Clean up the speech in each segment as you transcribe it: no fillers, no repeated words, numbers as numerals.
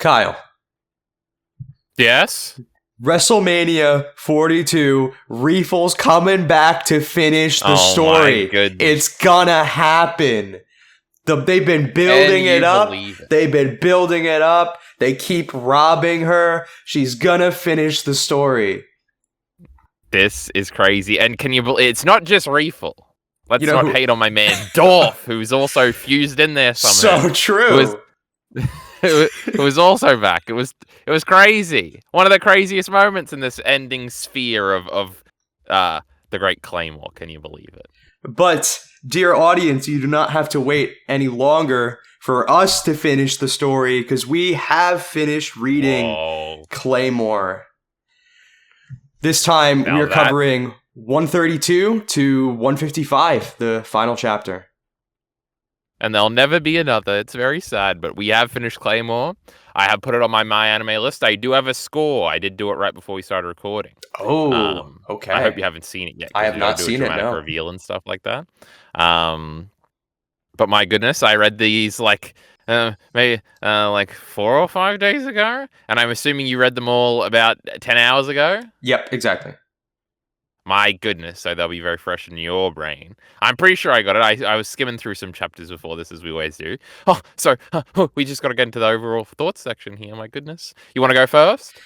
Kyle. Yes? WrestleMania 42, Reefle's coming back to finish the story. My goodness. It's gonna happen. They've been building it up. They've been building it up. They keep robbing her. She's gonna finish the story. This is crazy. And can you believe it's not just Reefle. Let's not hate on my man Dorf, who's also fused in there somehow. So true. It was also back. It was crazy. One of the craziest moments in this ending sphere of the Great Claymore. Can you believe it? But, dear audience, you do not have to wait any longer for us to finish the story, because we have finished reading Claymore. This time, we are covering 132 to 155, the final chapter. And there'll never be another. It's very sad, but we have finished Claymore. I have put it on my anime list. I do have a score. I did do it right before we started recording. Oh, okay. I hope you haven't seen it yet. I have not seen it, no. Reveal and stuff like that. But my goodness, I read these maybe 4 or 5 days ago, and I'm assuming you read them all about 10 hours ago? Yep, exactly. My goodness, so they'll be very fresh in your brain. I'm pretty sure I got it. I was skimming through some chapters before this, as we always do. We just got to get into the overall thoughts section here, my goodness. You want to go first?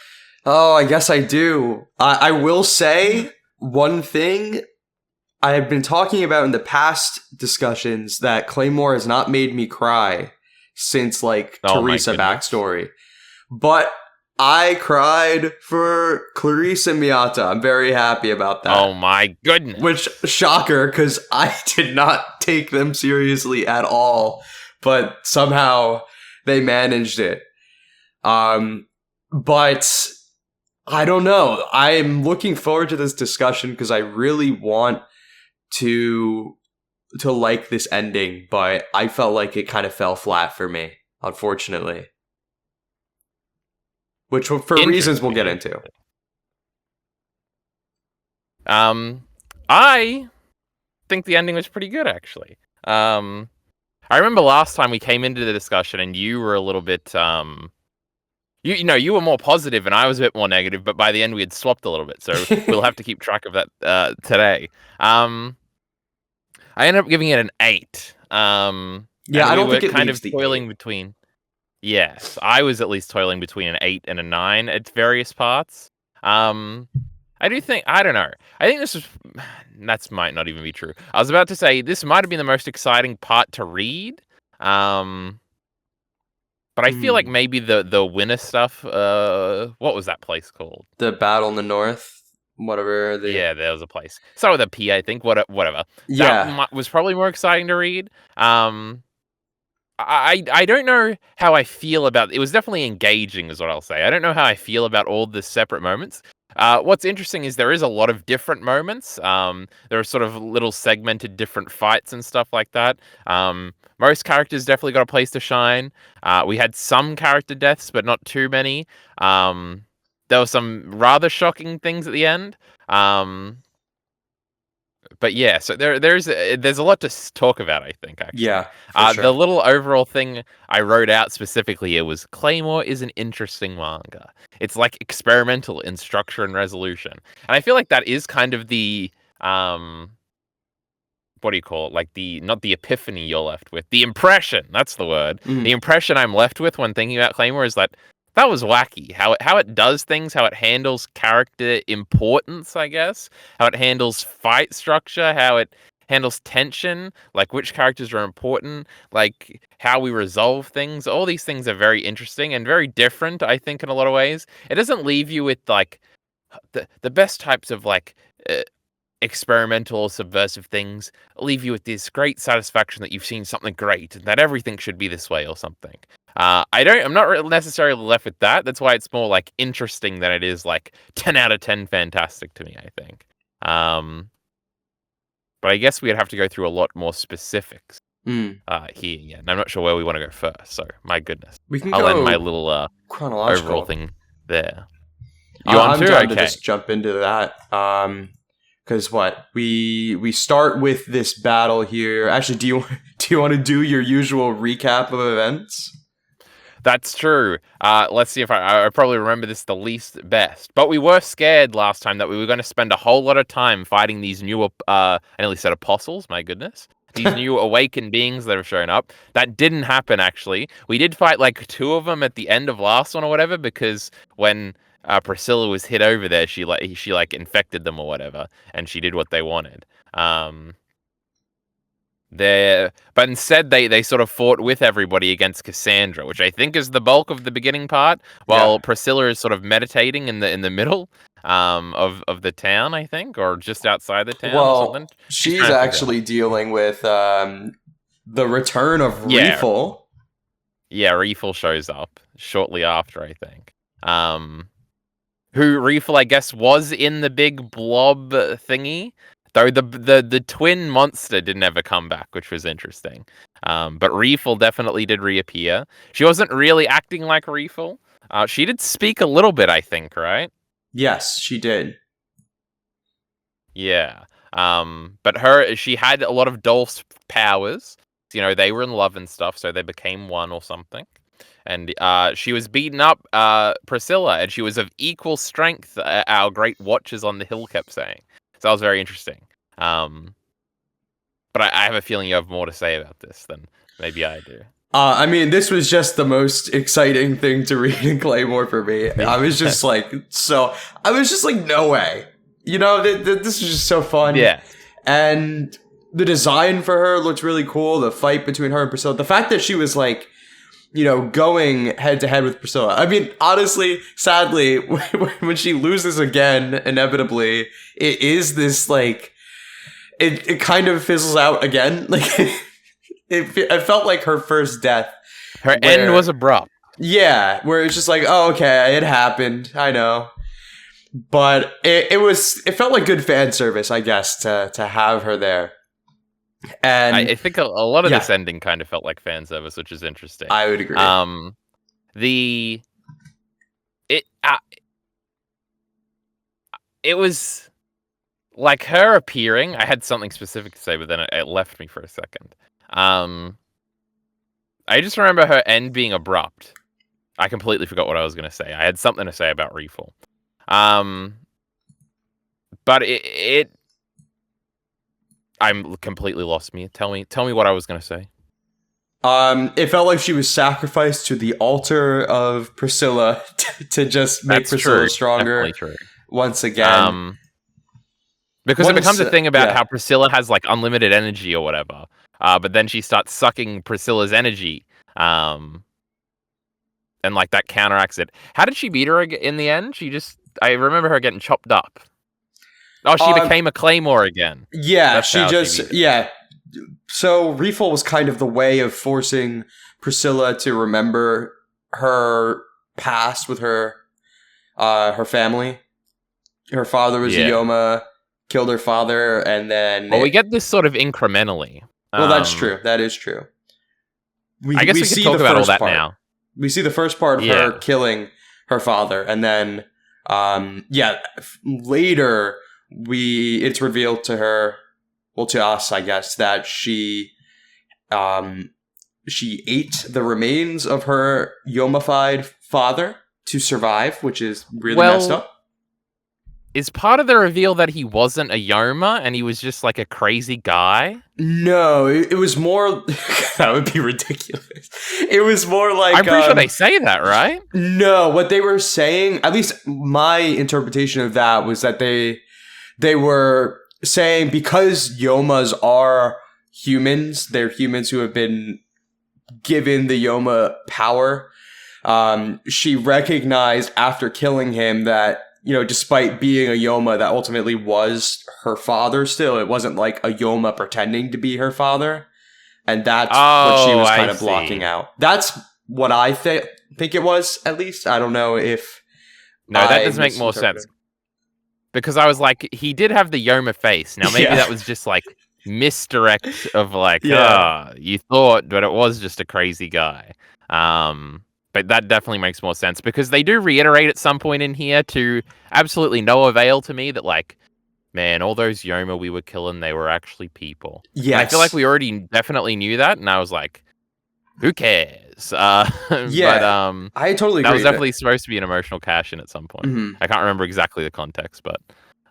Oh, I guess I do. I will say one thing I have been talking about in the past discussions, that Claymore has not made me cry since, Teresa backstory. But I cried for Clarissa Miata. I'm very happy about that. Oh my goodness. Which, shocker, because I did not take them seriously at all. But somehow they managed it. But I don't know. I'm looking forward to this discussion because I really want to like this ending. But I felt like it kind of fell flat for me, unfortunately. Which, for reasons we'll get into. I think the ending was pretty good, actually. I remember last time we came into the discussion and you were a little bit, you were more positive and I was a bit more negative, but by the end we had swapped a little bit, so we'll have to keep track of that today. I ended up giving it an 8. I don't think it kind of the toiling 8. Between. Yes, I was at least toiling between an 8 and a 9 at various parts. I don't know. I think that might not even be true. I was about to say, this might have been the most exciting part to read. But I feel like maybe the winner stuff, what was that place called? The Battle in the North? Whatever. Yeah, there was a place. Started with a P, I think. Whatever. Yeah. That was probably more exciting to read. I don't know how I feel about it. Was definitely engaging is what I'll say. I don't know how I feel about all the separate moments. What's interesting is there is a lot of different moments. There are sort of little segmented different fights and stuff like that. Most characters definitely got a place to shine. We had some character deaths, but not too many. There were some rather shocking things at the end. But yeah, so there's a lot to talk about, I think, actually. Yeah, sure. The little overall thing I wrote out specifically here was Claymore is an interesting manga. It's like experimental in structure and resolution. And I feel like that is kind of the, what do you call it? Like not the epiphany you're left with. The impression, that's the word. The impression I'm left with when thinking about Claymore is that was wacky. How it does things, how it handles character importance, I guess. How it handles fight structure, how it handles tension, like which characters are important, like how we resolve things. All these things are very interesting and very different, I think, in a lot of ways. It doesn't leave you with like the best types of like experimental or subversive things. Leave you with this great satisfaction that you've seen something great and that everything should be this way or something. I'm not necessarily left with that. That's why it's more like interesting than it is like 10 out of 10 fantastic to me, I think. But I guess we'd have to go through a lot more specifics here. Yeah, and I'm not sure where we want to go first. So my goodness, I'll end my little chronological overall thing there. I'm down to just jump into that. Because we start with this battle here. Actually, do you want to do your usual recap of events? That's true. Let's see if I probably remember this the least best. But we were scared last time that we were going to spend a whole lot of time fighting these new, I nearly said apostles, my goodness. These new awakened beings that have shown up. That didn't happen, actually. We did fight like 2 of them at the end of last one or whatever, because when Priscilla was hit over there, she infected them or whatever, and she did what they wanted. But instead they sort of fought with everybody against Cassandra, which I think is the bulk of the beginning part, while Priscilla is sort of meditating in the middle of the town, I think, or just outside the town or something. She's actually dealing with the return of Reefel. Yeah, Reefel shows up shortly after, I think. Who Reefel, I guess, was in the big blob thingy. Though the twin monster didn't ever come back, which was interesting. But Reefel definitely did reappear. She wasn't really acting like Reefel. She did speak a little bit, I think, right? Yes, she did. Yeah. But she had a lot of Dolph's powers. You know, they were in love and stuff, so they became one or something. And she was beating up Priscilla, and she was of equal strength, our great watchers on the hill kept saying. So that was very interesting. But I have a feeling you have more to say about this than maybe I do. I mean, this was just the most exciting thing to read in Claymore for me. I was just like, no way. You know, this was just so fun. Yeah. And the design for her looked really cool. The fight between her and Priscilla. The fact that she was like, you know, going head to head with Priscilla. I mean, honestly, sadly, when she loses again, inevitably, it is this like, it kind of fizzles out again. Like, it felt like her first death. Her end was abrupt. Yeah, where it's just like, oh, okay, it happened. I know. But it felt like good fan service, I guess, to have her there. And I think a lot of this ending kind of felt like fan service, which is interesting. I would agree. It was like her appearing. I had something specific to say, but then it left me for a second. I just remember her end being abrupt. I completely forgot what I was going to say. I had something to say about Reefel. But I'm completely lost me. Tell me what I was going to say. It felt like she was sacrificed to the altar of Priscilla to just make Priscilla stronger once again. Because it becomes a thing about how Priscilla has like unlimited energy or whatever. But then she starts sucking Priscilla's energy. And like that counteracts it. How did she beat her in the end? I remember her getting chopped up. Oh, she became a Claymore again. Yeah, So Reefel was kind of the way of forcing Priscilla to remember her past with her family. Her father was a Yoma, killed her father, and then... Well, we get this sort of incrementally. Well, that's true. That is true. I guess we can talk about all that now. We see the first part of her killing her father, and then, later... it's revealed to her, well, to us, I guess, that she ate the remains of her yomified father to survive, which is really messed up. Is part of the reveal that he wasn't a Yoma and he was just like a crazy guy? No, it was more... that would be ridiculous. It was more like... I'm pretty sure they say that, right? No, what they were saying, at least my interpretation of that, was that they were saying because Yomas are humans, they're humans who have been given the Yoma power. She recognized after killing him that, you know, despite being a Yoma, that ultimately was her father still. It wasn't like a Yoma pretending to be her father. And that's what she was kind of blocking out. That's what I think it was, at least. I don't know if... No, that does make more sense. Because I was like, he did have the Yoma face. Now, maybe that was just like misdirect of like, you thought, but it was just a crazy guy. But that definitely makes more sense because they do reiterate at some point in here to absolutely no avail to me that like, man, all those Yoma we were killing, they were actually people. Yeah, I feel like we already definitely knew that. And I was like, who cares? is. But Yeah, I totally that was agree. definitely supposed to be an emotional cash in at some point. Mhm. I can't remember exactly the context, but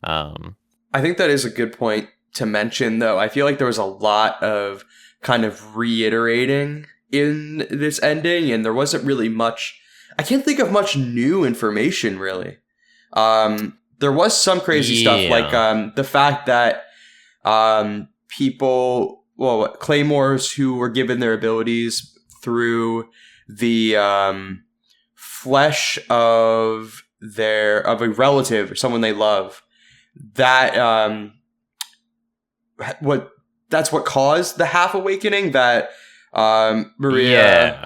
um, I think that is a good point to mention, though. I feel like there was a lot of kind of reiterating in this ending, and there wasn't really much. I can't think of much new information, really. There was some crazy stuff, like yeah, the fact that people, well, claymores who were given their abilities through the flesh of a relative or someone they love, that what that's what caused the half awakening that Maria. yeah,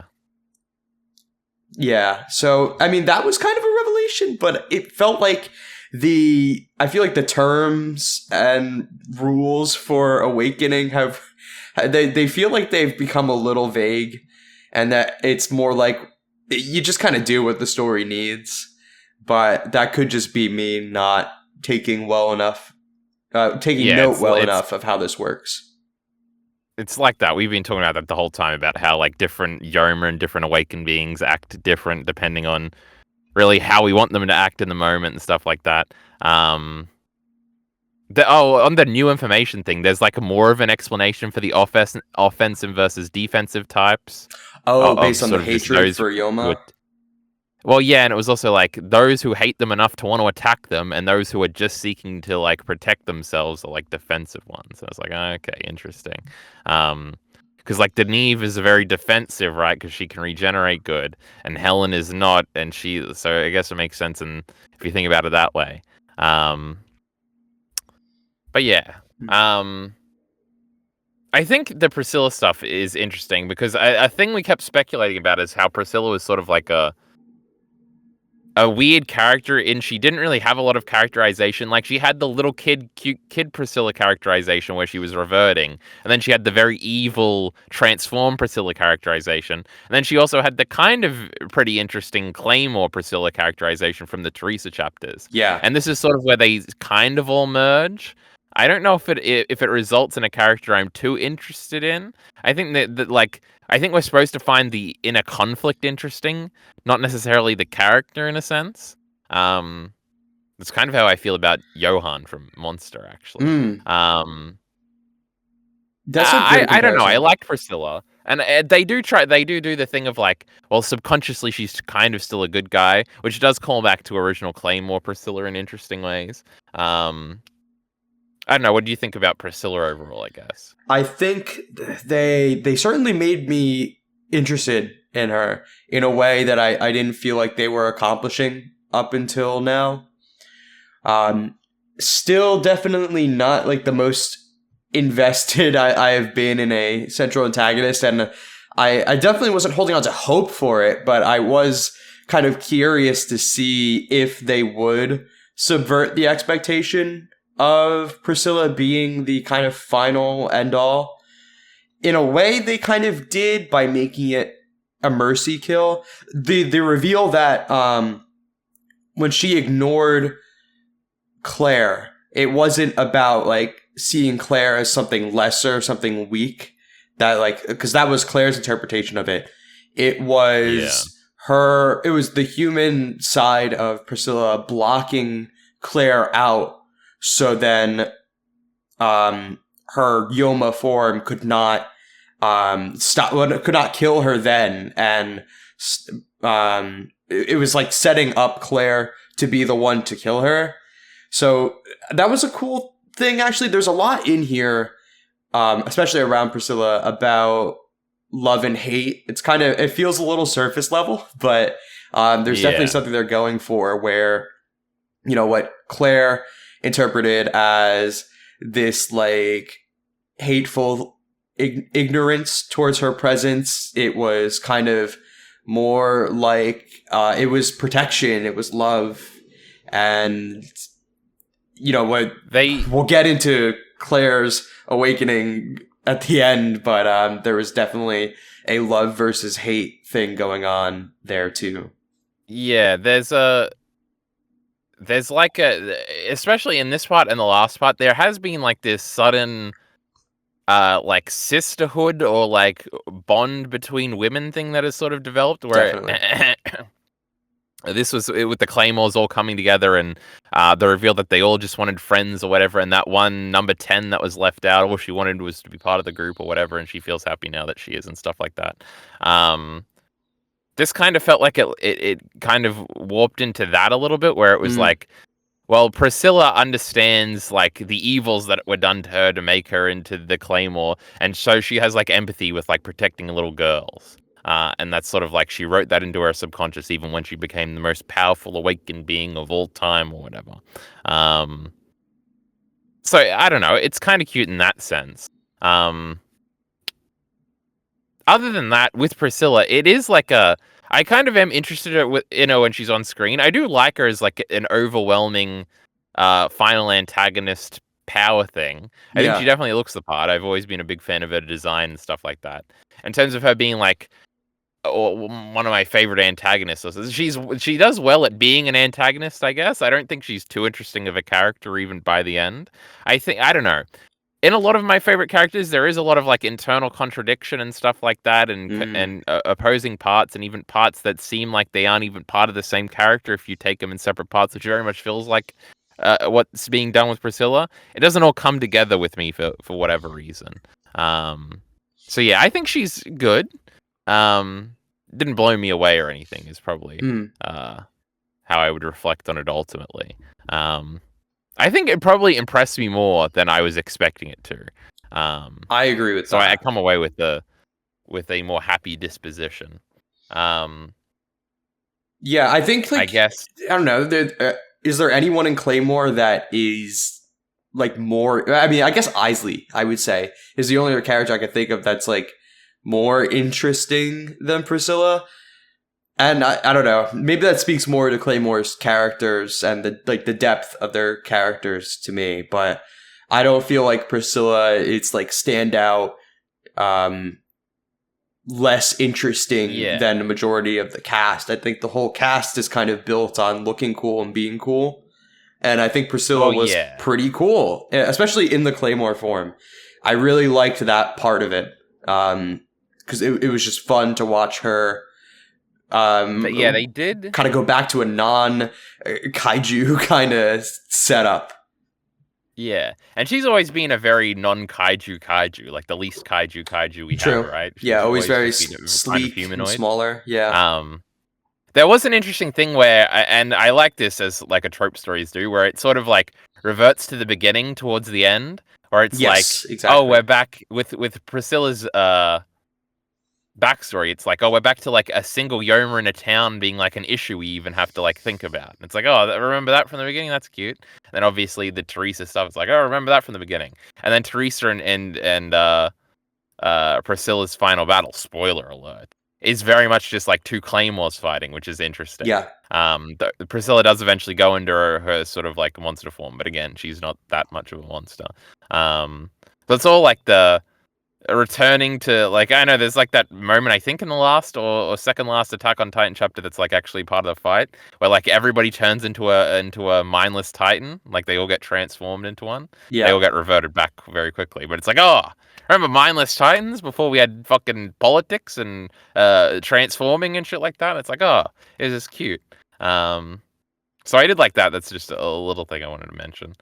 Yeah, so I mean that was kind of a revelation, but it felt like I feel like the terms and rules for awakening have they feel like they've become a little vague, and that it's more like you just kind of do what the story needs. But that could just be me not taking yeah. note well enough of how this works. It's like that. We've been talking about that the whole time about how like different Yoma and different awakened beings act different depending on really how we want them to act in the moment and stuff like that. Um, on the new information thing, there's like more of an explanation for the offensive versus defensive types Oh, of based on the sort of just hatred those for who Yoma? would. Well, yeah, and it was also like those who hate them enough to want to attack them, and those who are just seeking to like protect themselves are like defensive ones. I was like, okay, interesting. Um, because like Deneve is very defensive, right? Because she can regenerate good, and Helen is not, and so I guess it makes sense, and if you think about it that way. Um, but yeah, um, I think the Priscilla stuff is interesting because a thing we kept speculating about is how Priscilla was sort of like a weird character, and she didn't really have a lot of characterization. Like she had the little cute kid Priscilla characterization where she was reverting, and then she had the very evil transformed Priscilla characterization, and then she also had the kind of pretty interesting Claymore Priscilla characterization from the Teresa chapters. Yeah. And this is sort of where they kind of all merge. I don't know if it results in a character I'm too interested in. I think that like I think we're supposed to find the inner conflict interesting, not necessarily the character in a sense. Um, that's kind of how I feel about Johan from Monster, actually. Mm, Um, that's a great I don't know. I comparison. like Priscilla, and they do the thing of like, well, subconsciously she's kind of still a good guy, which does call back to original Claymore Priscilla in interesting ways. Um, I don't know. What do you think about Priscilla overall? I guess. I think they certainly made me interested in her in a way that I didn't feel like they were accomplishing up until now. Um, Still definitely not like the most invested I have been in a central antagonist, and I definitely wasn't holding on to hope for it, but I was kind of curious to see if they would subvert the expectation of Priscilla being the kind of final end all. In a way, they kind of did by making it a mercy kill. The reveal that when she ignored Claire, it wasn't about like seeing Claire as something lesser, something weak. That like because that was Claire's interpretation of it. It Yeah. was it was the human side of Priscilla blocking Claire out, so then her Yoma form could not could not kill her then, and it was like setting up Claire to be the one to kill her. So that was a cool thing. Actually, there's a lot in here, especially around Priscilla, about love and hate. It feels a little surface level, but there's definitely Yeah. something they're going for where, what Claire interpreted as this like hateful ignorance towards her presence. It was kind of more like it was protection, it was love, and what They we'll get into Claire's awakening at the end, but there was definitely a love versus hate thing going on there too. Yeah, there's like a especially in this part and the last part, there has been like this sudden like sisterhood or like bond between women thing that has sort of developed where Definitely. this was with the Claymores all coming together and the reveal that they all just wanted friends or whatever, and that one number 10 that was left out, all she wanted was to be part of the group or whatever, and she feels happy now that she is and stuff like that. This kind of felt like it kind of warped into that a little bit, where it was like, well, Priscilla understands like the evils that were done to her to make her into the Claymore, and so she has like empathy with like protecting little girls. And that's sort of like she wrote that into her subconscious even when she became the most powerful awakened being of all time or whatever. So I don't know, it's kind of cute in that sense. Other than that, with Priscilla, it is like I kind of am interested in her when she's on screen. I do like her as like an overwhelming final antagonist power thing. I think she Yeah. definitely looks the part. I've always been a big fan of her design and stuff like that. In terms of her being like one of my favorite antagonists, she does well at being an antagonist, I guess. I don't think she's too interesting of a character even by the end. I don't know, in a lot of my favorite characters, there is a lot of like internal contradiction and stuff like that, and opposing parts, and even parts that seem like they aren't even part of the same character if you take them in separate parts, which very much feels like what's being done with Priscilla. It doesn't all come together with me for whatever reason. So yeah, I think she's good. Didn't blow me away or anything. Is probably how I would reflect on it ultimately. I think it probably impressed me more than I was expecting it to. I agree with So that. I come away with a more happy disposition. Yeah, I think I like guess. I don't know. Is there anyone in Claymore that is like more? I mean, I guess Isley, I would say, is the only other character I could think of that's like more interesting than Priscilla. And I don't know. Maybe that speaks more to Claymore's characters and the depth of their characters to me. But I don't feel like Priscilla is like standout. Less interesting Yeah. than the majority of the cast. I think the whole cast is kind of built on looking cool and being cool. And I think Priscilla Well, was yeah. pretty cool, especially in the Claymore form. I really liked that part of it. Because it was just fun to watch her Yeah, they did. kind of go back to a non kaiju kind of setup. Yeah, and she's always been a very non-kaiju, like the least kaiju we have, True. right? Yeah, She's always always very just been a kind of sleek and humanoid. smaller. Yeah. There was an interesting thing where, and I like this as like a trope stories do, where it sort of like reverts to the beginning towards the end, where it's Yes, like, oh, exactly. we're back with Priscilla's backstory. It's like, oh, we're back to like a single Yoma in a town being like an issue we even have to like think about. And it's like, oh, remember that from the beginning? That's cute. And then obviously the Teresa stuff. It's like, oh, remember that from the beginning. And then Teresa and Priscilla's final battle. Spoiler alert. Is very much just like two Claymores fighting, which is interesting. Yeah. Priscilla does eventually go into her sort of like monster form, but again, she's not that much of a monster. But it's all like the returning to, like, I know there's like that moment I think in the last or second last Attack on Titan chapter that's like actually part of the fight where like everybody turns into a mindless Titan, like they all get transformed into one. They all Yeah. get reverted back very quickly, but it's like, oh, remember mindless Titans before we had fucking politics and transforming and shit like that? It's like, oh, it was just cute. So I did like that. That's just a little thing I wanted to mention.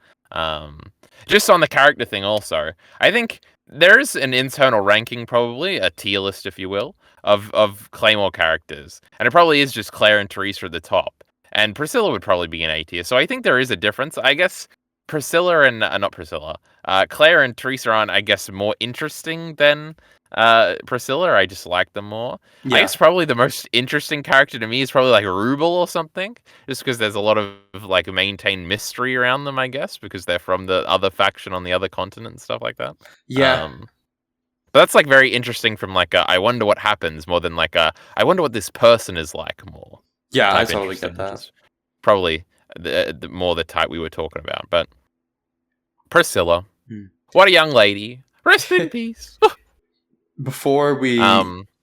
Just on the character thing also, I think there's an internal ranking, probably a tier list, if you will, of Claymore characters, and it probably is just Claire and Teresa at the top, and Priscilla would probably be an A tier. So I think there is a difference. I guess Priscilla and not Priscilla, Claire and Teresa aren't, I guess, more interesting than Priscilla. I just like them more. I Yeah. guess probably the most interesting character to me is probably like Rubel or something, just because there's a lot of like maintained mystery around them, I guess, because they're from the other faction on the other continent and stuff like that. Yeah. But that's like very interesting from like a I wonder what happens more than like a I wonder what this person is like more Yeah, I type totally get interesting, which that. is probably the more the type we were talking about. But Priscilla, what a young lady. Rest in peace. Before we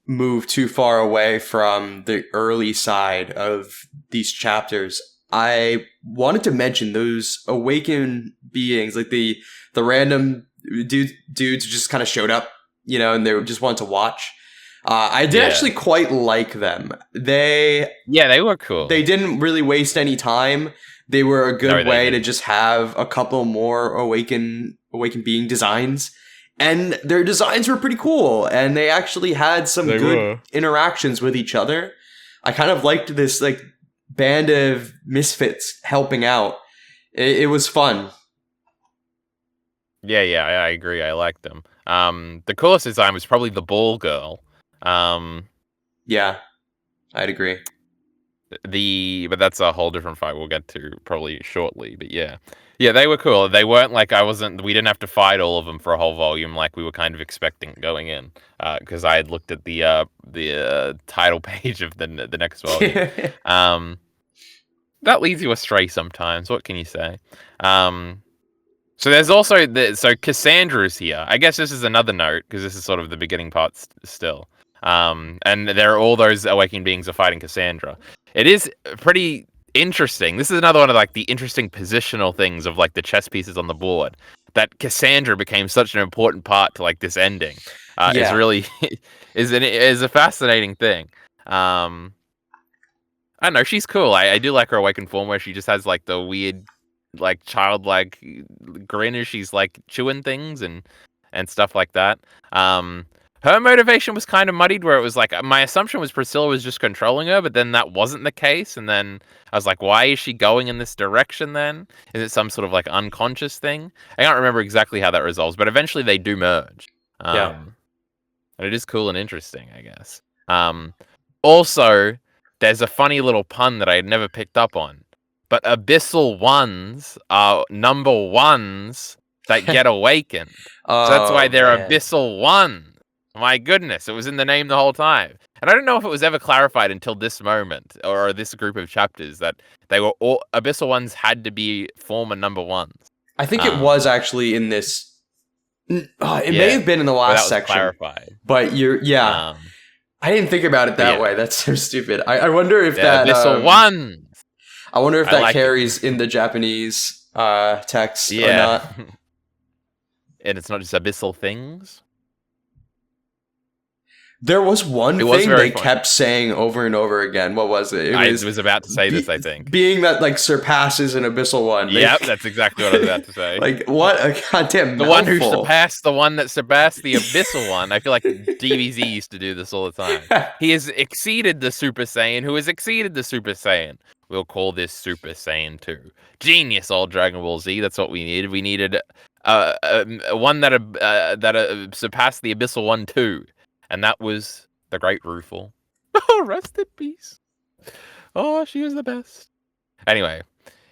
move too far away from the early side of these chapters, I wanted to mention those awakened beings, like the random dudes just kind of showed up, and they just wanted to watch. I did Yeah. actually quite like them. They were cool. They didn't really waste any time. They were a good way to just have a couple more awaken being designs. And their designs were pretty cool. And they actually had some good interactions with each other. I kind of liked this like band of misfits helping out. It was fun. Yeah, I agree. I liked them. The coolest design was probably the ball girl. Yeah, I'd agree. But that's a whole different fight we'll get to probably shortly. But yeah, they were cool. They weren't like we didn't have to fight all of them for a whole volume like we were kind of expecting going in. Because I had looked at the title page of the next volume. That leads you astray sometimes. What can you say? So there's also so Cassandra is here. I guess this is another note because this is sort of the beginning part still. And there are all those awakening beings are fighting Cassandra. It is pretty interesting. This is another one of like the interesting positional things of like the chess pieces on the board. That Cassandra became such an important part to like this ending. Is really is a fascinating thing. I don't know. She's cool. I do like her awakened form where she just has like the weird, like childlike grin as she's like chewing things and stuff like that. Her motivation was kind of muddied where it was like my assumption was Priscilla was just controlling her, but then that wasn't the case. And then I was like, why is she going in this direction then? Is it some sort of like unconscious thing? I can't remember exactly how that resolves, but eventually they do merge. And it is cool and interesting, I guess. Also, there's a funny little pun that I had never picked up on. But abyssal ones are number ones that get awakened. So that's why they're abyssal ones. My goodness, it was in the name the whole time. And I don't know if it was ever clarified until this moment or this group of chapters that they were all abyssal ones had to be former number ones. I think it was actually in this. It may have been in the last section. Clarified. But I didn't think about it that way. That's so stupid. I wonder if that abyssal ones. I wonder if that carries in the Japanese text or not. And it's not just abyssal things. There was one thing they kept saying over and over again. What was it? I was about to say this, I think. Being that, like, surpasses an abyssal one. Yep, that's exactly what I was about to say. Like, what a goddamn The one who surpassed the one that surpassed the abyssal one. I feel like DBZ used to do this all the time. He has exceeded the Super Saiyan, who has exceeded the Super Saiyan. We'll call this Super Saiyan 2. Genius, all Dragon Ball Z. That's what we needed. We needed one that surpassed the abyssal one too. And that was the great Rufal. Oh, rest in peace. Oh, she was the best. Anyway,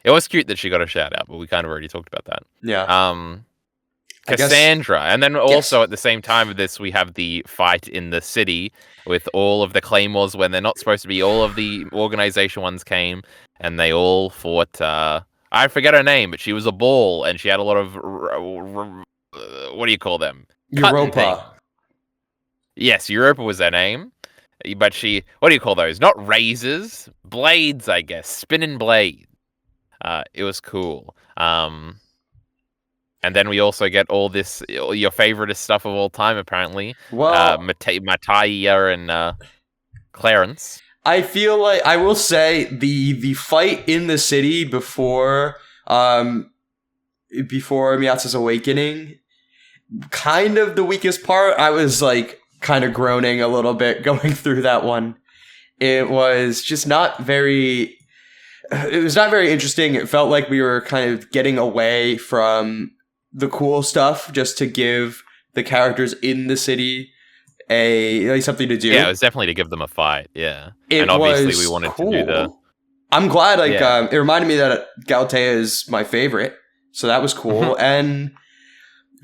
it was cute that she got a shout out, but we kind of already talked about that. Yeah. Cassandra. And then also at the same time of this, we have the fight in the city with all of the Claymores when they're not supposed to be. All of the organization ones came and they all fought. I forget her name, but she was a ball and she had a lot of. What do you call them? Europa. Yes, Europa was her name, but what do you call those? Not razors, blades, I guess. Spinning blades. It was cool. And then we also get all this, your favorite stuff of all time, apparently. Well, Mataya and Clarence. I feel like, I will say, the fight in the city before Miyaza's awakening, kind of the weakest part. I was like, kind of groaning a little bit going through that one. It was just not very interesting. It felt like we were kind of getting away from the cool stuff just to give the characters in the city something to do. Yeah, it was definitely to give them a fight. Yeah. And obviously we wanted to do the... I'm glad, it reminded me that Galatea is my favorite. So that was cool. And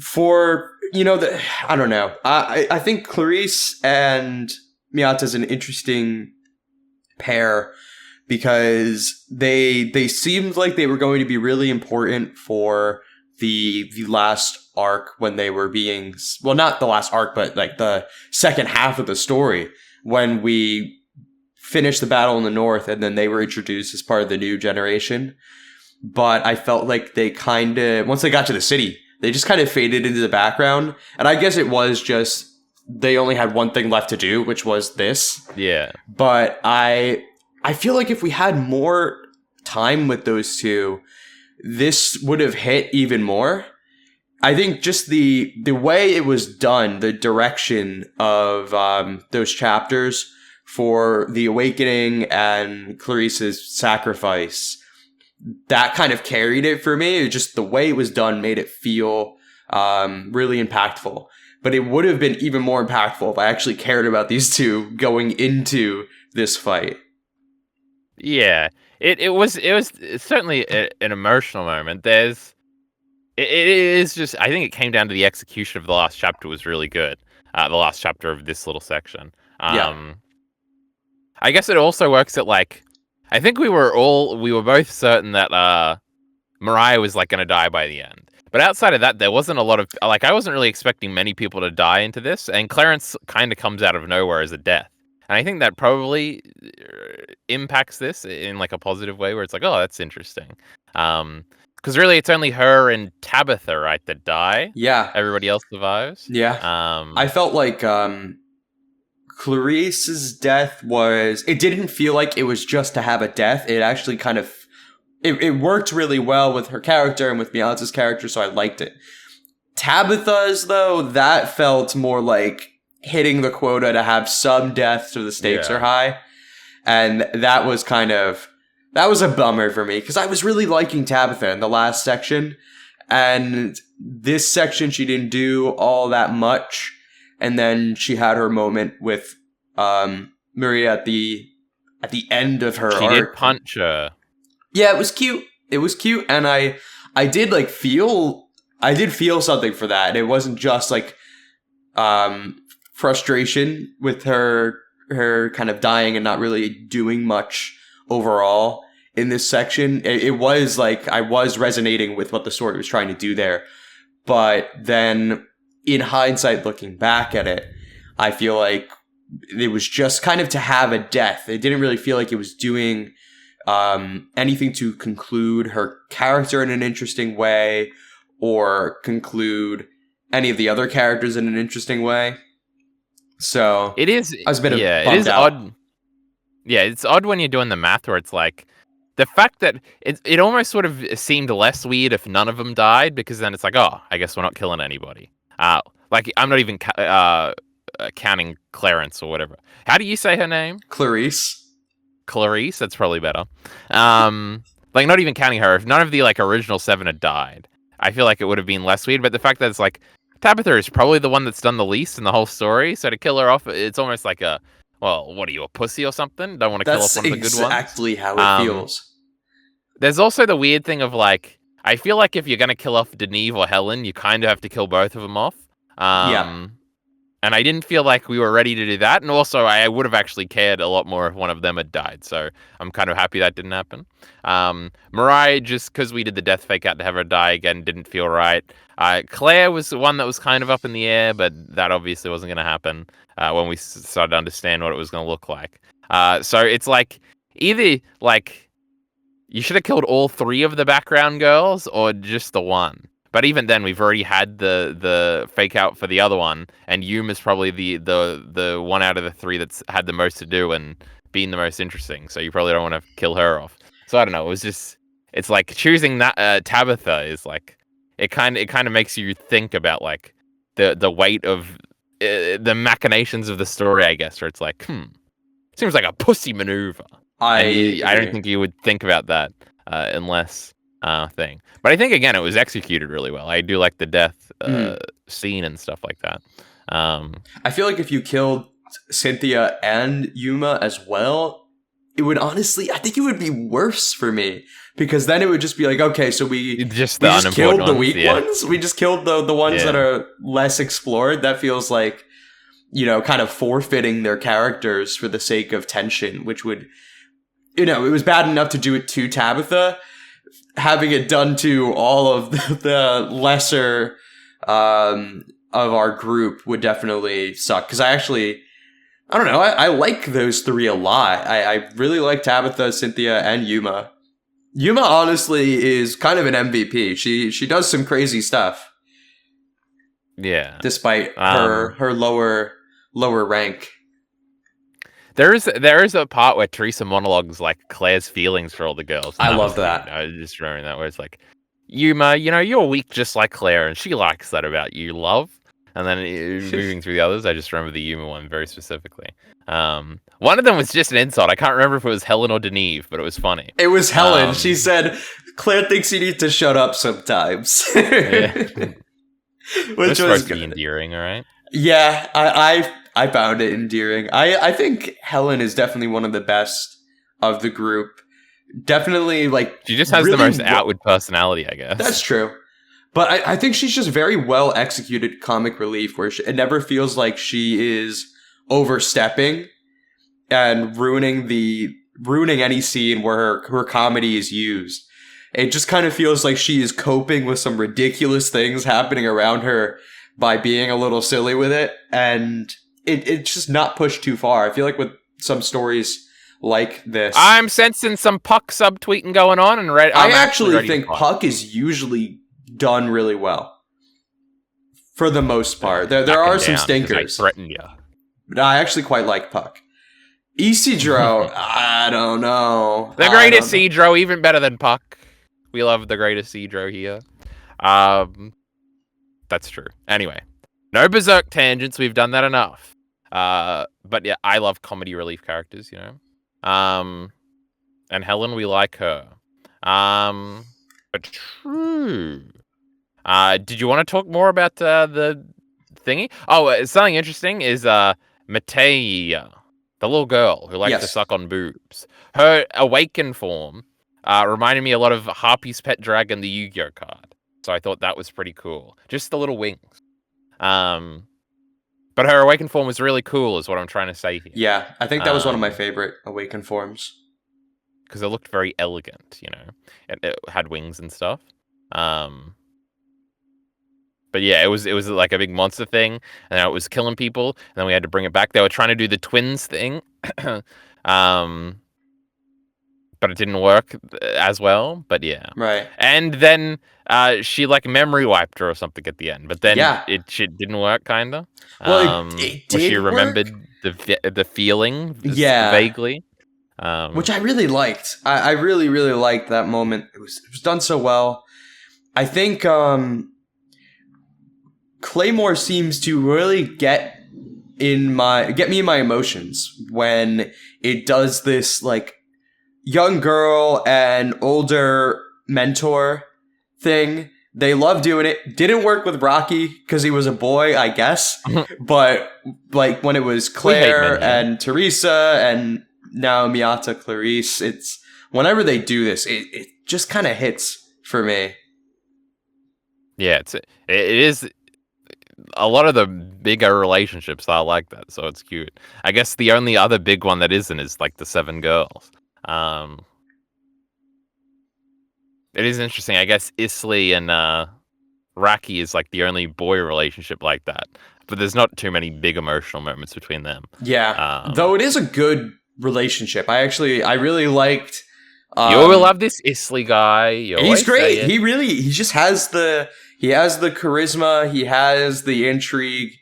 for... I don't know. I think Clarice and Miyata is an interesting pair because they seemed like they were going to be really important for the last arc when they were being... Well, not the last arc, but like the second half of the story when we finished the battle in the north and then they were introduced as part of the new generation. But I felt like they kind of... Once they got to the city... They just kind of faded into the background. And I guess it was just they only had one thing left to do, which was this. Yeah. But I feel like if we had more time with those two, this would have hit even more. I think just the way it was done, the direction of those chapters for the awakening and Clarisse's sacrifice, that kind of carried it for me. Just the way it was done made it feel really impactful. But it would have been even more impactful if I actually cared about these two going into this fight. Yeah, it was certainly an emotional moment. It is just, I think it came down to the execution of the last chapter was really good. The last chapter of this little section. Yeah. I guess it also works at like, I think we were both certain that Mariah was like going to die by the end. But outside of that, there wasn't a lot of, like, I wasn't really expecting many people to die into this, and Clarence kind of comes out of nowhere as a death. And I think that probably impacts this in like a positive way, where it's like, oh, that's interesting. Because really, it's only her and Tabitha, right, that die. Yeah. Everybody else survives. Yeah. I felt like Clarisse's death it didn't feel like it was just to have a death. It actually kind of, it worked really well with her character and with Beyonce's character, so I liked it. Tabitha's, though, that felt more like hitting the quota to have some death so the stakes are high. And that was a bummer for me, because I was really liking Tabitha in the last section. And this section, she didn't do all that much. And then she had her moment with Maria at the end of her arc. She did punch her. Yeah, it was cute. It was cute, and I did feel something for that. It wasn't just like frustration with her kind of dying and not really doing much overall in this section. It was like I was resonating with what the story was trying to do there. But then in hindsight, looking back at it, I feel like it was just kind of to have a death. It didn't really feel like it was doing anything to conclude her character in an interesting way or conclude any of the other characters in an interesting way. So it is. I was a bit it bummed is out. odd. Yeah, it's odd when you're doing the math where it's like the fact that it almost sort of seemed less weird if none of them died, because then it's like, oh, I guess we're not killing anybody. Like I'm not even counting Clarence or whatever. How do you say her name? Clarisse. Clarice, that's probably better. Like not even counting her, if none of the like original 7 had died, I feel like it would have been less weird. But the fact that it's like Tabitha is probably the one that's done the least in the whole story, so to kill her off, it's almost like well, what are you, a pussy or something? Don't want to kill off one of the good ones. That's exactly how it feels. There's also the weird thing of like, I feel like if you're gonna kill off Deneve or Helen, you kind of have to kill both of them off. And I didn't feel like we were ready to do that. And also, I would have actually cared a lot more if one of them had died. So I'm kind of happy that didn't happen. Mariah, just because we did the death fake out to have her die again, didn't feel right. Claire was the one that was kind of up in the air, but that obviously wasn't going to happen when we started to understand what it was going to look like. So it's like, either like you should have killed all 3 of the background girls or just the one. But even then, we've already had the fake out for the other one, and Yuma's probably the one out of the 3 that's had the most to do and been the most interesting. So you probably don't want to kill her off. So I don't know. It's like choosing that Tabitha is like it kind of makes you think about like the weight of the machinations of the story, I guess. Where it's like, seems like a pussy maneuver. I don't think you would think about that unless. Thing. But I think, again, it was executed really well. I do like the death scene and stuff like that. I feel like if you killed Cynthia and Yuma as well, it would honestly, I think it would be worse for me, because then it would just be like, okay, so we just killed the weak ones. We just killed the ones that are less explored. That feels like, kind of forfeiting their characters for the sake of tension, which would, it was bad enough to do it to Tabitha. Having it done to all of the lesser of our group would definitely suck. Because I don't know, I like those 3 a lot. I really like Tabitha, Cynthia, and Yuma. Yuma honestly is kind of an MVP. She does some crazy stuff. Yeah. despite her lower rank. There is a part where Teresa monologues like Claire's feelings for all the girls. And I that love was that. cute. I just remember that where it's like, Yuma, you're weak just like Claire, and she likes that about you, love. And then moving through the others, I just remember the Yuma one very specifically. One of them was just an insult. I can't remember if it was Helen or Deneve, but it was funny. It was Helen. She said, "Claire thinks you need to shut up sometimes." Yeah. Which was supposed to be endearing, all right? Yeah, I found it endearing. I think Helen is definitely one of the best of the group. Definitely, like, she just has really the most outward personality, I guess. That's true. But I think she's just very well executed comic relief, where it never feels like she is overstepping and ruining any scene where her comedy is used. It just kind of feels like she is coping with some ridiculous things happening around her by being a little silly with it, and it's just not pushed too far. I feel like with some stories like this, I'm sensing some Puck subtweeting going on, and I actually think Puck is usually done really well for the most part. There are some stinkers. I threaten you. But I actually quite like Puck. Isidro, I don't know. The greatest Isidro, even better than Puck. We love the greatest Isidro here. That's true. Anyway, no berserk tangents. We've done that enough. But yeah, I love comedy relief characters, you know. And Helen, we like her. But true. Did you want to talk more about the thingy? Oh, something interesting is Mateia, the little girl who likes to suck on boobs. Her awakened form reminded me a lot of Harpy's Pet Dragon, the Yu-Gi-Oh card. So I thought that was pretty cool. Just the little wings. But her awakened form was really cool, is what I'm trying to say here. Yeah, I think that was one of my favorite awakened forms. Because it looked very elegant, you know. It had wings and stuff. But yeah, it was like a big monster thing, and it was killing people, and then we had to bring it back. They were trying to do the twins thing. But it didn't work as well. But yeah, right. And then she like memory wiped her or something at the end. But then it didn't work, kinda. Well, it did. She remembered the feeling, vaguely, which I really liked. I really liked that moment. It was done so well. I think Claymore seems to really get me in my emotions when it does this like young girl and older mentor thing. They love doing it. Didn't work with Rocky because he was a boy, I guess. But like when it was Claire and Teresa and now Miyata Clarice, it's whenever they do this, it just kind of hits for me. Yeah, it is. A lot of the bigger relationships are like that, so it's cute. I guess the only other big one that isn't is like the 7 girls. It is interesting. I guess Isley and Raki is like the only boy relationship like that, but there's not too many big emotional moments between them. Yeah, though it is a good relationship. I really liked. You will love this Isley guy. He's great. He just has the charisma. He has the intrigue.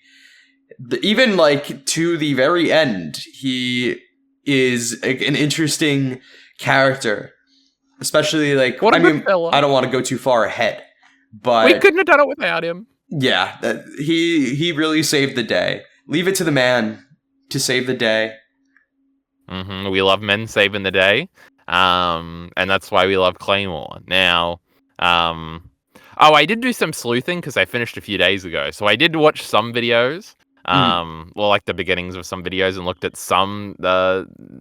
Even like to the very end, he is an interesting character. Especially like, I don't want to go too far ahead, but we couldn't have done it without him. Yeah, he really saved the day. Leave it to the man to save the day. Mm-hmm. We love men saving the day, and that's why we love Claymore. Now, I did do some sleuthing because I finished a few days ago, so I did watch some videos. Well, like the beginnings of some videos, and looked at some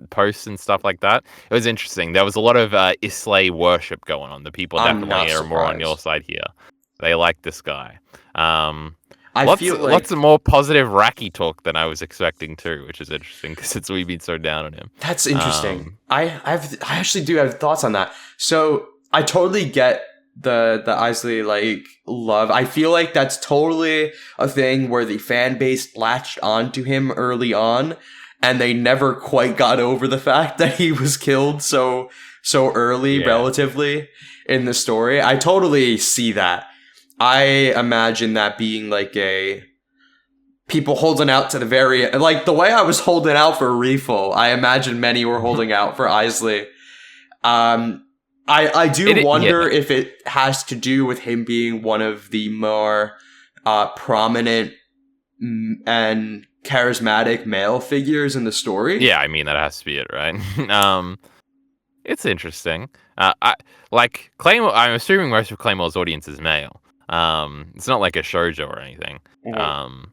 posts and stuff like that. It was interesting. There was a lot of Islay worship going on. The people definitely are more on your side here. They like this guy. I feel like lots of more positive Raki talk than I was expecting too, which is interesting because we've been so down on him. That's interesting. I actually do have thoughts on that. So I totally get the Isley like love. I feel like that's totally a thing where the fan base latched onto him early on, and they never quite got over the fact that he was killed so early, relatively, in the story. I totally see that. I imagine that being like a people holding out to the very like the way I was holding out for Reeful. I imagine many were holding out for Isley. I do wonder if it has to do with him being one of the more prominent and charismatic male figures in the story. Yeah, I mean that has to be it, right? It's interesting. I like Claymore. I'm assuming most of Claymore's audience is male. It's not like a shoujo or anything. Mm-hmm.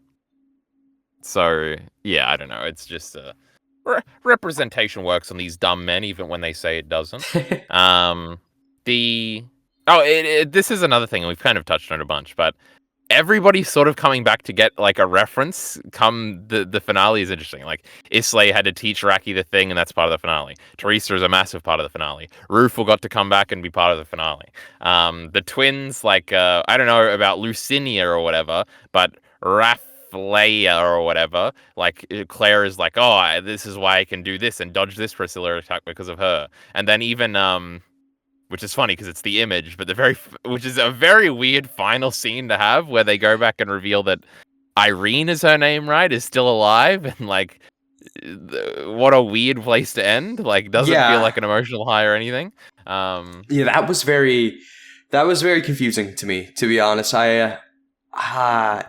So yeah, I don't know. It's just representation works on these dumb men, even when they say it doesn't. This is another thing, and we've kind of touched on it a bunch, but everybody's sort of coming back to get like a reference come the finale is interesting. Like Islay had to teach Raki the thing, and that's part of the finale. Teresa is a massive part of the finale. Rufal got to come back and be part of the finale. The twins, like I don't know about Lucinia or whatever, but Raffleia or whatever, like Claire is like, oh, this is why I can do this and dodge this Priscilla attack because of her. And then even which is funny because it's the image, but which is a very weird final scene to have where they go back and reveal that Irene is her name, right? Is still alive, and like, what a weird place to end. Like, doesn't feel like an emotional high or anything. Yeah, that was very confusing to me, to be honest.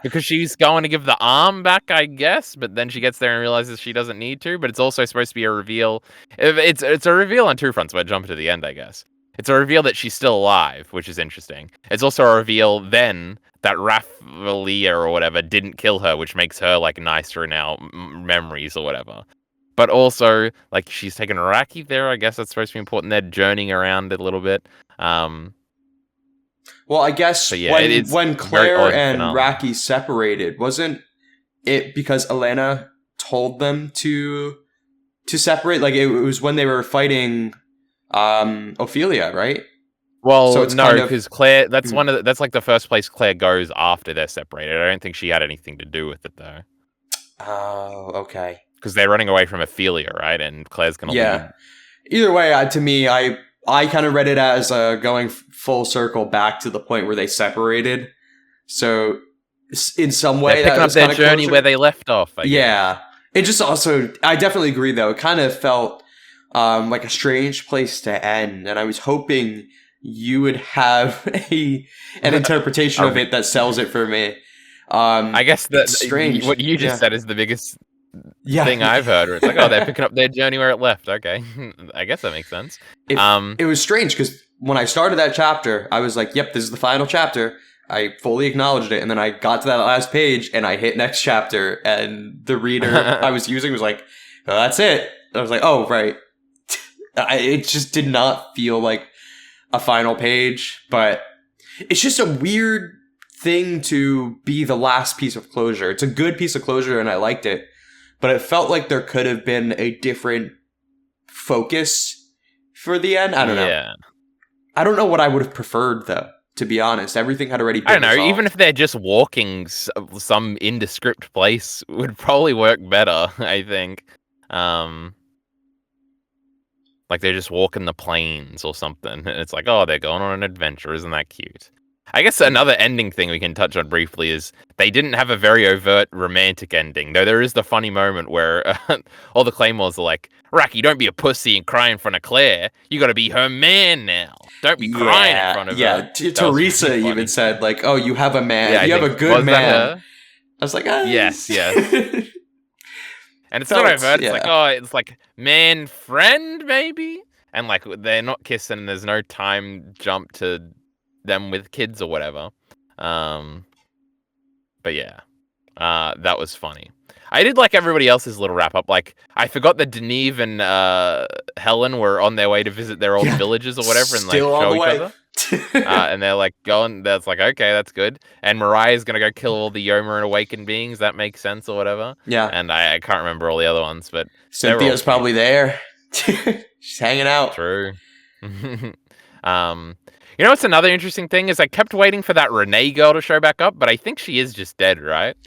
Because she's going to give the arm back, I guess, but then she gets there and realizes she doesn't need to. But it's also supposed to be a reveal. It's a reveal on two fronts, but jump to the end, I guess. It's a reveal that she's still alive, which is interesting. It's also a reveal then that Raffleia or whatever didn't kill her, which makes her like nicer now, memories or whatever. But also, like, she's taken Raki there. I guess that's supposed to be important. They're journeying around a little bit. Well, I guess when Claire and Raki separated, wasn't it because Elena told them to separate? Like, it was when they were fighting Ophelia, right? Well, so no, because Claire, that's that's like the first place Claire goes after they're separated. I don't think she had anything to do with it, though. Oh, okay. Because they're running away from Ophelia, right? And Claire's gonna lead. Either way, to me, I kind of read it as going full circle back to the point where they separated. So, in some way, they're picking up their journey where they left off. I guess. It just also, I definitely agree, though. It kind of felt like a strange place to end, and I was hoping you would have an interpretation of it that sells it for me. I guess that strange. What you just said is the biggest thing I've heard. Where it's like, oh, they're picking up their journey where it left. Okay, I guess that makes sense. It was strange because when I started that chapter, I was like, "Yep, this is the final chapter." I fully acknowledged it, and then I got to that last page, and I hit next chapter, and the reader I was using was like, "Oh, that's it." And I was like, "Oh, right." It just did not feel like a final page, but it's just a weird thing to be the last piece of closure. It's a good piece of closure, and I liked it, but it felt like there could have been a different focus for the end. I don't know. I don't know what I would have preferred, though. To be honest, everything had already been I don't know, resolved. Even if they're just walking some indescript place would probably work better, I think. Like they're just walking the plains or something. And it's like, oh, they're going on an adventure. Isn't that cute? I guess another ending thing we can touch on briefly is they didn't have a very overt romantic ending, though there is the funny moment where all the Claymores are like, Raki, don't be a pussy and cry in front of Claire. You got to be her man now. Don't be crying in front of her. Yeah, Teresa even said, like, oh, you have a man. Yeah, you have a good man. I was like, yes. And it's not overt. It's like, oh, it's like man friend, maybe? And like, they're not kissing and there's no time jump to them with kids or whatever. But yeah, that was funny. I did like everybody else's little wrap up. Like, I forgot that Deneve and Helen were on their way to visit their old villages or whatever and like show each other. And they're like going, that's like, okay, that's good. And Mariah's gonna go kill all the Yoma and Awakened beings. That makes sense or whatever. Yeah. And I can't remember all the other ones, but Cynthia's probably there. She's hanging out. True. You know what's another interesting thing is I kept waiting for that Renee girl to show back up, but I think she is just dead, right?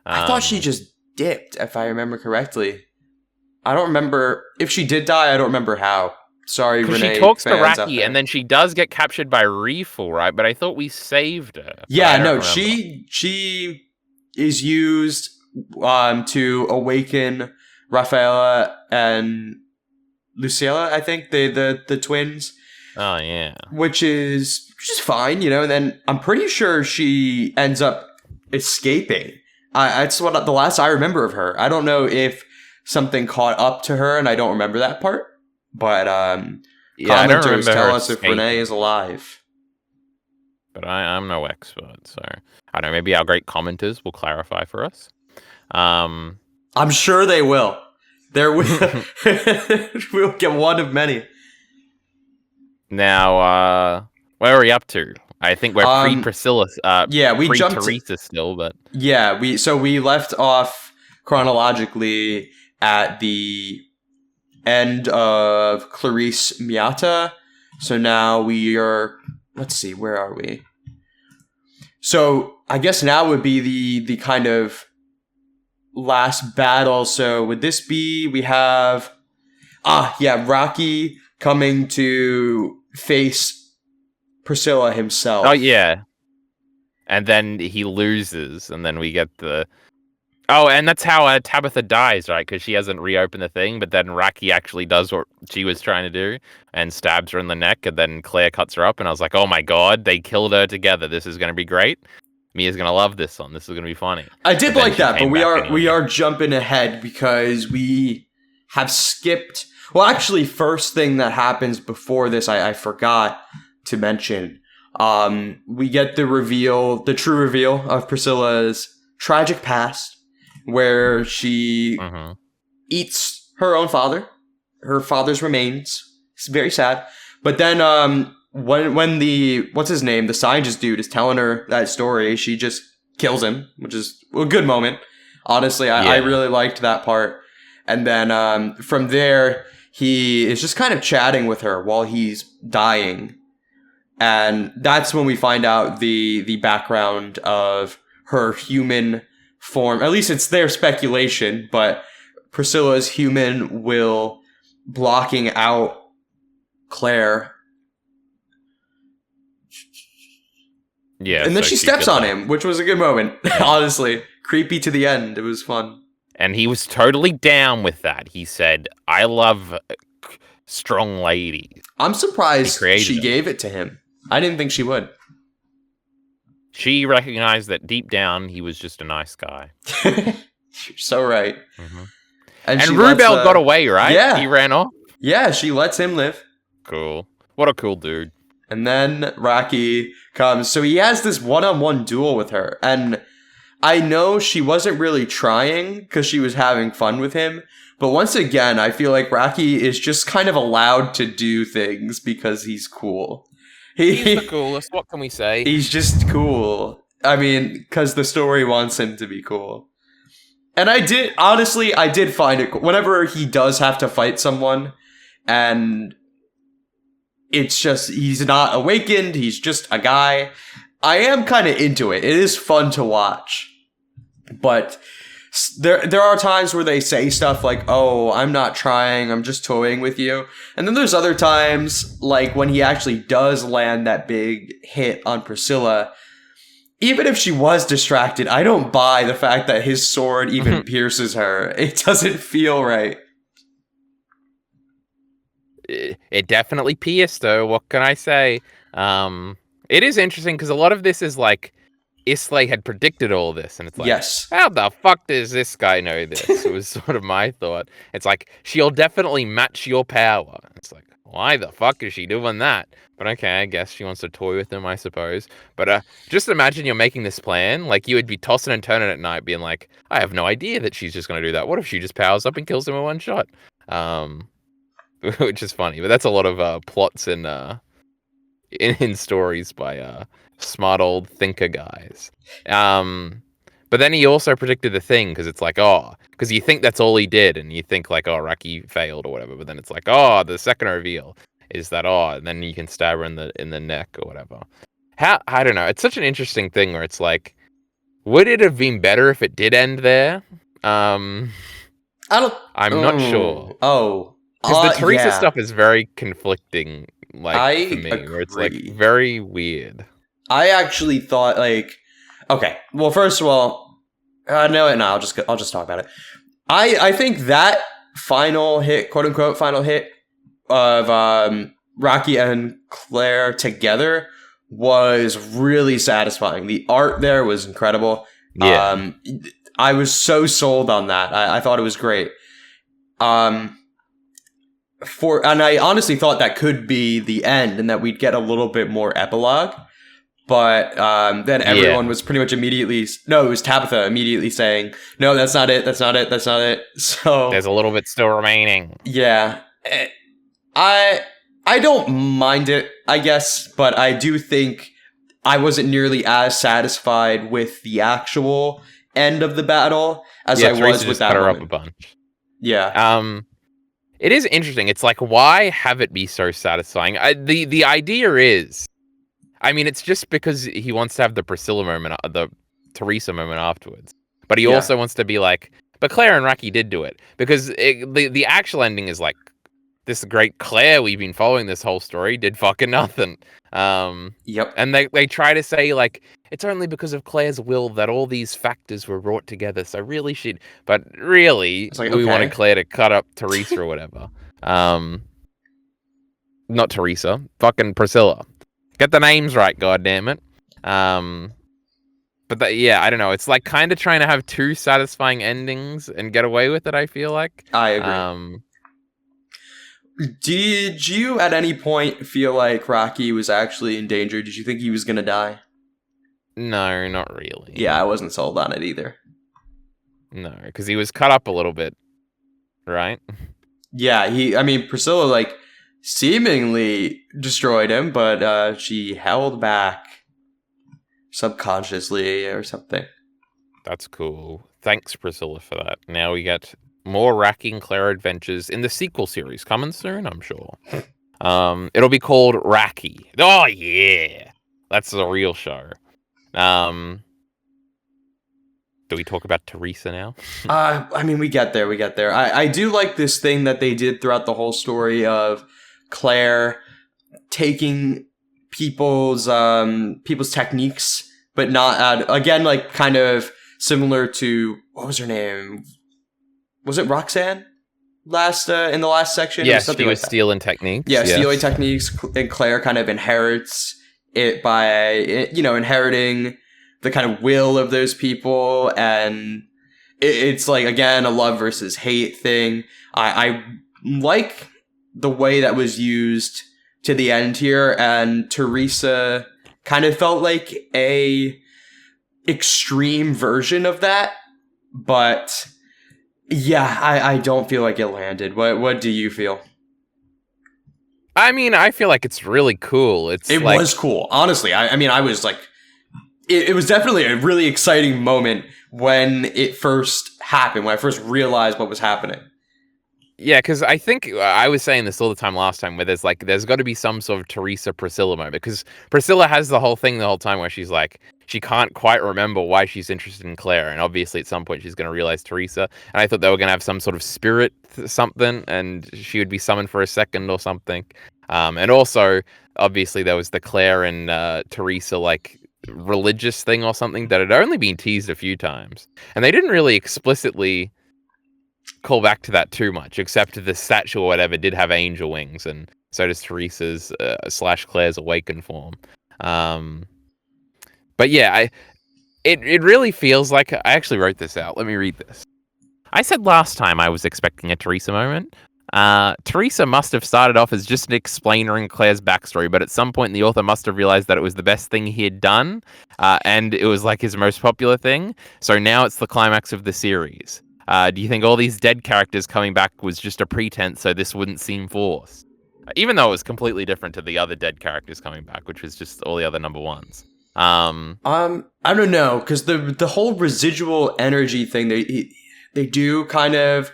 I thought she just dipped, if I remember correctly. I don't remember if she did die. I don't remember how. Sorry, Because she Renee talks to fans out Raki, there. and then she does get captured by Reeful, right? But I thought we saved her. Yeah, I don't no, remember. she is used to awaken Rafaela and Lucilla, I think, the twins, Oh yeah. which is fine, you know. And then I'm pretty sure she ends up escaping. That's what the last I remember of her. I don't know if something caught up to her, and I don't remember that part. But Yeah, I don't commenters remember her tell us if escaping. Renee is alive. But I'm no expert, so I don't know. Maybe our great commenters will clarify for us. I'm sure they will. There will we'll get one of many. Now, where are we up to? I think we're pre Priscilla. Yeah, we pre jumped. Teresa still, but Yeah, we left off chronologically at the end of Clarice Miata. So now we are. Let's see, where are we? So I guess now would be the kind of last battle. So would this be we have Rocky coming to face Priscilla himself. oh yeah, and then he loses, and then we get the. Oh, and that's how Tabitha dies, right? Because she hasn't reopened the thing, but then Raki actually does what she was trying to do and stabs her in the neck, and then Claire cuts her up, and I was like, oh my god, they killed her together. This is going to be great. Mia's going to love this one. This is going to be funny. I did like that, but we anyway. are jumping ahead because we have skipped. Well, actually, first thing that happens before this, I forgot to mention. We get the true reveal of Priscilla's tragic past, where she eats her own father, her father's remains. It's very sad. But then when the what's his name, the scientist dude is telling her that story, she just kills him, which is a good moment. Honestly, I really liked that part. And then from there, he is just kind of chatting with her while he's dying. And that's when we find out the background of her human form. At least it's their speculation, but Priscilla's human will blocking out Claire. Yeah. And then she steps on him, which was a good moment. Honestly, creepy to the end. It was fun. And he was totally down with that. He said, I love strong ladies. I'm surprised she gave it to him. I didn't think she would. She recognized that deep down, he was just a nice guy. You're so right. Mm-hmm. And Rubel got away, right? Yeah. He ran off? Yeah, she lets him live. Cool. What a cool dude. And then Rocky comes. So he has this one-on-one duel with her. And I know she wasn't really trying because she was having fun with him. But once again, I feel like Rocky is just kind of allowed to do things because he's cool. He's the coolest. What can we say? He's just cool. I mean, because the story wants him to be cool. And I did find it cool. Whenever he does have to fight someone and it's just, he's not awakened, he's just a guy. I am kind of into it. It is fun to watch. But there are times where they say stuff like, oh, I'm not trying, I'm just toying with you. And then there's other times, like when he actually does land that big hit on Priscilla, even if she was distracted, I don't buy the fact that his sword even pierces her. It doesn't feel right. It definitely pierced, though. What can I say? It is interesting because a lot of this is like, Islay had predicted all this, and it's like, yes. How the fuck does this guy know this? It was sort of my thought. It's like, she'll definitely match your power. It's like, why the fuck is she doing that? But okay, I guess she wants to toy with him, I suppose. But just imagine you're making this plan. Like, you would be tossing and turning at night, being like, I have no idea that she's just going to do that. What if she just powers up and kills him in one shot? Which is funny. But that's a lot of plots in stories by smart old thinker guys. But then he also predicted the thing, because it's like, because you think that's all he did, and you think like, Rocky failed or whatever, but then it's like, the second reveal is that, and then you can stab her in the neck or whatever. I don't know. It's such an interesting thing where it's like, would it have been better if it did end there? I'm not sure. Because the Teresa Yeah, stuff is very conflicting, like, for I me, where it's, like, agree. very weird. I actually thought like, okay, well, first of all, no, I'll just talk about it. I think that final hit, quote unquote, final hit of Rocky and Claire together was really satisfying. The art there was incredible. Yeah. I was so sold on that. I thought it was great. And I honestly thought that could be the end and that we'd get a little bit more epilogue. But then everyone was pretty much immediately, no, it was Tabitha immediately saying, no, that's not it, that's not it, that's not it. So There's a little bit still remaining. yeah, I I don't mind it, I guess, but I do think I wasn't nearly as satisfied with the actual end of the battle as I Teresa was with just that cut her woman. up a bunch. Yeah. It is interesting. It's like, why have it be so satisfying? The idea is, I mean, it's just because he wants to have the Priscilla moment, the Teresa moment afterwards. But he Yeah. also wants to be like, but Claire and Rocky did do it. Because the actual ending is like, this great Claire we've been following this whole story did fucking nothing. Yep. And they try to say, like, it's only because of Claire's will that all these factors were brought together. So really but really, It's like, we okay. wanted Claire to cut up Teresa or whatever. Not Teresa, fucking Priscilla. Get the names right, goddammit. But yeah, I don't know. It's like kind of trying to have two satisfying endings and get away with it, I feel like. I agree. Did you at any point feel like Rocky was actually in danger? Did you think he was going to die? No, not really. Yeah, I wasn't sold on it either. No, because he was cut up a little bit, right? Yeah, I mean, Priscilla, like, seemingly destroyed him, but she held back subconsciously or something. That's cool. Thanks, Priscilla, for that. Now we get more Rocky and Claire adventures in the sequel series coming soon, I'm sure. It'll be called Rocky. Oh yeah, that's the real show. Do we talk about Teresa now? I mean, we get there. I do like this thing that they did throughout the whole story of Claire taking people's techniques, but not again, like, kind of similar to, what was her name? Was it Roxanne? In the last section? Yes, something she was like that. stealing techniques. Yeah, yes. stealing techniques, and Claire kind of inherits it by, inheriting the kind of will of those people, and it's like, again, a love versus hate thing. I like the way that was used to the end here, and Teresa kind of felt like a extreme version of that, but yeah, I don't feel like it landed. What do you feel? I mean, I feel like it's really cool. It was cool, honestly. I mean, I was like, it was definitely a really exciting moment when it first happened, when I first realized what was happening. Yeah, because I think I was saying this all the time last time, where there's got to be some sort of Teresa Priscilla moment, because Priscilla has the whole thing the whole time where she's like, she can't quite remember why she's interested in Claire, and obviously at some point she's going to realize Teresa. And I thought they were going to have some sort of spirit something, and she would be summoned for a second or something. And also, obviously, there was the Claire and Teresa like religious thing or something that had only been teased a few times, and they didn't really explicitly call back to that too much, except the statue or whatever did have angel wings, and so does Teresa's / Claire's awakened form. But yeah, it really feels like, I actually wrote this out. Let me read this. I said last time I was expecting a Teresa moment. Teresa must have started off as just an explainer in Claire's backstory, but at some point the author must have realized that it was the best thing he had done, and it was like his most popular thing. So now it's the climax of the series. Do you think all these dead characters coming back was just a pretense so this wouldn't seem forced? Even though it was completely different to the other dead characters coming back, which was just all the other number ones. I don't know, because the whole residual energy thing, they do kind of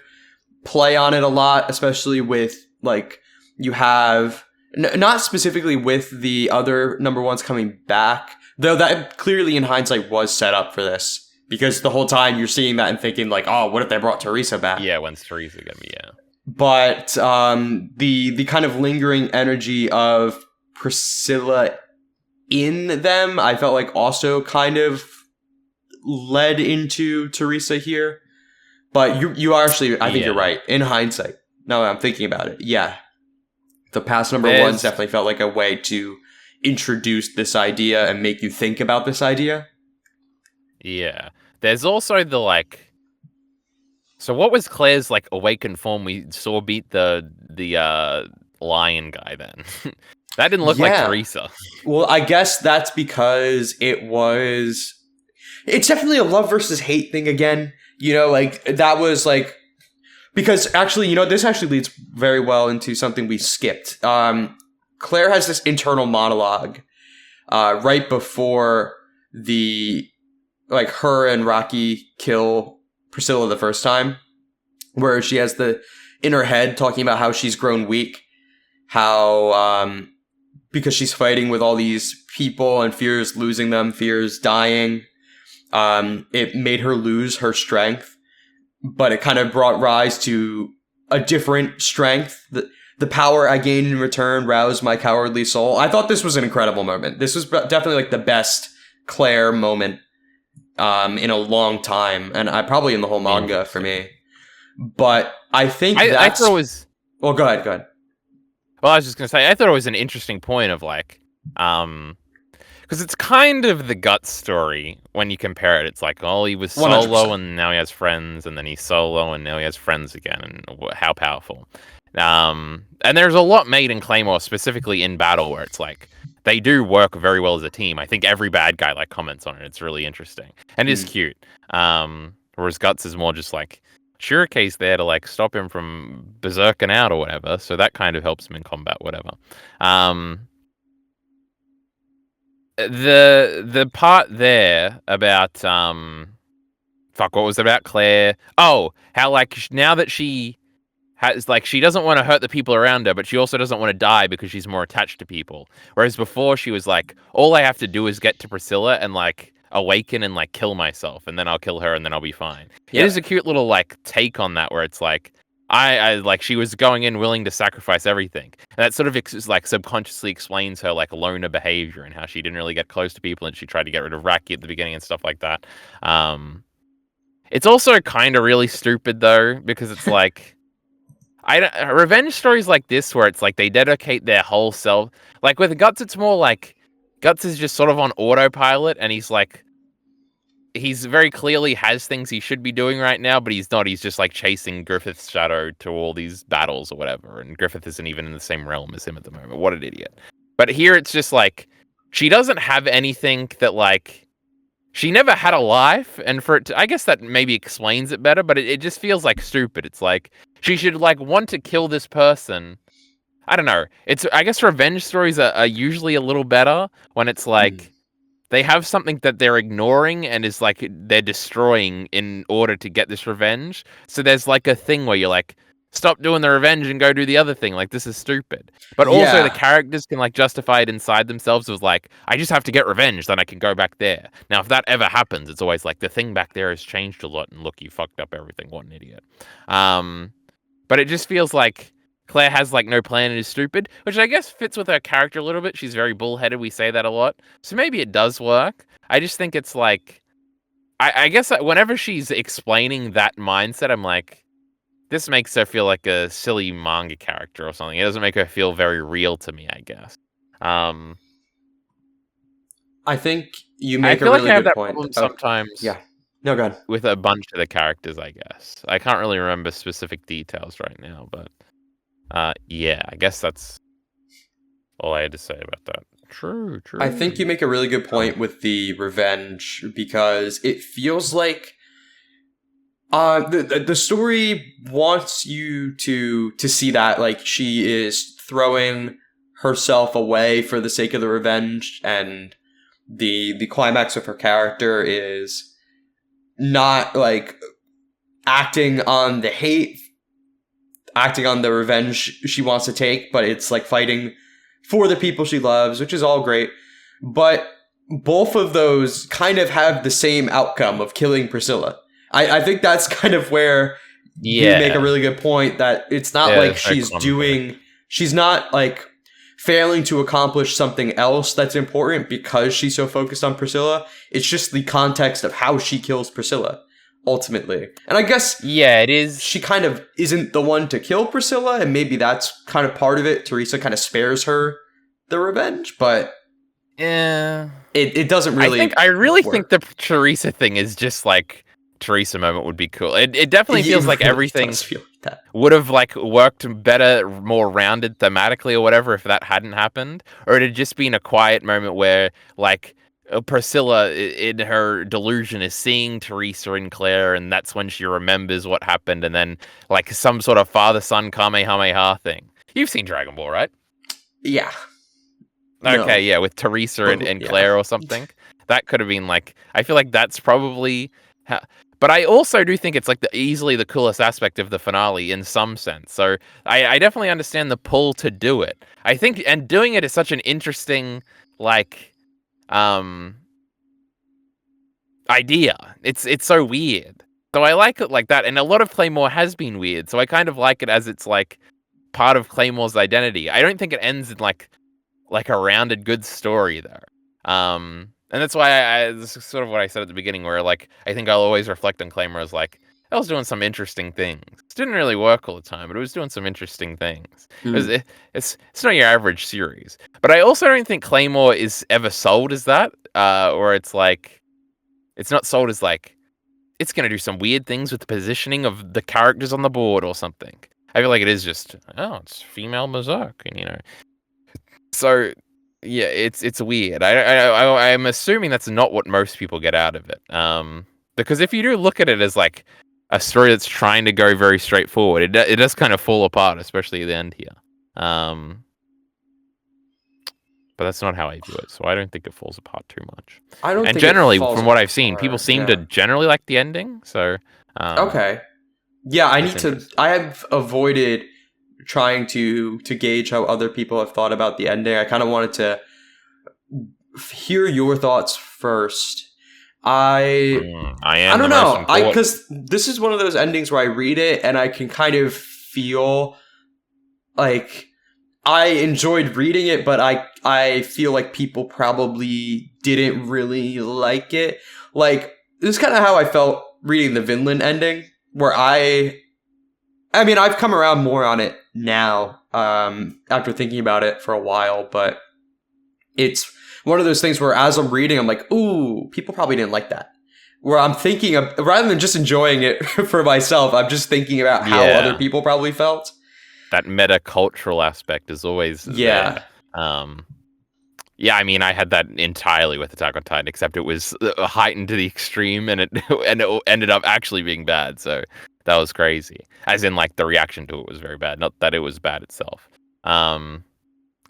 play on it a lot, especially with, like, you have not specifically with the other number ones coming back, though that clearly in hindsight was set up for this, because the whole time you're seeing that and thinking like, oh, what if they brought Teresa back? Yeah, when's Teresa gonna be? Yeah. but the kind of lingering energy of Priscilla in them, I felt like also kind of led into Teresa here. But you are actually, I think you're right. In hindsight, now that I'm thinking about it, yeah, the past number ones definitely felt like a way to introduce this idea and make you think about this idea. Yeah. There's also the like. So what was Claire's like awakened form we saw beat the lion guy then? That didn't look like Teresa. Well, I guess that's because it's definitely a love versus hate thing again. You know, like that was like, because actually, you know, this actually leads very well into something we skipped. Claire has this internal monologue right before her and Rocky kill Priscilla the first time, where she has in her head talking about how she's grown weak, how because she's fighting with all these people and fears losing them, fears dying, it made her lose her strength, but it kind of brought rise to a different strength. The power I gained in return roused my cowardly soul. I thought this was an incredible moment. This was definitely like the best Claire moment in a long time, and probably in the whole manga for me. But I think I thought it was. Well, go ahead. Well, I was just gonna say, I thought it was an interesting point of like, because it's kind of the Guts story when you compare it. It's like, oh, he was solo 100%. And now he has friends, and then he's solo and now he has friends again, and how powerful. And there's a lot made in Claymore, specifically in battle, where it's like they do work very well as a team. I think every bad guy like comments on it. It's really interesting and it's cute. Whereas Guts is more just like Shurikei's there to like stop him from berserking out or whatever. So that kind of helps him in combat, whatever. The part there about what was it about Claire? Oh, how like now that she has like she doesn't want to hurt the people around her, but she also doesn't want to die because she's more attached to people. Whereas before she was like, all I have to do is get to Priscilla and like awaken and like kill myself, and then I'll kill her and then I'll be fine. Yeah. It is a cute little like take on that where it's like I like she was going in willing to sacrifice everything, and that sort of like subconsciously explains her like loner behavior and how she didn't really get close to people and she tried to get rid of Raki at the beginning and stuff like that. It's also kind of really stupid though, because it's like revenge stories like this where it's like they dedicate their whole self. Like with Guts, it's more like Guts is just sort of on autopilot, and he's very clearly has things he should be doing right now, but he's not. He's just like chasing Griffith's shadow to all these battles or whatever, and Griffith isn't even in the same realm as him at the moment. What an idiot. But here it's just like she doesn't have anything that like she never had a life, and for it to, I guess that maybe explains it better, but it just feels like stupid. It's like she should like want to kill this person. I don't know. I guess revenge stories are usually a little better when it's like they have something that they're ignoring and is like they're destroying in order to get this revenge. So there's like a thing where you're like, stop doing the revenge and go do the other thing. Like, this is stupid. But also the characters can like justify it inside themselves with like, I just have to get revenge, then I can go back there. Now, if that ever happens, it's always like the thing back there has changed a lot and look, you fucked up everything. What an idiot. But it just feels like Claire has like no plan and is stupid, which I guess fits with her character a little bit. She's very bullheaded. We say that a lot. So maybe it does work. I just think it's like, I guess whenever she's explaining that mindset, I'm like, this makes her feel like a silly manga character or something. It doesn't make her feel very real to me, I guess. I think you make a really good point. Sometimes. Yeah. No, go ahead. With a bunch of the characters, I guess. I can't really remember specific details right now, but yeah, I guess that's all I had to say about that. True. I think you make a really good point with the revenge, because it feels like the story wants you to see that like she is throwing herself away for the sake of the revenge, and the climax of her character is not like acting on the hate, acting on the revenge she wants to take, but it's like fighting for the people she loves, which is all great. But both of those kind of have the same outcome of killing Priscilla. I think that's kind of where you make a Yeah. really good point that it's not Yeah, like there's no conflict. she's not like failing to accomplish something else that's important because she's so focused on Priscilla. It's just the context of how she kills Priscilla, ultimately. And I guess Yeah, it is. she kind of isn't the one to kill Priscilla, and maybe that's kind of part of it. Teresa kind of spares her the revenge, but Yeah. it doesn't really I really think work. the Teresa thing is just like Teresa moment would be cool. It definitely feels like really everything does feel like that. would have like worked better, more rounded thematically or whatever if that hadn't happened, or it had just been a quiet moment where like Priscilla in her delusion is seeing Teresa and Claire, and that's when she remembers what happened, and then like some sort of father-son Kamehameha thing. You've seen Dragon Ball, right? Yeah. Okay, No. yeah, with Teresa But and yeah. Claire or something. That could have been like, I feel like that's probably but I also do think it's like easily the coolest aspect of the finale in some sense. So I definitely understand the pull to do it. I think, and doing it is such an interesting like um idea. It's so weird. So I like it like that, and a lot of Claymore has been weird. So I kind of like it as it's like part of Claymore's identity. I don't think it ends in like a rounded good story there. And that's why this is sort of what I said at the beginning, where like I think I'll always reflect on Claymore as like I was doing some interesting things. It didn't really work all the time, but it was doing some interesting things. Mm. It's not your average series, but I also don't think Claymore is ever sold as that, or it's like it's not sold as like it's gonna do some weird things with the positioning of the characters on the board or something. I feel like it is just it's female berserk, and so yeah, it's weird. I'm assuming that's not what most people get out of it. Because if you do look at it as like a story that's trying to go very straightforward, it does kind of fall apart, especially at the end here. But that's not how I view it, so I don't think it falls apart too much. I don't And think it generally, falls from what I've seen, people apart. seem to Yeah. generally like the ending. So Okay. Yeah, that's interesting. I have avoided trying to gauge how other people have thought about the ending. I kind of wanted to hear your thoughts first. I I I am the don't most know. I important. Because this is one of those endings where I read it and I can kind of feel like I enjoyed reading it, but I feel like people probably didn't really like it. Like this is kind of how I felt reading the Vinland ending, where I mean I've come around more on it now after thinking about it for a while, but it's one of those things where as I'm reading, I'm like, ooh, people probably didn't like that. Where I'm thinking of, rather than just enjoying it for myself, I'm just thinking about how other Yeah. people probably felt. That meta cultural aspect is always Yeah. there. Yeah, I mean, I had that entirely with Attack on Titan, except it was heightened to the extreme, and it ended up actually being bad. So that was crazy. As in, like the reaction to it was very bad, not that it was bad itself.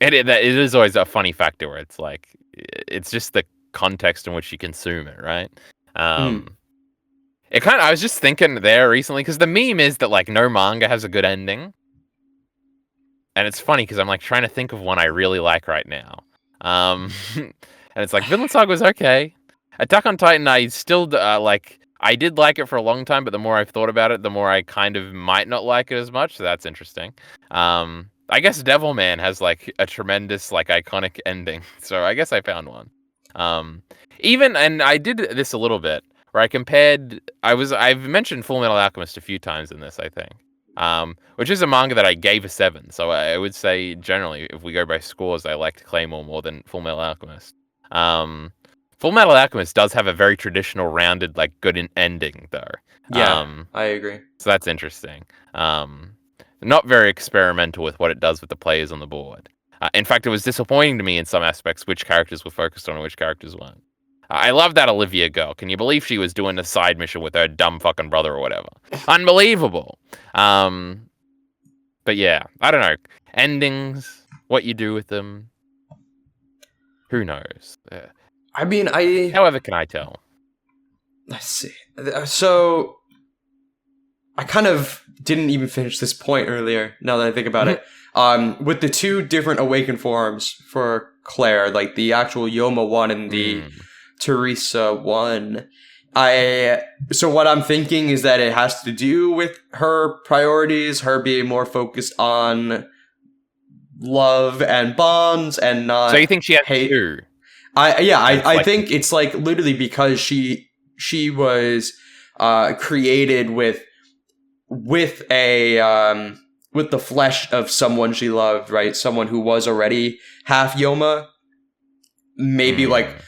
It is always a funny factor where it's like it's just the context in which you consume it, right? Mm. It kind of I was just thinking there recently because the meme is that like no manga has a good ending. And it's funny because I'm like trying to think of one I really like right now. And it's like Vinland Saga was okay. Attack on Titan, I still like. I did like it for a long time, but the more I've thought about it, the more I kind of might not like it as much. So that's interesting. I guess Devilman has like a tremendous, like iconic ending. So I guess I found one. Even and I did this a little bit where I compared. I've mentioned Full Metal Alchemist a few times in this, I think. Which is a manga that I gave a 7. So I would say generally, if we go by scores, I liked Claymore more than Full Metal Alchemist. Full Metal Alchemist does have a very traditional, rounded, like good ending, though. Yeah, I agree. So that's interesting. Not very experimental with what it does with the players on the board. In fact, it was disappointing to me in some aspects which characters were focused on and which characters weren't. I love that Olivia girl. Can you believe she was doing a side mission with her dumb fucking brother or whatever? Unbelievable. But yeah, I don't know. Endings, what you do with them, who knows? I mean, However can I tell? let's see. So I kind of didn't even finish this point earlier. Now that I think about it, with the two different awakened forms for Claire, like the actual Yoma one and the Teresa one, So what I'm thinking is that it has to do with her priorities, her being more focused on love and bonds and So not you think she has hate. two? I It's like think it's like literally because she was created with a with the flesh of someone she loved, right? Someone who was already half Yoma. Maybe like mm,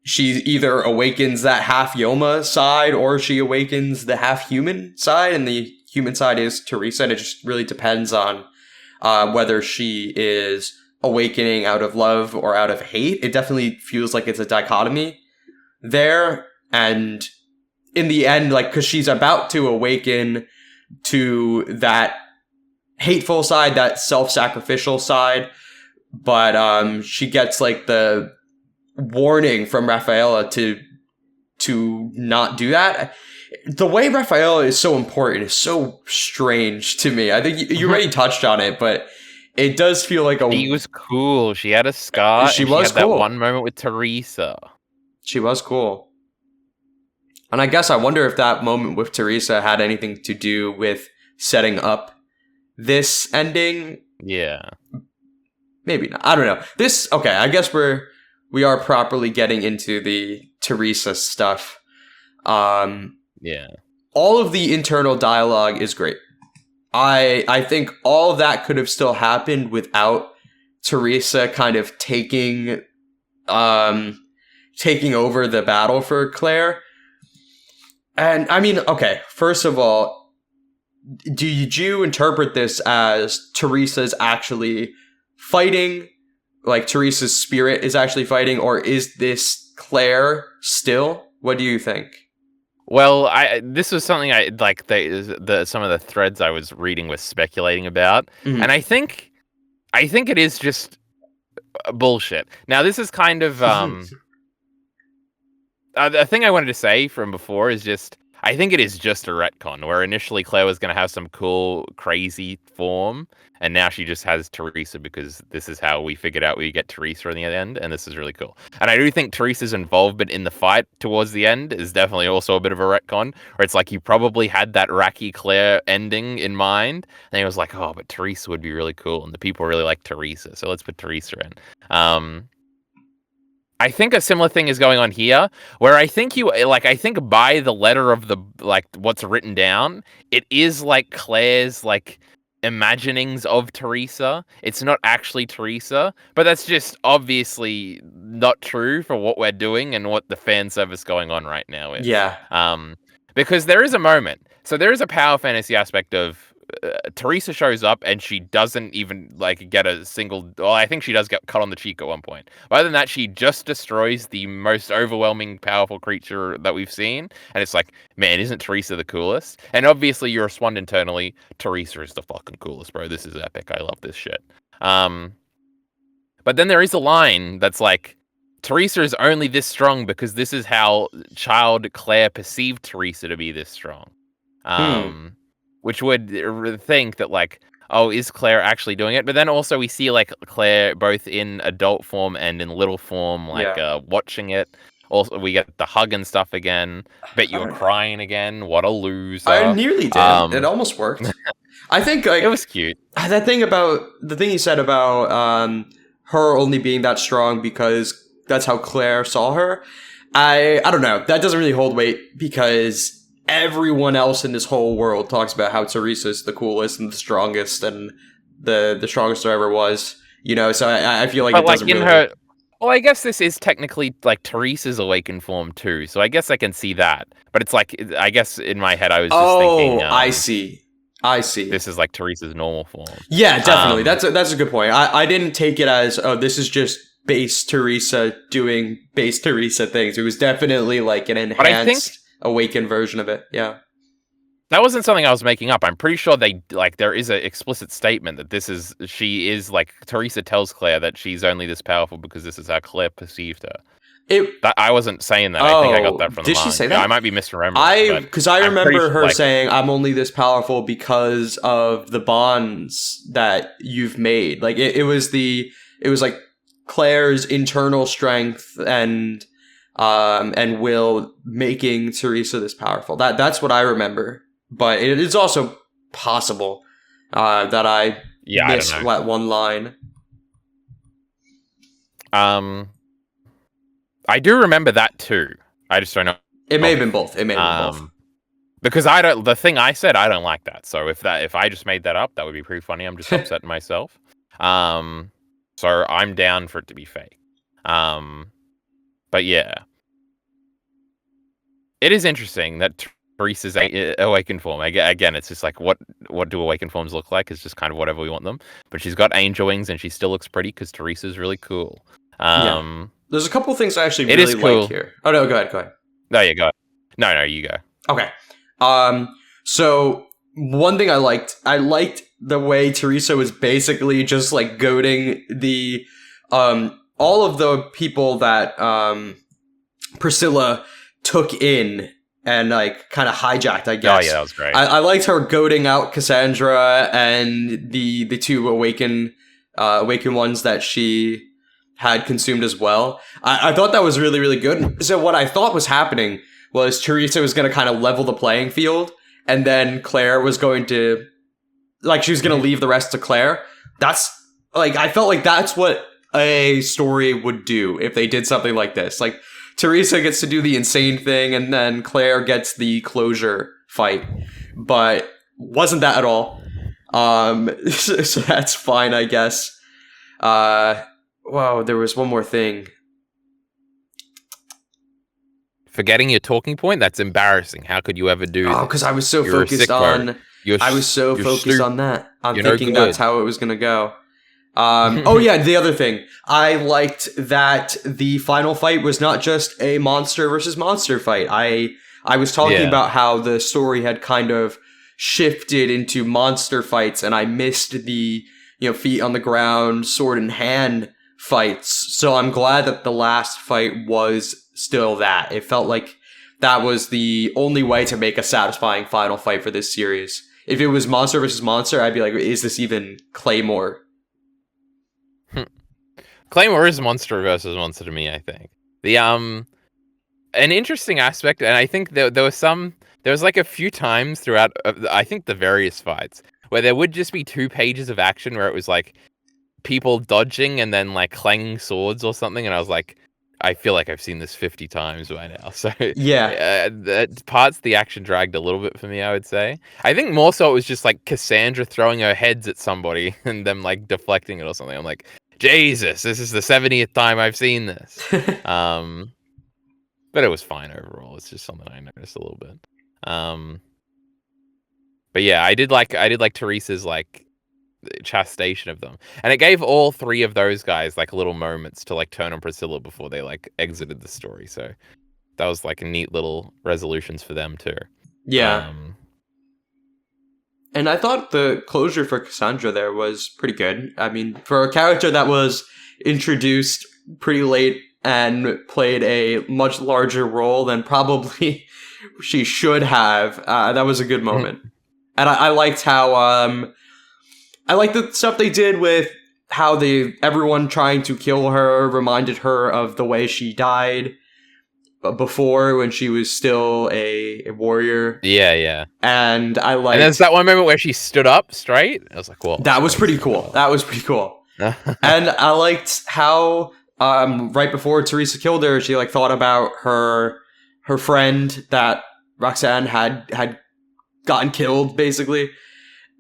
she either awakens that half Yoma side or she awakens the half human side, and the human side is Teresa, and it just really depends on whether she is awakening out of love or out of hate. It definitely feels like it's a dichotomy there, and in the end, like, because she's about to awaken to that hateful side, that self-sacrificial side, but she gets like the warning from Rafaela to not do that. The way Rafaela is so important is so strange to me. I think you already touched on it, but it does feel like she was cool. She had a scar, she and she was had that cool. one moment with Teresa. She was cool. And I guess I wonder if that moment with Teresa had anything to do with setting up this ending. Yeah. Maybe not. I don't know. Okay, I guess we are properly getting into the Teresa stuff. Yeah. All of the internal dialogue is great. I think all of that could have still happened without Teresa kind of taking over the battle for Claire. And I mean, okay, first of all, did you interpret this as Teresa's actually fighting? Like Teresa's spirit is actually fighting, or is this Claire still? What do you think? Well, this was something I like. Some of the threads I was reading was speculating about, Mm-hmm. and I think it is just bullshit. Now, this is kind of the thing I wanted to say from before is just I think it is just a retcon where initially Claire was going to have some cool, crazy form, and now she just has Teresa because this is how we figured out we get Teresa in the end, and this is really cool. And I do think Teresa's involvement in the fight towards the end is definitely also a bit of a retcon, where it's like he probably had that Raki Claire ending in mind, and he was like, oh, but Teresa would be really cool, and the people really like Teresa, so let's put Teresa in. I think a similar thing is going on here, where I think I think by the letter of the, like, what's written down, it is like Claire's, like, imaginings of Teresa. It's not actually Teresa, but that's just obviously not true for what we're doing and what the fan service going on right now is. Yeah. Because there is a moment. So there is a power fantasy aspect of Teresa shows up and she doesn't even like get a single. Well, I think she does get cut on the cheek at one point. But other than that, she just destroys the most overwhelming, powerful creature that we've seen. And it's like, man, isn't Teresa the coolest? And obviously, you respond internally, Teresa is the fucking coolest, bro. This is epic. I love this shit. But then there is a line that's like, Teresa is only this strong because this is how child Claire perceived Teresa to be this strong. Which would think that, like, oh, is Claire actually doing it? But then also we see, like, Claire both in adult form and in little form, like, watching it. Also, we get the hug and stuff again. Bet you were crying again. What a loser. I nearly did. It almost worked. I think, like, it was cute. That thing about the thing you said about her only being that strong because that's how Claire saw her. I don't know. That doesn't really hold weight because everyone else in this whole world talks about how Teresa's the coolest and the strongest and the strongest there ever was. You know, so I feel like, but it doesn't really. Her. Well, I guess this is technically like Teresa's awakened form too, so I guess I can see that. But it's like, I guess in my head I was just thinking. I see. This is like Teresa's normal form. Yeah, definitely. That's a good point. I didn't take it as, oh, this is just base Teresa doing base Teresa things. It was definitely like an enhanced, awakened version of it. Yeah. That wasn't something I was making up. I'm pretty sure there is an explicit statement that she is like, Teresa tells Claire that she's only this powerful because this is how Claire perceived her. I wasn't saying that. I think I got that from the manga. Did she say that? I might be misremembering. Because I remember her saying, I'm only this powerful because of the bonds that you've made. Like, it was like Claire's internal strength and and Will making Teresa this powerful. That's what I remember. But it is also possible that I I don't missed know. that one line. I do remember that too. I just don't know. It may have been both. It may have been both. Because I don't. The thing I said, I don't like that. So if I just made that up, that would be pretty funny. I'm just upsetting myself. So I'm down for it to be fake. But yeah, it is interesting that Teresa's awakened form. Again, it's just like what do awakened forms look like? It's just kind of whatever we want them. But she's got angel wings and she still looks pretty because Teresa's really cool. Yeah. There's a couple things I actually it really is cool. like here. Oh no, go ahead. No, you go. No, you go. Okay. So one thing I liked the way Teresa was basically just like goading the all of the people that Priscilla took in and like kind of hijacked, I guess. Oh yeah, that was great. I liked her goading out Cassandra and the two awakened ones that she had consumed as well. I thought that was really, really good. So what I thought was happening was Teresa was going to kind of level the playing field, and then Claire was going to, like, she was going to leave the rest to Claire. That's, like, I felt like that's what a story would do if they did something like this. Like, Teresa gets to do the insane thing, and then Claire gets the closure fight. But wasn't that at all. So that's fine, I guess. Wow, there was one more thing. Forgetting your talking point? That's embarrassing. How could you ever do that? Oh, because I was so focused on... I was so focused on that. I'm thinking that's how it was going to go. Oh yeah, the other thing. I liked that the final fight was not just a monster versus monster fight. I was talking about how the story had kind of shifted into monster fights, and I missed the, feet on the ground, sword in hand fights. So I'm glad that the last fight was still that. It felt like that was the only way to make a satisfying final fight for this series. If it was monster versus monster, I'd be like, is this even Claymore? Claymore is monster versus monster to me, I think. The an interesting aspect, and I think there was like a few times throughout I think the various fights where there would just be 2 pages of action where it was like people dodging and then like clanging swords or something, and I was like, I feel like I've seen this 50 times by now. So yeah, parts of the action dragged a little bit for me, I would say. I think more so it was just like Cassandra throwing her heads at somebody and them like deflecting it or something. I'm like, Jesus, this is the 70th time I've seen this. But it was fine overall. It's just something I noticed a little bit. But yeah, I did like Teresa's like chastisement of them, and it gave all 3 of those guys like little moments to like turn on Priscilla before they like exited the story. So that was like a neat little resolutions for them too. Yeah. And I thought the closure for Cassandra there was pretty good. I mean, for a character that was introduced pretty late and played a much larger role than probably she should have, that was a good moment. And I liked how I like the stuff they did with how everyone trying to kill her reminded her of the way she died before when she was still a warrior. Yeah. And I like. And there's that one moment where she stood up straight. I was like, "Whoa!" That was pretty cool. And I liked how right before Teresa killed her, she like thought about her friend that Roxanne had gotten killed, basically.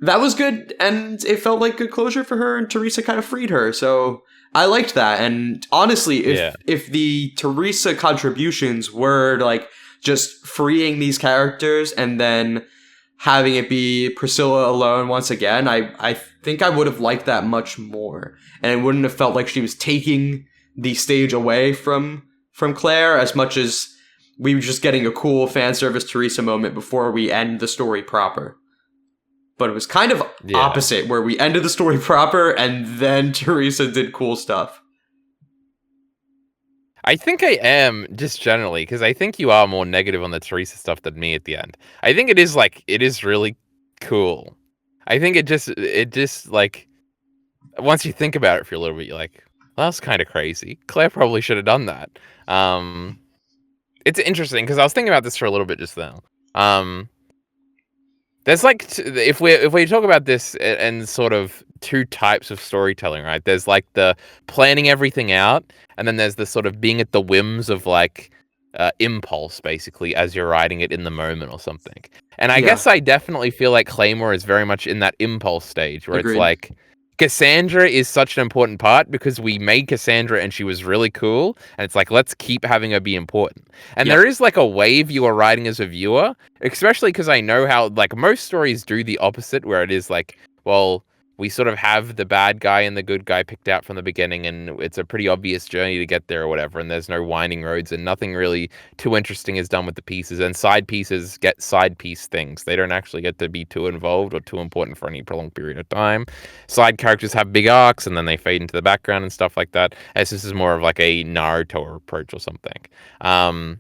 That was good, and it felt like good closure for her, and Teresa kind of freed her, so I liked that. And honestly, if the Teresa contributions were like just freeing these characters and then having it be Priscilla alone once again, I think I would have liked that much more, and it wouldn't have felt like she was taking the stage away from Claire as much as we were just getting a cool fan service Teresa moment before we end the story proper. But it was kind of opposite, where we ended the story proper and then Teresa did cool stuff. I think I am, just generally, because I think you are more negative on the Teresa stuff than me at the end. I think it is really cool. I think it just like, once you think about it for a little bit, you're like, well, that's kind of crazy. Claire probably should have done that. it's interesting because I was thinking about this for a little bit just now. There's like if we talk about this and sort of two types of storytelling, right? There's like the planning everything out, and then there's the sort of being at the whims of like impulse, basically, as you're writing it in the moment or something. And I Yeah, guess I definitely feel like Claymore is very much in that impulse stage where it's agreed. like Cassandra is such an important part because we made Cassandra and she was really cool, and it's like let's keep having her be important. And Yep. there is like a wave you are riding as a viewer, especially because I know how like most stories do the opposite, where it is like, well, we sort of have the bad guy and the good guy picked out from the beginning, and it's a pretty obvious journey to get there or whatever, and there's no winding roads, and nothing really too interesting is done with the pieces, and side pieces get side piece things. They don't actually get to be too involved or too important for any prolonged period of time. Side characters have big arcs, and then they fade into the background and stuff like that, as this is more of like a Naruto approach or something. And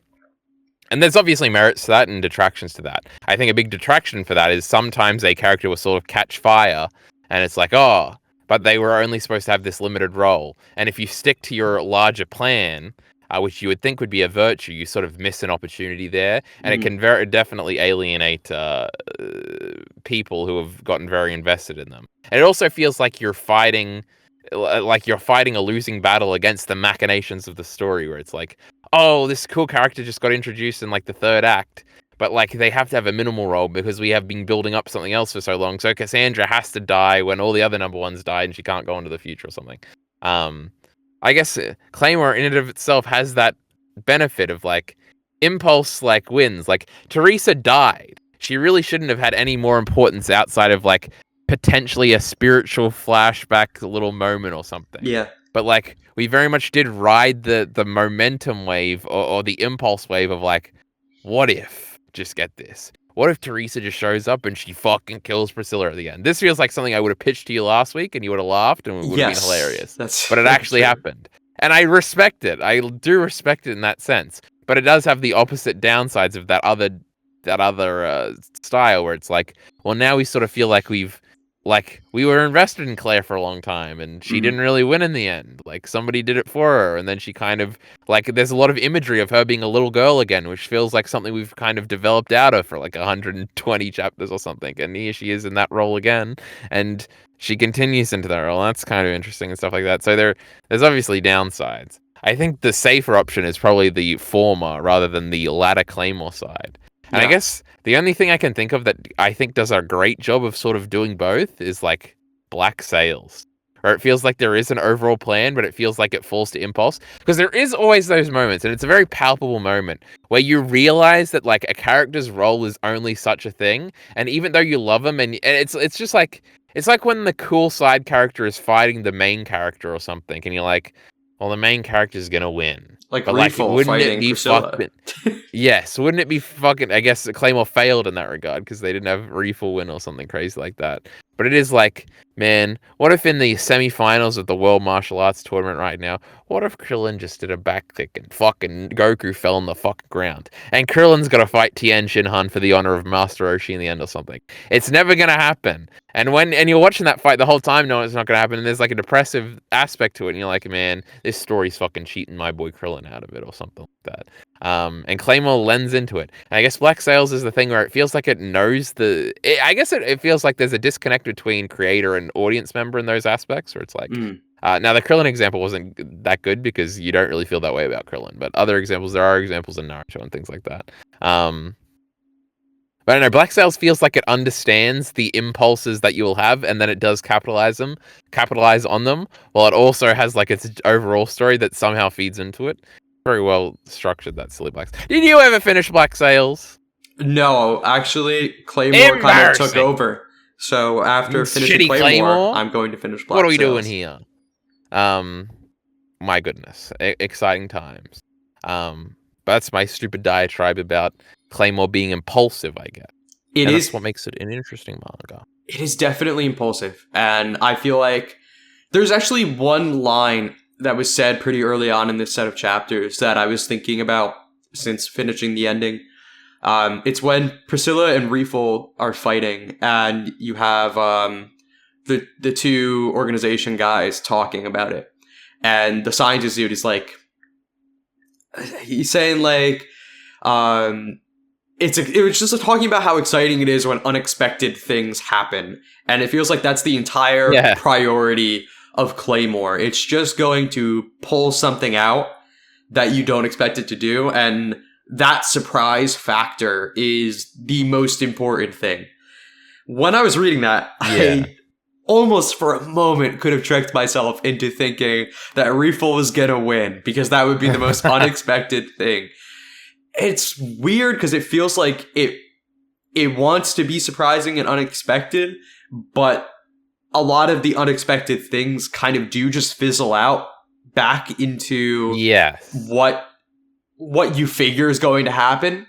there's obviously merits to that and detractions to that. I think a big detraction for that is sometimes a character will sort of catch fire and it's like, oh, but they were only supposed to have this limited role. And if you stick to your larger plan, which you would think would be a virtue, you sort of miss an opportunity there. And it Mhm. can definitely alienate people who have gotten very invested in them. And it also feels like you're fighting a losing battle against the machinations of the story, where it's like, oh, this cool character just got introduced in like the third act, but like they have to have a minimal role because we have been building up something else for so long. So Cassandra has to die when all the other number ones died and she can't go into the future or something. Um, I guess Claymore in and of itself has that benefit of like impulse like wins. Like Teresa died. She really shouldn't have had any more importance outside of like potentially a spiritual flashback little moment or something. Yeah. But like we very much did ride the momentum wave or the impulse wave of like, what if, just get this, what if Teresa just shows up and she fucking kills Priscilla at the end? This feels like something I would have pitched to you last week and you would have laughed and it would have been Yes, hilarious. that's But it very actually true. happened. And I respect it. I do respect it in that sense. But it does have the opposite downsides of that other style where it's like, well, now we sort of feel like we were invested in Claire for a long time and she Mhm. didn't really win in the end. Like somebody did it for her and then she kind of like there's a lot of imagery of her being a little girl again, which feels like something we've kind of developed out of for like 120 chapters or something. And here she is in that role again and she continues into that role. That's kind of interesting and stuff like that. So there's obviously downsides. I think the safer option is probably the former rather than the latter Claymore side. And I Yeah. guess the only thing I can think of that I think does a great job of sort of doing both is like Black Sails. Or it feels like there is an overall plan, but it feels like it falls to impulse. Because there is always those moments, and it's a very palpable moment, where you realize that like a character's role is only such a thing, and even though you love them, and it's just like it's like when the cool side character is fighting the main character or something, and you're like, well, the main character's gonna win. Like But like, Reeful wouldn't it fighting be Priscilla. fucking yes, wouldn't it be fucking? I guess Claymore failed in that regard because they didn't have Reeful win or something crazy like that. But it is like, man, what if in the semifinals of the World Martial Arts Tournament right now, what if Krillin just did a backkick and fucking Goku fell on the fucking ground? And Krillin's got to fight Tien Shinhan for the honor of Master Roshi in the end or something. It's never going to happen. And you're watching that fight the whole time knowing it's not going to happen, and there's like a depressive aspect to it, and you're like, man, this story's fucking cheating my boy Krillin out of it or something like that. And Claymore lends into it. And I guess Black Sails is the thing where it feels like it knows I guess it feels like there's a disconnect between creator and audience member in those aspects, where it's like, Mm. now the Krillin example wasn't that good because you don't really feel that way about Krillin, but other examples, there are examples in Naruto and things like that. But I don't know, Black Sails feels like it understands the impulses that you will have, and then it does capitalize on them, while it also has like its overall story that somehow feeds into it. Very well structured, that silly Black. Did you ever finish Black Sails? No, actually, Claymore kind of took Embarrassing. over. So after finishing Shitty Claymore, Claymore. I'm going to finish What are Black we doing Sails. here? My goodness, exciting times. That's my stupid diatribe about Claymore being impulsive, I guess. It And is that's what makes it an interesting manga. it is definitely impulsive, and I feel like there's actually one line that was said pretty early on in this set of chapters that I was thinking about since finishing the ending. It's when Priscilla and Reeful are fighting, and you have the two organization guys talking about it, and the scientist dude is like, he's saying like, Um, it was just talking about how exciting it is when unexpected things happen, and it feels like that's the entire Yeah. priority of Claymore. It's just going to pull something out that you don't expect it to do, and that surprise factor is the most important thing. When I was reading that, Yeah. I almost for a moment could have tricked myself into thinking that Reeful was gonna win, because that would be the most unexpected thing. It's weird because it feels like it wants to be surprising and unexpected, but a lot of the unexpected things kind of do just fizzle out back into Yes. what you figure is going to happen.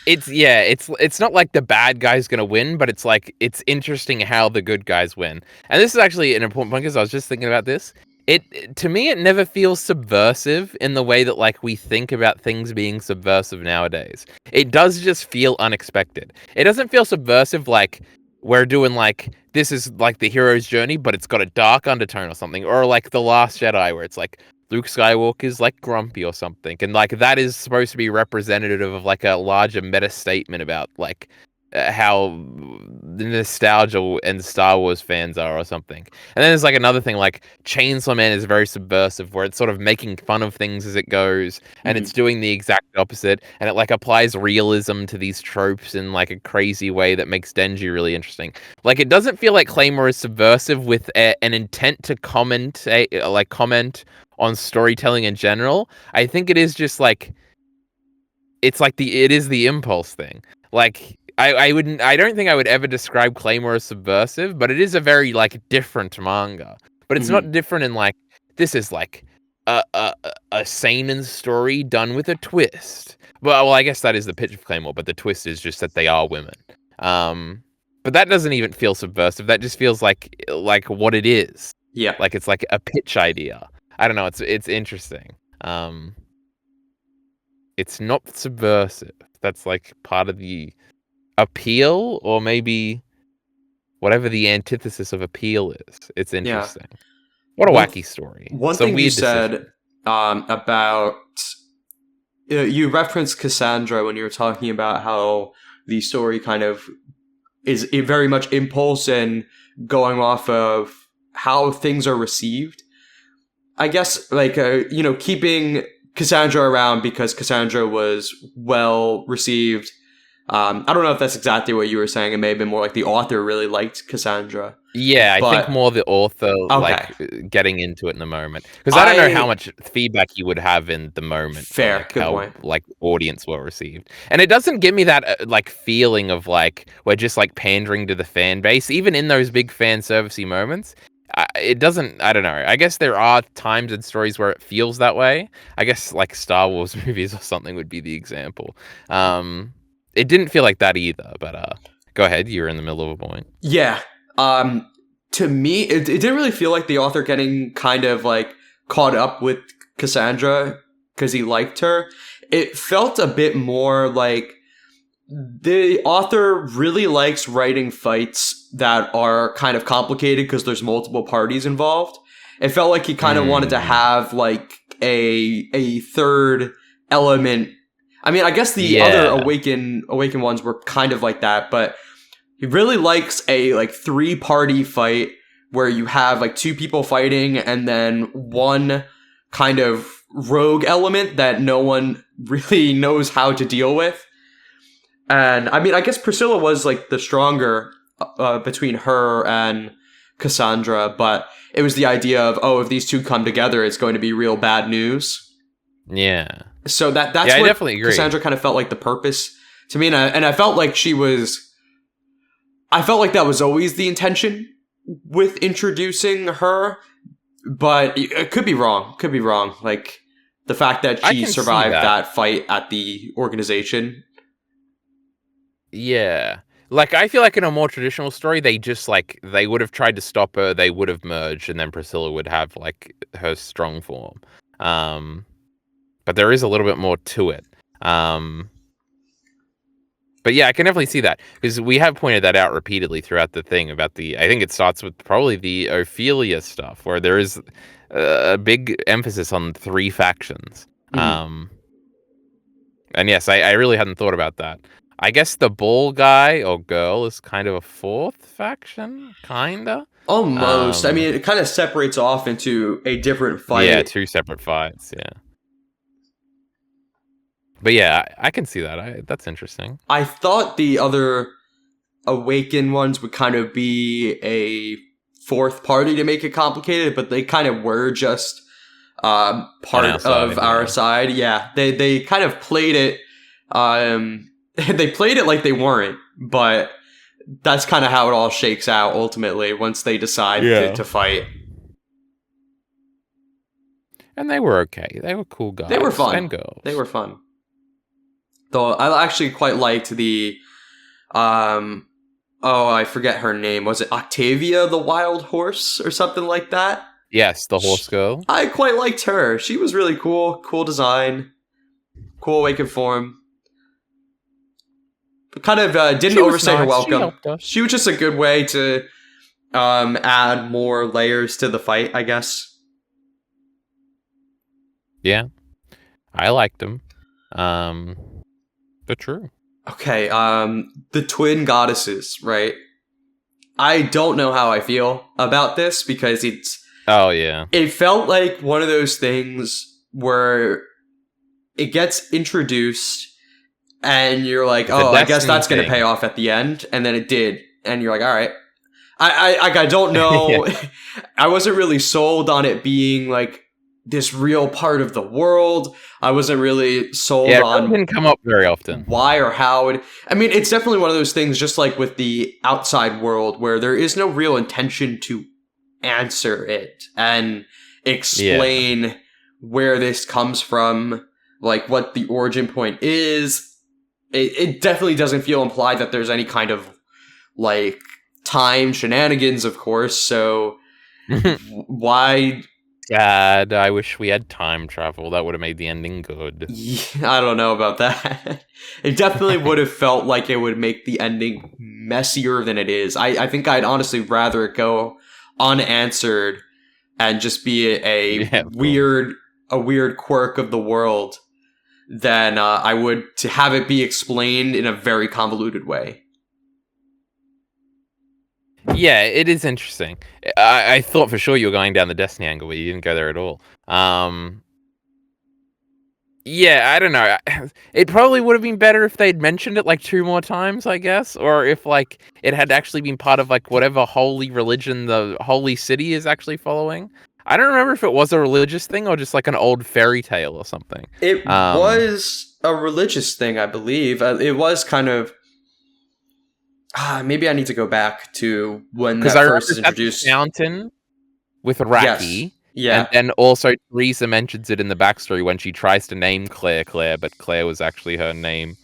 It's not like the bad guy's gonna win, but it's like it's interesting how the good guys win. And this is actually an important point because I was just thinking about this. To me it never feels subversive in the way that like we think about things being subversive nowadays. It does just feel unexpected. It doesn't feel subversive like we're doing like this is like the hero's journey, but it's got a dark undertone or something, or like The Last Jedi where it's like Luke Skywalker is like grumpy or something, and like that is supposed to be representative of like a larger meta statement about like how the nostalgia and Star Wars fans are or something. And then there's like another thing like Chainsaw Man is very subversive, where it's sort of making fun of things as it goes, and it's doing the exact opposite, and it like applies realism to these tropes in like a crazy way that makes Denji really interesting. Like it doesn't feel like Claymore is subversive with an intent to comment on storytelling in general. I think it is just like it is the impulse thing. Like I don't think I would ever describe Claymore as subversive, but it is a very like different manga. But it's Mm-hmm. not different in like this is like a seinen story done with a twist. Well, I guess that is the pitch of Claymore, but the twist is just that they are women. But that doesn't even feel subversive. That just feels like what it is. Yeah. Like it's like a pitch idea. I don't know. It's interesting. Um, it's not subversive. That's like part of the appeal, or maybe whatever the antithesis of appeal is. It's Yeah. interesting. What a One wacky story. one Some thing you weird decision. said about you referenced Cassandra when you were talking about how the story kind of is very much impulse and going off of how things are received. I guess like keeping Cassandra around because Cassandra was well received. I don't know if that's exactly what you were saying. It may have been more like the author really liked Cassandra, Yeah, I think but more the author okay, getting into it in the moment, because I don't know how I much feedback you would have in the moment for fair, like good how point. like audience were received, and it doesn't give me that like feeling of like we're just like pandering to the fan base, even in those big fan servicey moments. It doesn't. I don't know. I guess there are times in stories where it feels that way. I guess like Star Wars movies or something would be the example. Um, it didn't feel like that either. But go ahead. You're in the middle of a point. Yeah. Um, to me, it didn't really feel like the author getting kind of like caught up with Cassandra because he liked her. It felt a bit more like the author really likes writing fights that are kind of complicated because there's multiple parties involved. It felt like he kind of wanted to Mm, have like a third element. I mean, I guess the other yeah. awaken ones were kind of like that, but he really likes a like three-party fight where you have like two people fighting and then one kind of rogue element that no one really knows how to deal with. And I mean, I guess Priscilla was like the stronger between her and Cassandra, but it was the idea of, oh, if these two come together, it's going to be real bad news. Yeah. So Yeah, that's I what definitely agree. Cassandra kind of felt like the purpose to me, and I felt like I felt like that was always the intention with introducing her, but it could be wrong. Could be wrong. Like the fact that I she can see survived that. that fight at the organization. Yeah. Like I feel like in a more traditional story, they just like they would have tried to stop her, they would have merged, and then Priscilla would have like her strong form. Um, but there is a little bit more to it. Um, but yeah, I can definitely see that because we have pointed that out repeatedly throughout the thing about the. I think it starts with probably the Ophelia stuff, where there is a big emphasis on three factions. Mhm. Um, And yes, I really hadn't thought about that. I guess the ball guy or girl is kind of a fourth faction, kinda. Almost. I mean, it kind of separates off into a different fight. Yeah, two separate fights. Yeah. But yeah, I can see that. That's interesting. I thought the other Awakened ones would kind of be a fourth party to make it complicated, but they kind of were just part of our side. Yeah, they kind of played it. They played it like they weren't, but that's kind of how it all shakes out ultimately once they decide to fight. And they were okay. They were cool guys. They were fun. And girls. They were fun. Though I actually quite liked the I forget her name. Was it Octavia the Wild Horse or something like that? Yes, the horse girl. I quite liked her. She was really cool. Cool design. Cool awakened form. Kind of didn't overstay her welcome. She was just a good way to add more layers to the fight, I guess. Yeah. I liked them. But true. Okay, the twin goddesses, right? I don't know how I feel about this because it felt like one of those things where it gets introduced and you're like, oh, I guess that's going to pay off at the end, and then it did, and you're like, all right. I don't know. Yeah. I wasn't really sold on it being like this real part of the world. I wasn't really sold on. It didn't come up very often. Why or how? I mean, it's definitely one of those things, just like with the outside world, where there is no real intention to answer it and explain where this comes from, like what the origin point is. It definitely doesn't feel implied that there's any kind of like time shenanigans, of course. So why? God, I wish we had time travel. That would have made the ending good. Yeah, I don't know about that. It definitely would have felt like it would make the ending messier than it is. I think I'd honestly rather it go unanswered and just be a weird quirk of the world than I would to have it be explained in a very convoluted way. Yeah, it is interesting. I thought for sure you were going down the Destiny angle, but you didn't go there at all. Yeah, I don't know. It probably would have been better if they'd mentioned it like 2 more times, I guess, or if like it had actually been part of like whatever holy religion the holy city is actually following. I don't remember if it was a religious thing or just like an old fairy tale or something. It was a religious thing, I believe. It was kind of. Maybe I need to go back to when that first is introduced. The mountain with Raki. Yes. Yeah. And then also Teresa mentions it in the backstory when she tries to name Claire, but Claire was actually her name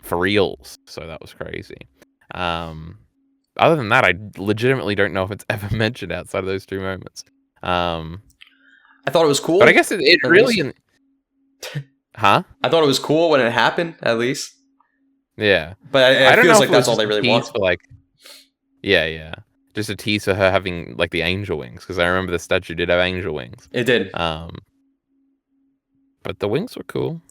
for reals. So that was crazy. Other than that, I legitimately don't know if it's ever mentioned outside of those 2 moments. I thought it was cool. But I guess it really... Huh? I thought it was cool when it happened, at least. Yeah. But it feels like that's all they really want. For like, yeah. Just a tease for her having like the angel wings, because I remember the statue did have angel wings. It did. But the wings were cool.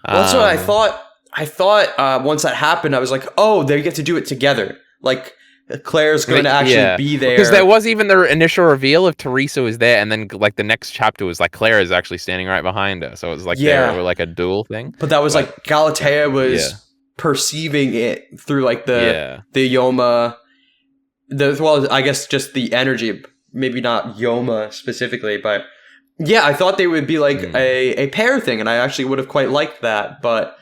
Well, that's what I thought. I thought once that happened, I was like, oh, they get to do it together. Like, Claire's going to actually be there. Because there was even the initial reveal of Teresa was there, and then like the next chapter was like Claire is actually standing right behind her. So it was like they were like a dual thing. But that was like Galatea was perceiving it through like the Yoma. I guess just the energy, maybe not Yoma specifically, but yeah, I thought they would be like a pair thing, and I actually would have quite liked that, but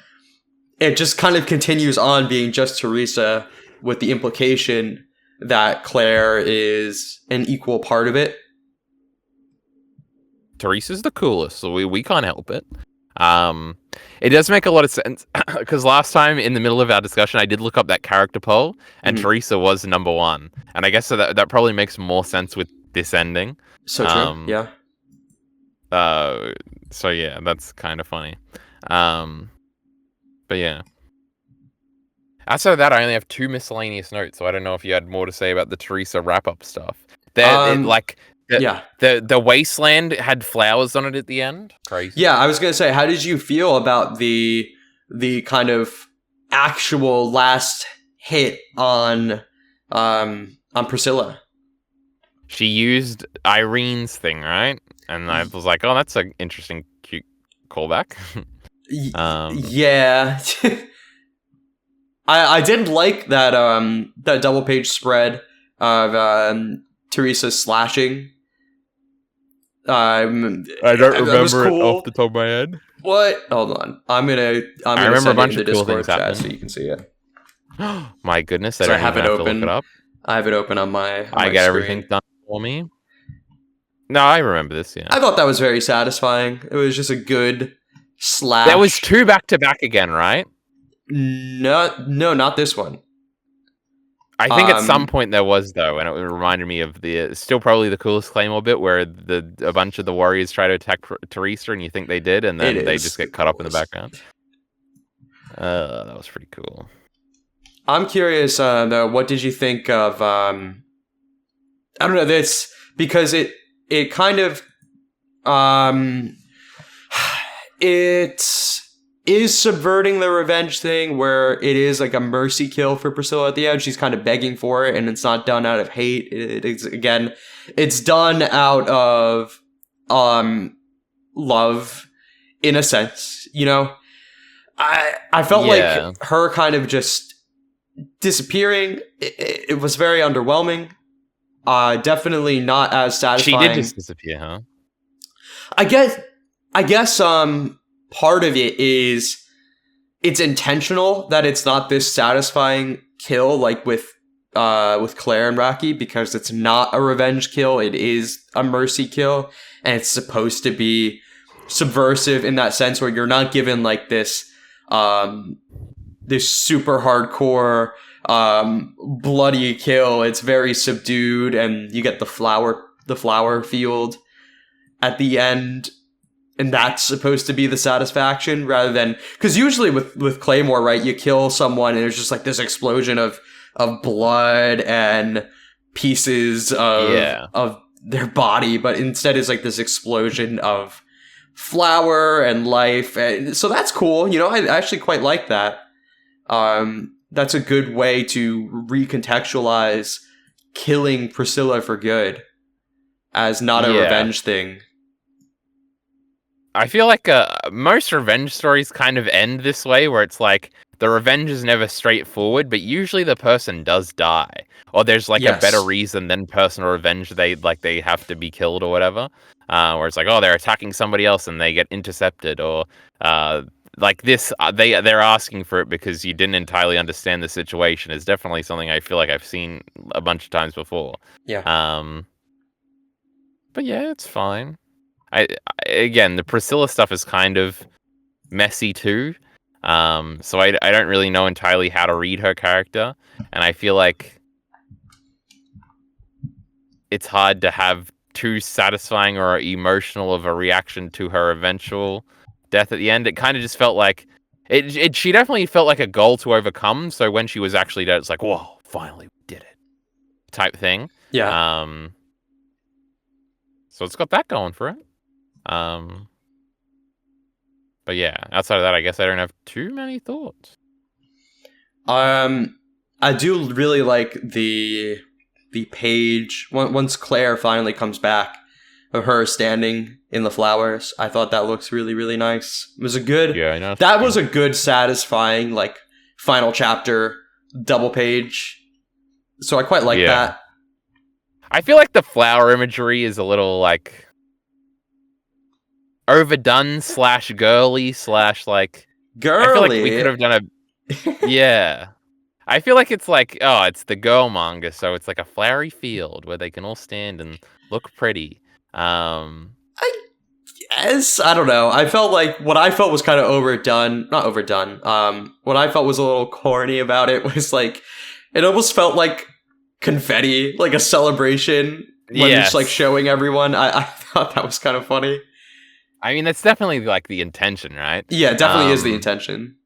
it just kind of continues on being just Teresa with the implication that Claire is an equal part of it. Teresa's the coolest, so we can't help it. It does make a lot of sense because last time in the middle of our discussion, I did look up that character poll, and Teresa was number 1, and I guess that probably makes more sense with this ending. So true, yeah. So yeah, that's kind of funny. But yeah. Outside of that, I only have 2 miscellaneous notes, so I don't know if you had more to say about the Teresa wrap-up stuff. The wasteland had flowers on it at the end. Crazy. Yeah, I was gonna say, how did you feel about the the kind of actual last hit on Priscilla. She used Irene's thing, right? And I was like, oh, that's an interesting, cute callback. Yeah. I did like that that double page spread of Teresa slashing. I don't remember it off the top of my head. What? Hold on. I'm gonna remember send a bunch it in the of cool Discord things chat so happening. you can see it. My goodness, I So I don't have even it have to open. look it up. I have it open on my I get everything done for me. No, I remember this, yeah. I thought that was very satisfying. It was just a good slash. There was 2 back-to-back again, right? No, not this one. I think at some point there was, though, and it reminded me of the still probably the coolest Claymore bit where a bunch of the warriors try to attack Teresa, and you think they did, and then they just get cut up in the background. That was pretty cool. I'm curious, though, what did you think of? I don't know this because it kind of it is subverting the revenge thing where it is like a mercy kill for Priscilla at the end. She's kind of begging for it, and it's not done out of hate. It's again, it's done out of love, in a sense. You know, I felt like her kind of just disappearing. It was very underwhelming. Definitely not as satisfying. She did just disappear, huh? I guess part of it is it's intentional that it's not this satisfying kill like with Claire and Rocky, because it's not a revenge kill, it is a mercy kill, and it's supposed to be subversive in that sense where you're not given like this super hardcore bloody kill. It's very subdued, and you get the flower field at the end, and that's supposed to be the satisfaction, rather than, because usually with Claymore, right, you kill someone and there's just like this explosion of blood and pieces of their body, but instead it's like this explosion of flower and life, and so that's cool. You know, I actually quite like that. That's a good way to recontextualize killing Priscilla for good as not a revenge thing. I feel like most revenge stories kind of end this way, where it's like the revenge is never straightforward, but usually the person does die, or there's like a better reason than personal revenge. They have to be killed or whatever. Where it's like, oh, they're attacking somebody else and they get intercepted, or like this, they're asking for it because you didn't entirely understand the situation. Is definitely something I feel like I've seen a bunch of times before. Yeah. But yeah, it's fine. Again, the Priscilla stuff is kind of messy too. So I don't really know entirely how to read her character, and I feel like it's hard to have too satisfying or emotional of a reaction to her eventual death at the end. It kind of just felt like she definitely felt like a goal to overcome. So when she was actually dead, it's like, whoa, finally we did it, type thing. Yeah. So it's got that going for it. But yeah, outside of that, I guess I don't have too many thoughts. I do really like the page once Claire finally comes back, of her standing in the flowers. I thought that looks really, really nice. It was a good, that was a good, satisfying like final chapter double page. So I quite like that. I feel like the flower imagery is a little like overdone / girly / like girly. I feel like we could have done a I feel like it's like, oh, it's the girl manga, so it's like a flowery field where they can all stand and look pretty. I guess, I don't know. I felt like what I felt was kind of not overdone. What I felt was a little corny about it was like, it almost felt like confetti, like a celebration when it's like showing everyone. I thought that was kind of funny. I mean, that's definitely like the intention, right? Yeah, it definitely is the intention.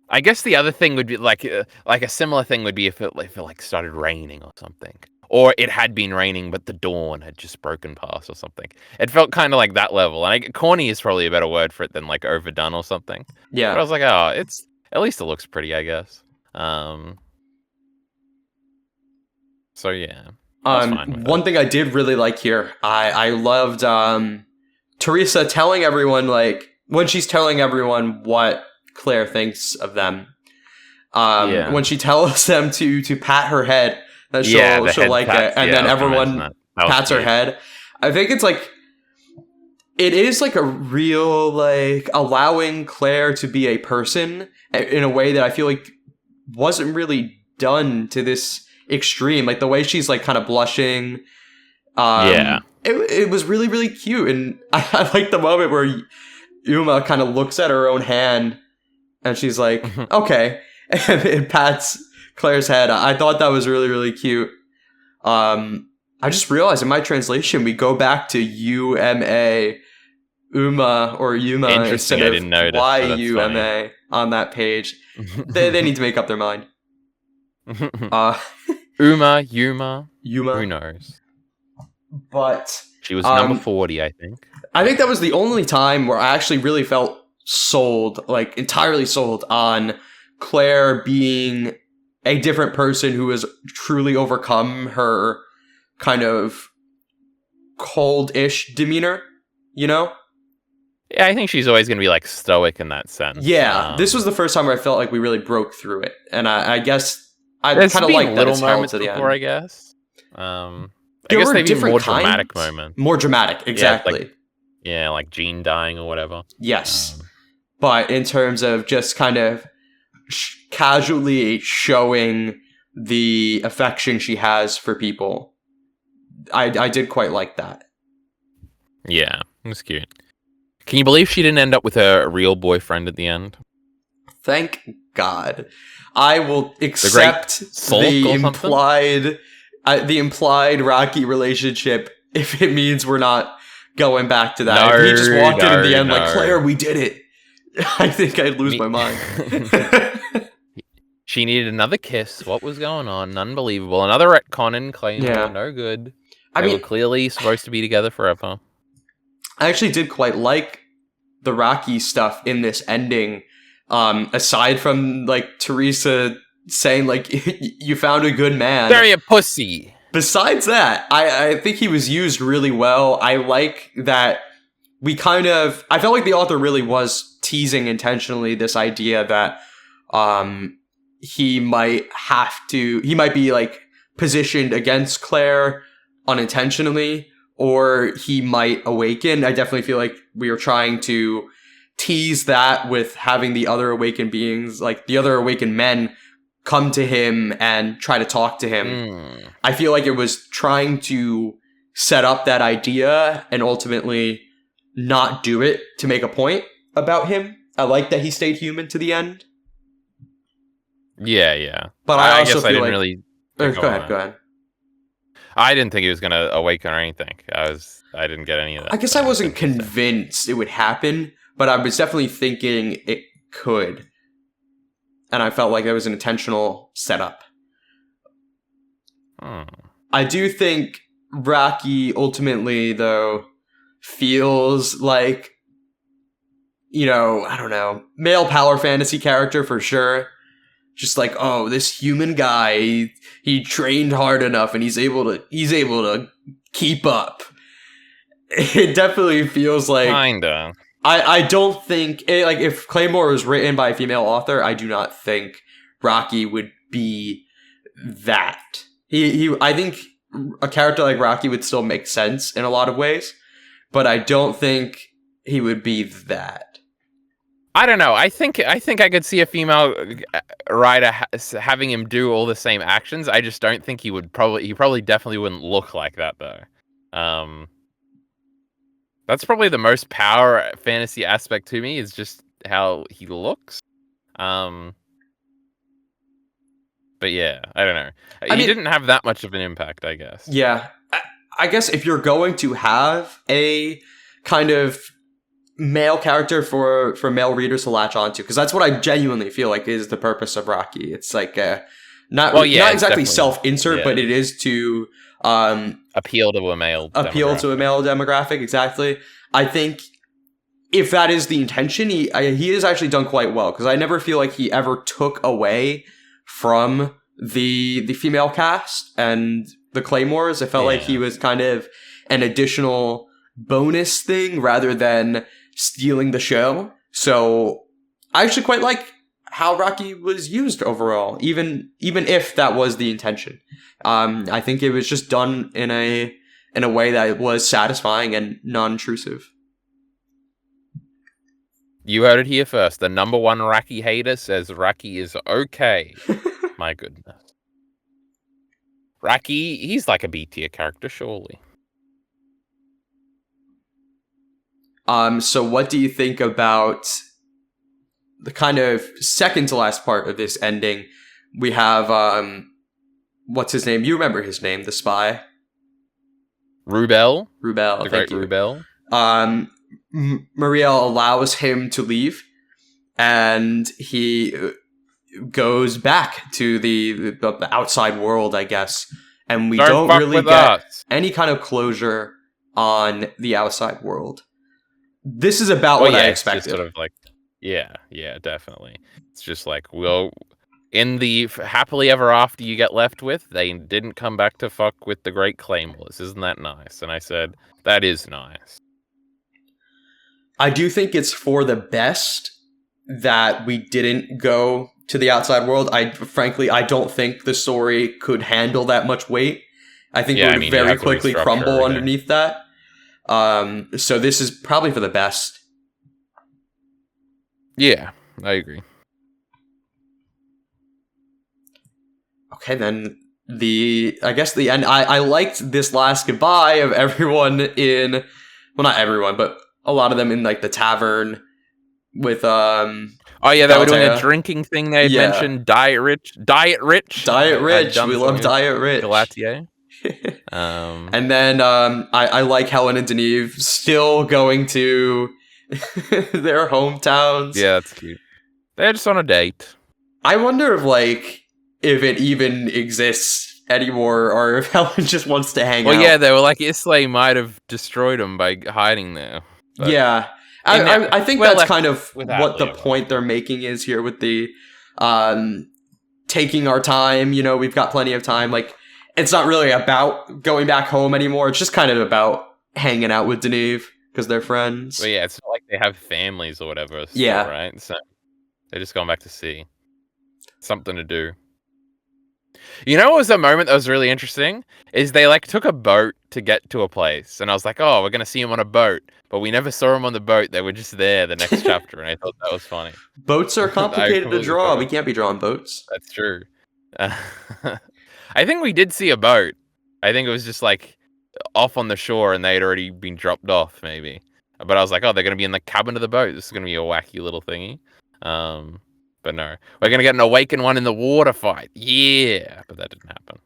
I guess the other thing would be like a similar thing would be if it like started raining or something, or it had been raining, but the dawn had just broken past or something. It felt kind of like that level. And corny is probably a better word for it than like overdone or something. But I Yeah. was like, oh, it's at least it looks pretty, I guess. So yeah, I was fine with One it. thing I did really like here, I loved Teresa telling everyone, like, when she's telling everyone what Claire thinks of them. Yeah. When she tells them to pat her head, that Yeah, the she'll head like pats, it, and yeah, then I was gonna mention everyone that. That was pats her cute. head. I think it's like, it is like a real, like, allowing Claire to be a person in a way that I feel like wasn't really done to this extreme. Like the way she's like kind of blushing. Yeah. It was really, really cute. And I like the moment where Uma kind of looks at her own hand and she's like, okay. And it pats Claire's head. I thought that was really, really cute. I just realized in my translation, we go back to UMA, Uma or Yuma Interesting, instead I of didn't notice, so that's YUMA on that page. They need to make up their mind. Uma, Yuma, Yuma. who knows? But She was number 40, I think. I think that was the only time where I actually really felt sold, like entirely sold on Claire being a different person who has truly overcome her kind of cold-ish demeanor, you know? Yeah, I think she's always going to be like stoic in that sense. Yeah, this was the first time where I felt like we really broke through it. And I guess I there's kind of been like that little it's held moments to the before, end. I guess. I There guess were they've been different more kinds. dramatic moments. More dramatic, exactly. Yeah, like Jean dying or whatever. Yes. But in terms of just kind of casually showing the affection she has for people, I did quite like that. Yeah, it was cute. Can you believe she didn't end up with a real boyfriend at the end? Thank God. I will accept the implied Rocky relationship if it means we're not going back to that. If he just walked in the end like, Claire, we did it. I think I'd lose my mind. She needed another kiss. What was going on? Unbelievable. Another retcon in Claymore. Yeah. No good. I They mean, were clearly supposed to be together forever. I actually did quite like the Rocky stuff in this ending. Aside from like Teresa saying like you found a good man. Bury a pussy. Besides that, I think he was used really well. I like that I felt like the author really was teasing intentionally this idea that he might be like positioned against Claire unintentionally, or he might awaken. I definitely feel like we were trying to tease that with having the other awakened beings, like the other awakened men, come to him and try to talk to him. I feel like it was trying to set up that idea and ultimately not do it to make a point about him. I like that he stayed human to the end. Yeah. But I also guess feel I didn't like... really... Go ahead. I didn't think he was going to awaken or anything. I didn't get any of that. I guess I wasn't convinced it would happen, but I was definitely thinking it could. And I felt like that was an intentional setup. I do think Rocky ultimately, though, feels like, I don't know, male power fantasy character for sure. Just like, oh, this human guy, he trained hard enough and he's able to keep up. It definitely feels like... Kinda. I don't think... like, if Claymore was written by a female author, I do not think Rocky would be that. I think a character like Rocky would still make sense in a lot of ways, but I don't think he would be that. I don't know. I think I could see a female writer having him do all the same actions. I just don't think he probably definitely wouldn't look like that though. That's probably the most power fantasy aspect to me, is just how he looks. But yeah, I don't know. He didn't have that much of an impact, I guess. Yeah. I guess if you're going to have a kind of male character for male readers to latch onto, because that's what I genuinely feel like is the purpose of Rocky. It's like Well, yeah, not it's exactly definitely self-insert, but it is to appeal to a male demographic. Exactly. I think if that is the intention, he has actually done quite well, because I never feel like he ever took away from the female cast and the Claymores. I felt like he was kind of an additional bonus thing rather than stealing the show. So I actually quite like how Rocky was used overall, even if that was the intention. I think it was just done in a way that was satisfying and non-intrusive. You heard it here first. The number one Raki hater says Raki is okay. My goodness. Raki, he's like a B tier character, surely. So what do you think about the kind of second to last part of this ending? We have, what's his name? You remember his name, the spy? Rubel. The great Rubel. Maria allows him to leave, and he goes back to the outside world, I guess. And we don't really get any kind of closure on the outside world. This is about what I expected. It's just sort of like, yeah, definitely. It's just like, well, in the happily ever after you get left with, they didn't come back to fuck with the great Claymores. Isn't that nice? And I said, that is nice. I do think it's for the best that we didn't go to the outside world. Frankly, I don't think the story could handle that much weight. I think it would very quickly crumble underneath that. So this is probably for the best. Yeah, I agree. Okay, then I guess the end. I liked this last goodbye of everyone in, well, not everyone, but a lot of them in like the tavern with Oh yeah, they were doing a drinking thing. They mentioned Diet Rich. We love Diet Rich. Galatier. And then I like Helen and Deneve still going to their hometowns. Yeah, that's cute. They're just on a date. I wonder if it even exists anymore, or if Helen just wants to hang out. Well, yeah, they were like, Islay might have destroyed him by hiding there. But yeah. I think that's kind of what the point they're making is here with the taking our time. You know, we've got plenty of time. Like, it's not really about going back home anymore. It's just kind of about hanging out with Deneve because they're friends. But yeah, it's not like they have families or whatever. Still, yeah. Right? So they're just going back to see. Something to do. You know what was a moment that was really interesting? Is they like took a boat to get to a place. And I was like, oh, we're going to see him on a boat. But we never saw him on the boat. They were just there the next chapter. And I thought that was funny. Boats are complicated to draw. We can't be drawing boats. That's true. I think we did see a boat. I think it was just like off on the shore and they had already been dropped off, maybe. But I was like, oh, they're going to be in the cabin of the boat. This is going to be a wacky little thingy. But no, we're going to get an awakened one in the water fight. Yeah, but that didn't happen.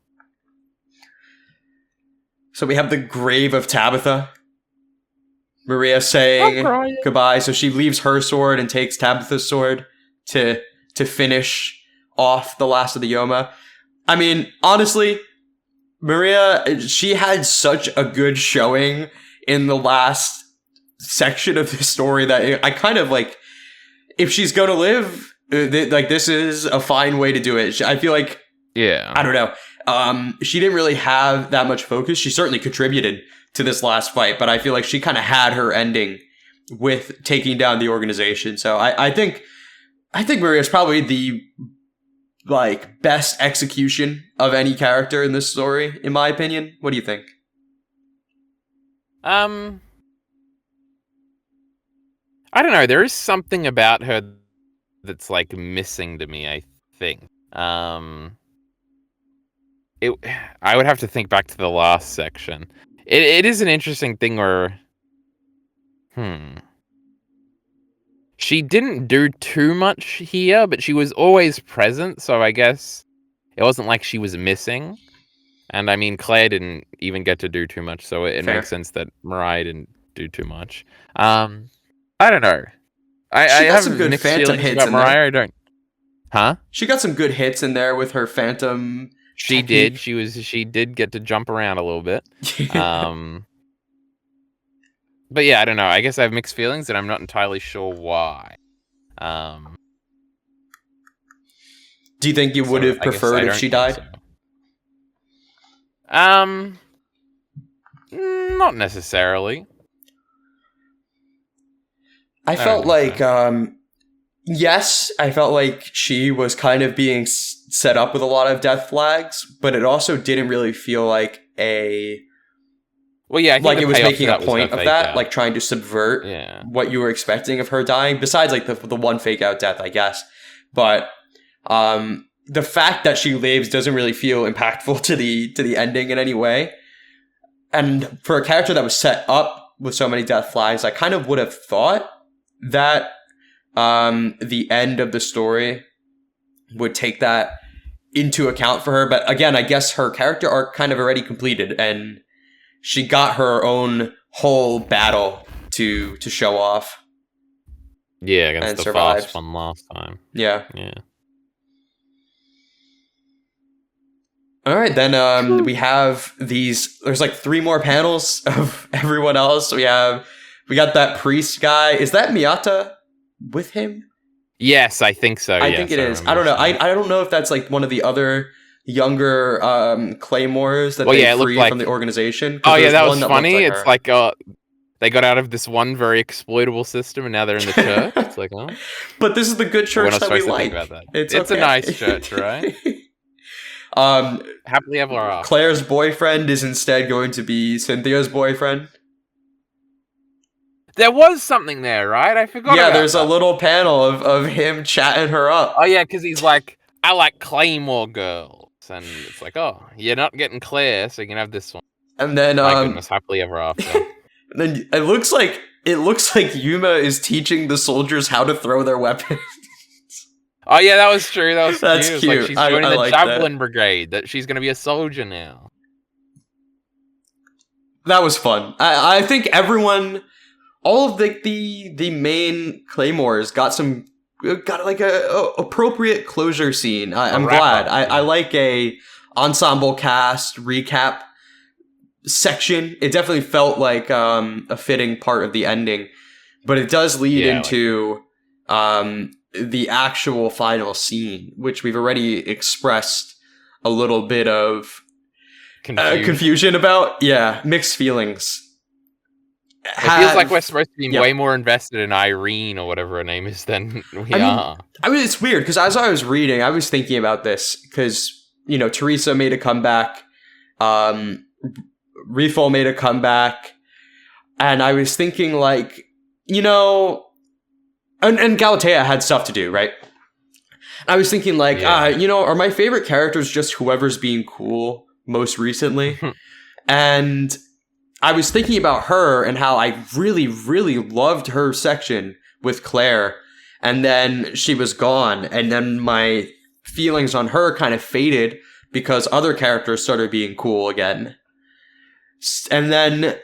So we have the grave of Tabitha. Maria saying goodbye. So she leaves her sword and takes Tabitha's sword to finish off the last of the Yoma. I mean, honestly, Maria, she had such a good showing in the last section of the story that I kind of like, if she's going to live, like, this is a fine way to do it. I feel like, yeah, I don't know. She didn't really have that much focus. She certainly contributed to this last fight, but I feel like she kind of had her ending with taking down the organization. So I think Maria's probably the like best execution of any character in this story, in my opinion. What do you think? I don't know. There is something about her that's like missing to me, I think. I would have to think back to the last section. It is an interesting thing where she didn't do too much here, but she was always present, so I guess it wasn't like she was missing. And I mean, Claire didn't even get to do too much, so it makes sense that Mariah didn't do too much. I don't know. I have some good Phantom hits about Mariah. I don't. Huh? She got some good hits in there with her phantom She technique. did. She did get to jump around a little bit. But yeah, I don't know. I guess I have mixed feelings, and I'm not entirely sure why. Do you think you would have I guess preferred I if don't she think died? so. Not necessarily. I don't felt think like, so. yes, I felt like she was kind of being set up with a lot of death flags, but it also didn't really feel like Well, yeah, I think like the it was payoff to making a that was her point of fake that, out. like trying to subvert Yeah. what you were expecting of her dying, besides like the one fake out death, I guess. But the fact that she lives doesn't really feel impactful to the ending in any way. And for a character that was set up with so many death flags, I kind of would have thought that the end of the story would take that into account for her. But again, I guess her character arc kind of already completed, and she got her own whole battle to show off. Yeah, against and the survived. fast one last time. Yeah. Yeah. All right, then we have these. There's like 3 more panels of everyone else. We got that priest guy. Is that Miyata with him? Yes, I think so. I think it is. I don't know. I don't know if that's like one of the other younger Claymores that they freed like, from the organization. Oh yeah, that was funny. It's like they got out of this one very exploitable system, and now they're in the church. It's like, oh, but this is the good church that we like. Think about that. It's okay. A nice church, right? Happily ever after. Claire's boyfriend is instead going to be Cynthia's boyfriend. There was something there, right? I forgot. Yeah, there's a little panel of him chatting her up. Oh yeah, because he's like, I like Claymore girls, and it's like, oh, you're not getting Claire, so you can have this one. And then, my goodness, happily ever after. And then it looks like Yuma is teaching the soldiers how to throw their weapons. Oh yeah, that was true. That's cute. Like she's joining I the like javelin brigade. That she's gonna be a soldier now. That was fun. I think everyone, all of the main Claymores got like a appropriate closure scene. I'm glad. I like a ensemble cast recap section. It definitely felt like a fitting part of the ending, but it does lead into the actual final scene, which we've already expressed a little bit of confusion about. Yeah, mixed feelings. It feels like we're supposed to be way more invested in Irene or whatever her name is than we are. I mean, it's weird because as I was reading, I was thinking about this because, Teresa made a comeback. Refo made a comeback. And I was thinking like, and Galatea had stuff to do, right? I was thinking like, are my favorite characters just whoever's being cool most recently? And I was thinking about her and how I really, really loved her section with Claire. And then she was gone. And then my feelings on her kind of faded because other characters started being cool again. And then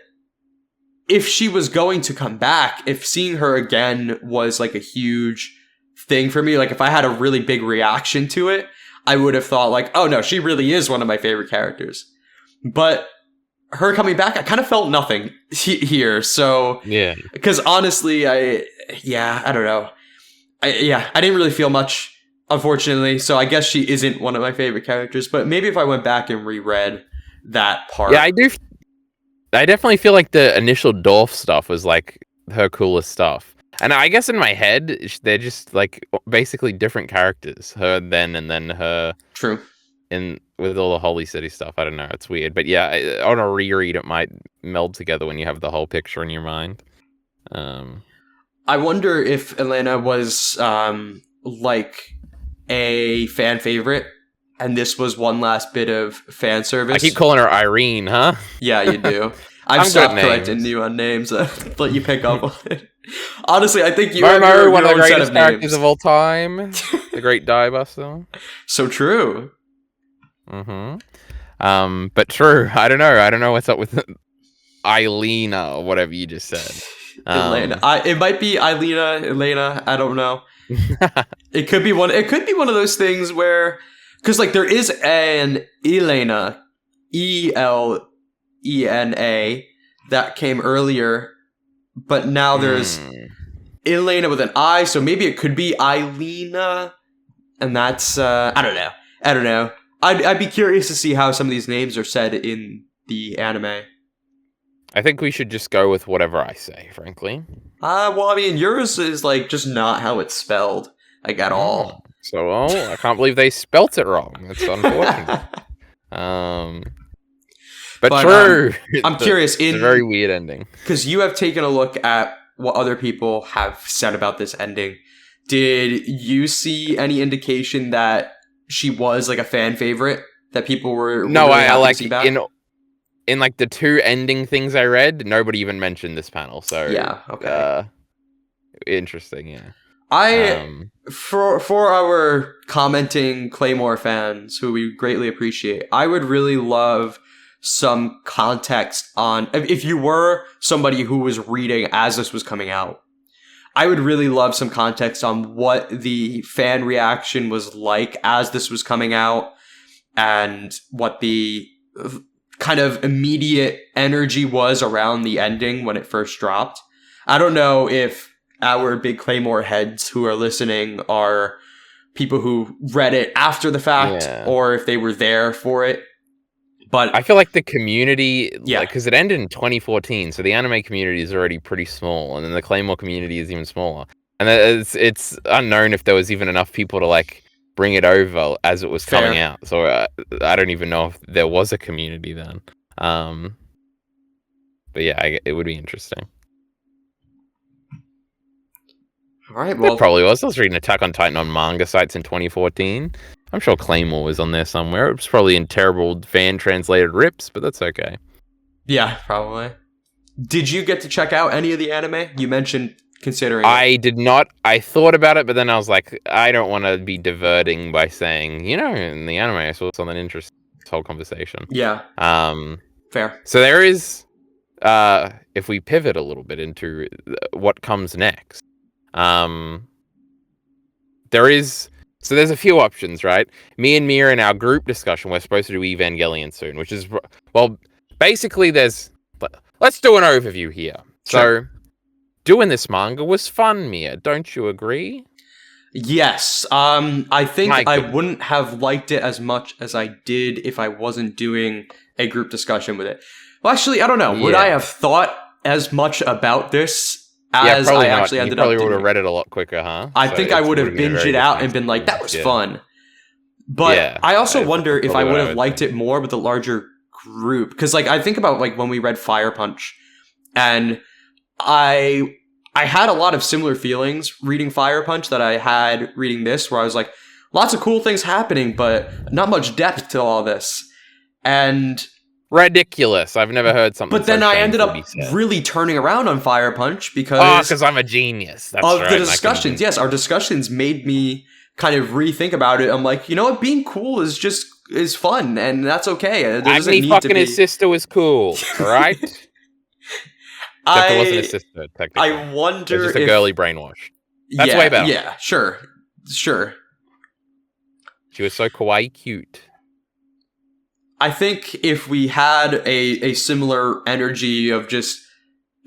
if she was going to come back, if seeing her again was like a huge thing for me, like if I had a really big reaction to it, I would have thought like, oh no, she really is one of my favorite characters. But her coming back, I kind of felt nothing here. So yeah, because honestly, I don't know. I didn't really feel much, unfortunately. So I guess she isn't one of my favorite characters. But maybe if I went back and reread that part, yeah, I do. I definitely feel like the initial Dorf stuff was like her coolest stuff. And I guess in my head, they're just like basically different characters. Her then and then her. True. With all the Holy City stuff. I don't know. It's weird. But yeah, on a reread, it might meld together when you have the whole picture in your mind. I wonder if Elena was like a fan favorite. And this was one last bit of fan service. I keep calling her Irene, huh? Yeah, you do. I've stopped correcting you on names. Let you pick up on it. Honestly, I think you are one of the greatest characters of all time. The Great Diebuster. So true. Mm-hmm. But true. I don't know what's up with Eilena or whatever you just said. Elena. It might be Elena. I don't know. It could be one. It could be one of those things where, because like there is an Elena, Elena, that came earlier, but now there's Elena with an I, so maybe it could be Eilena, and that's I don't know. I don't know. I'd be curious to see how some of these names are said in the anime. I think we should just go with whatever I say, frankly. Well, I mean, yours is like just not how it's spelled, like at all. So, I can't believe they spelt it wrong. That's unfortunate. But true. I'm curious. It's a very weird ending. Because you have taken a look at what other people have said about this ending. Did you see any indication that she was like a fan favorite that people were? No, really I like about? in like the 2 ending things I read, nobody even mentioned this panel. So yeah, okay, interesting. Yeah, for our commenting Claymore fans who we greatly appreciate, I would really love some context on if you were somebody who was reading as this was coming out. I would really love some context on what the fan reaction was like as this was coming out and what the kind of immediate energy was around the ending when it first dropped. I don't know if our big Claymore heads who are listening are people who read it after the fact or if they were there for it. But I feel like the community, because it ended in 2014, so the anime community is already pretty small, and then the Claymore community is even smaller. And it's unknown if there was even enough people to like bring it over as it was coming out. So I don't even know if there was a community then. But yeah, it would be interesting. All right, well, it probably was. I was reading Attack on Titan on manga sites in 2014. I'm sure Claymore was on there somewhere. It was probably in terrible fan-translated rips, but that's okay. Yeah, probably. Did you get to check out any of the anime? You mentioned considering I did not. I thought about it, but then I was like, I don't want to be diverting by saying, in the anime I saw something interesting. This whole conversation. Yeah. Fair. So there is, if we pivot a little bit into what comes next, there's a few options, right? Me and Mia in our group discussion, we're supposed to do Evangelion soon, which is, well, basically let's do an overview here. Sure. So, doing this manga was fun, Mia. Don't you agree? Yes. I think I wouldn't have liked it as much as I did if I wasn't doing a group discussion with it. Well, actually, I don't know. Would I have thought as much about this as I actually ended up doing? You probably would have read it a lot quicker, huh? I think I would have binged it out and been like, that was fun. But I also wonder if I would have liked it more with a larger group. Because like I think about like when we read Fire Punch, and I had a lot of similar feelings reading Fire Punch that I had reading this, where I was like, lots of cool things happening, but not much depth to all this. And ridiculous. I've never heard something. But then I ended up really turning around on Fire Punch because I'm a genius. That's of the discussions. Yes, our discussions made me kind of rethink about it. I'm like, you know what? Being cool is fun, and that's okay. Agni fucking his sister was cool, all right? It wasn't his sister, technically. I wonder it was just a girly brainwash. That's way better. Yeah, sure. She was so kawaii cute. I think if we had a similar energy of just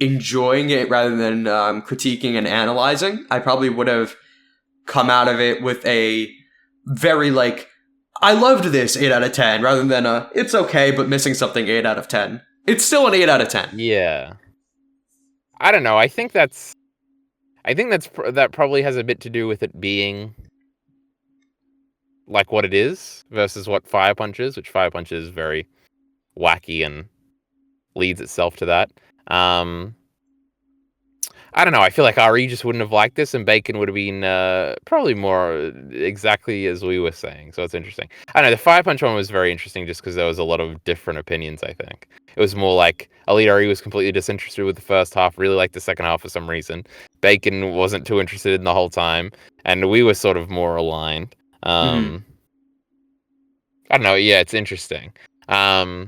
enjoying it rather than critiquing and analyzing, I probably would have come out of it with a very like, I loved this 8 out of 10 rather than it's okay but missing something 8 out of 10. It's still an 8 out of 10. Yeah. I don't know. I think that probably has a bit to do with it being like what it is versus what Fire Punch is, which Fire Punch is very wacky and leads itself to that. I don't know. I feel like RE just wouldn't have liked this, and Bacon would have been probably more exactly as we were saying. So it's interesting. I don't know. The Fire Punch one was very interesting just because there was a lot of different opinions, I think. It was more like Elite RE was completely disinterested with the first half, really liked the second half for some reason. Bacon wasn't too interested in the whole time, and we were sort of more aligned. I don't know. Yeah, it's interesting. I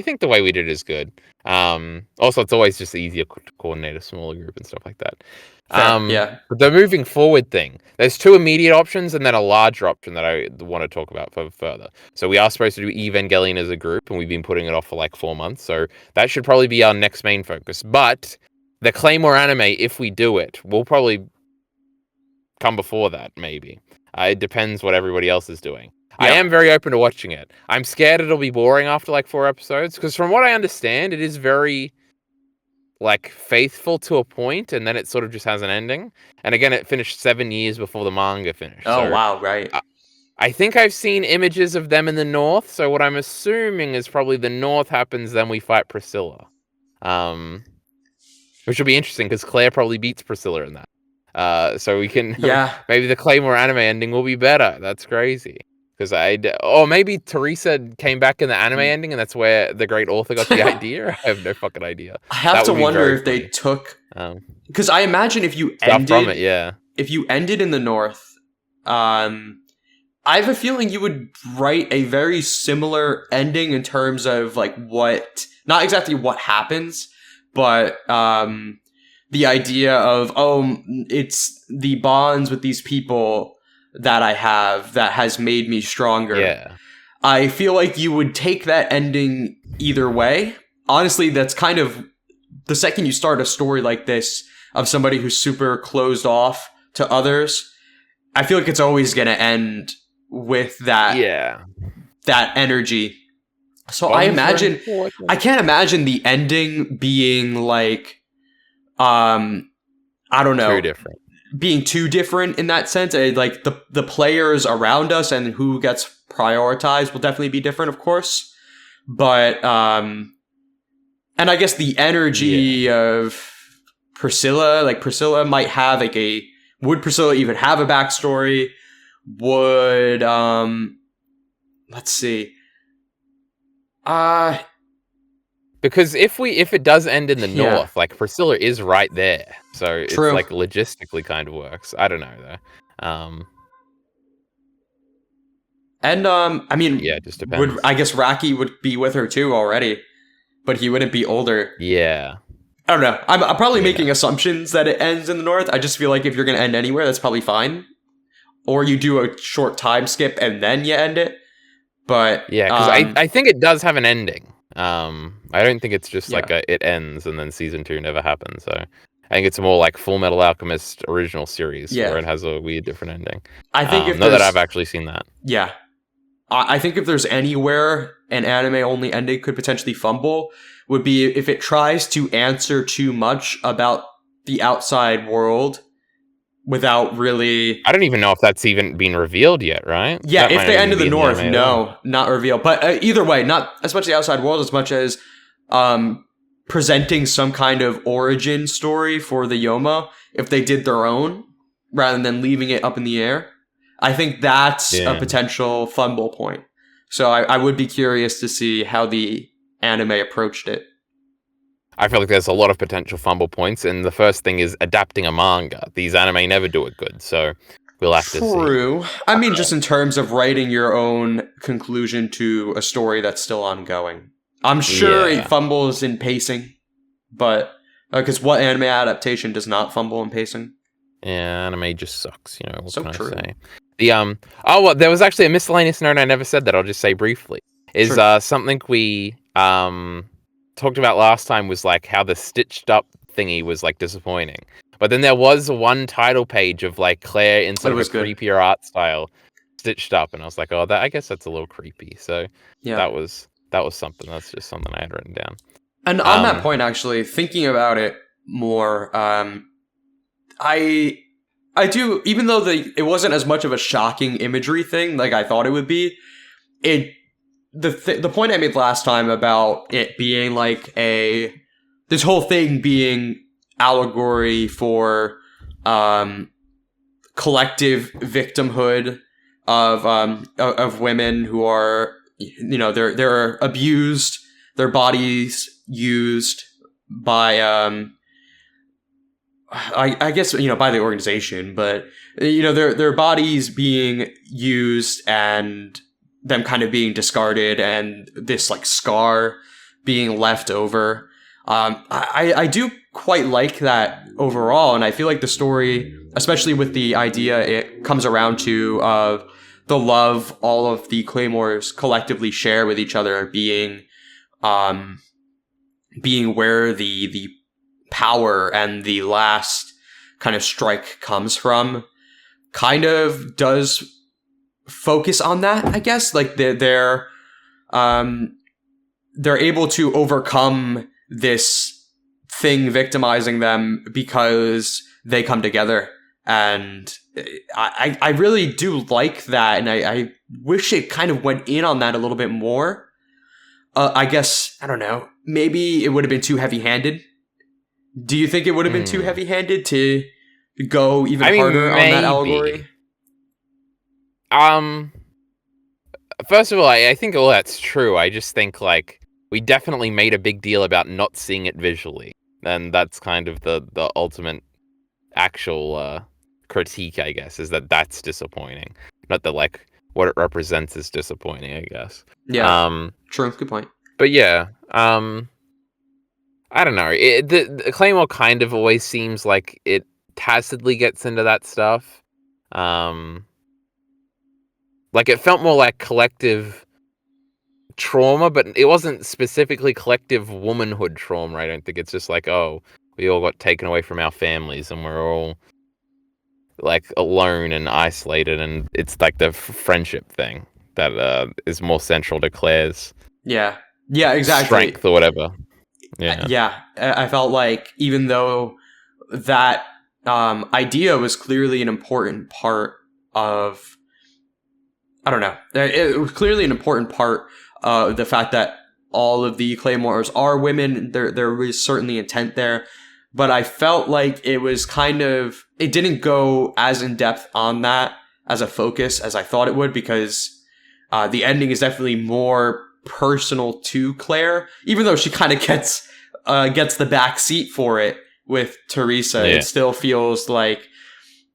think the way we did it is good. Also, it's always just easier to coordinate a smaller group and stuff like that. Fair, yeah. But the moving forward thing, there's 2 immediate options and then a larger option that I want to talk about for further. So we are supposed to do Evangelion as a group, and we've been putting it off for like 4 months. So that should probably be our next main focus. But the Claymore anime, if we do it, will probably come before that, maybe. It depends what everybody else is doing. I am very open to watching it. I'm scared it'll be boring after like 4 episodes, because from what I understand, it is very like faithful to a point, and then it sort of just has an ending. And again, it finished 7 years before the manga finished. Oh, so wow, right. I think I've seen images of them in the north, so what I'm assuming is probably the north happens, then we fight Priscilla. Which will be interesting, because Claire probably beats Priscilla in that. So we can... maybe the Claymore anime ending will be better. That's crazy. Because or maybe Teresa came back in the anime ending, and that's where the great author got the idea. I have no fucking idea. I have to wonder if they took... Because I imagine if you ended... from it, yeah. If you ended in the north, I have a feeling you would write a very similar ending in terms of like what... Not exactly what happens, but the idea of, it's the bonds with these people that I have that has made me stronger. Yeah. I feel like you would take that ending either way. Honestly, that's kind of the second you start a story like this of somebody who's super closed off to others, I feel like it's always going to end with that that energy. So I can't imagine the ending being like I don't know. Too different. Being too different in that sense. Like the players around us and who gets prioritized will definitely be different, of course. But and I guess the energy of Priscilla, like Priscilla might have like would Priscilla even have a backstory? Would let's see. Because if it does end in the north, like Priscilla is right there, so it's like logistically kind of works. I don't know though. And I mean, it just depends. I guess Raki would be with her too already, but he wouldn't be older. Yeah, I don't know. I'm probably making assumptions that it ends in the north. I just feel like if you're gonna end anywhere, that's probably fine. Or you do a short time skip and then you end it. But yeah, because I think it does have an ending. I don't think it's just like it ends and then season 2 never happens. So I think it's more like Full Metal Alchemist original series where it has a weird different ending. I think if not that I've actually seen that. Yeah. I think if there's anywhere an anime only ending could potentially fumble would be if it tries to answer too much about the outside world without really... I don't even know if that's even been revealed yet, right? Yeah, if they end in the north, no, not revealed. But either way, not as much the outside world as much as presenting some kind of origin story for the Yoma if they did their own, rather than leaving it up in the air. I think that's a potential fumble point. So I would be curious to see how the anime approached it. I feel like there's a lot of potential fumble points, and the first thing is adapting a manga. These anime never do it good, so we'll have to see. True. I mean, just in terms of writing your own conclusion to a story that's still ongoing. I'm sure it fumbles in pacing, but because what anime adaptation does not fumble in pacing? Yeah, anime just sucks, you know, what can true. I say? There was actually a miscellaneous note I never said that I'll just say briefly. Is something we talked about last time was like how the stitched up thingy was like disappointing. But then there was one title page of like Claire in sort of a creepier art style stitched up, and I was like, oh, I guess that's a little creepy. So that was something. That's just something I had written down. And on that point, actually, thinking about it more, I do, even though it wasn't as much of a shocking imagery thing like I thought it would be, the point I made last time about it being like this whole thing being allegory for collective victimhood of women who are, you know, they're abused, their bodies used by I guess, you know, by the organization, but, you know, their bodies being used and them kind of being discarded and this like scar being left over. I do quite like that overall, and I feel like the story, especially with the idea it comes around to of the love all of the Claymores collectively share with each other um, being where the power and the last kind of strike comes from, kind of does focus on that, I guess. Like um, they're able to overcome this thing victimizing them because they come together. And I really do like that, and I wish it kind of went in on that a little bit more. I guess, I don't know, maybe it would have been too heavy-handed. Do you think it would have been too heavy-handed to go even harder on that allegory? First of all, I think all that's true. I just think, like, we definitely made a big deal about not seeing it visually. And that's kind of the ultimate actual critique, I guess, is that that's disappointing. Not that, like, what it represents is disappointing, I guess. Yeah, true. Good point. But yeah, I don't know. The Claymore kind of always seems like it tacitly gets into that stuff. Like, it felt more like collective trauma, but it wasn't specifically collective womanhood trauma. I don't think it's just like, oh, we all got taken away from our families and we're all like alone and isolated, and it's like the friendship thing that is more central to Claire's exactly strength or whatever. I felt like even though that idea was clearly an important part of, I don't know, it was clearly an important part of the fact that all of the Claymores are women. There was certainly intent there, but I felt like it was it didn't go as in depth on that as a focus as I thought it would, because the ending is definitely more personal to Claire, even though she kind of gets the back seat for it with Teresa. It still feels like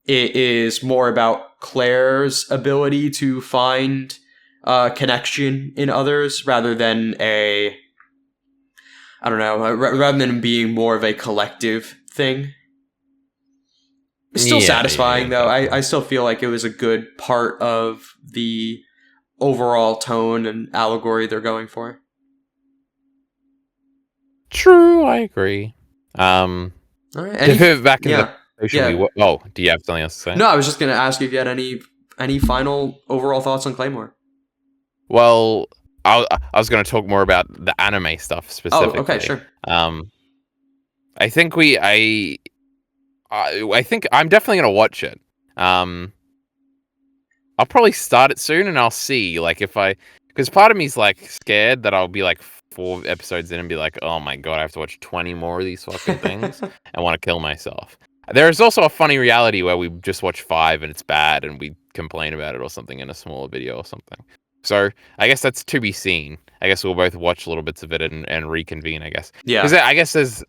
it is more about Claire's ability to find connection in others rather than rather than being more of a collective thing. It's still satisfying, though. I still feel like it was a good part of the overall tone and allegory they're going for. True, I agree. All right. To pivot back into do you have something else to say? No, I was just going to ask you if you had any final overall thoughts on Claymore. Well, I was going to talk more about the anime stuff specifically. Oh, okay, sure. I think I think I'm definitely going to watch it. I'll probably start it soon, and I'll see, like, because part of me's like scared that I'll be like 4 episodes in and be like, oh my god, I have to watch 20 more of these fucking things and want to kill myself. There is also a funny reality where we just watch 5 and it's bad and we complain about it or something in a smaller video or something. So I guess that's to be seen. I guess we'll both watch little bits of it and reconvene, I guess. Yeah. Because I guess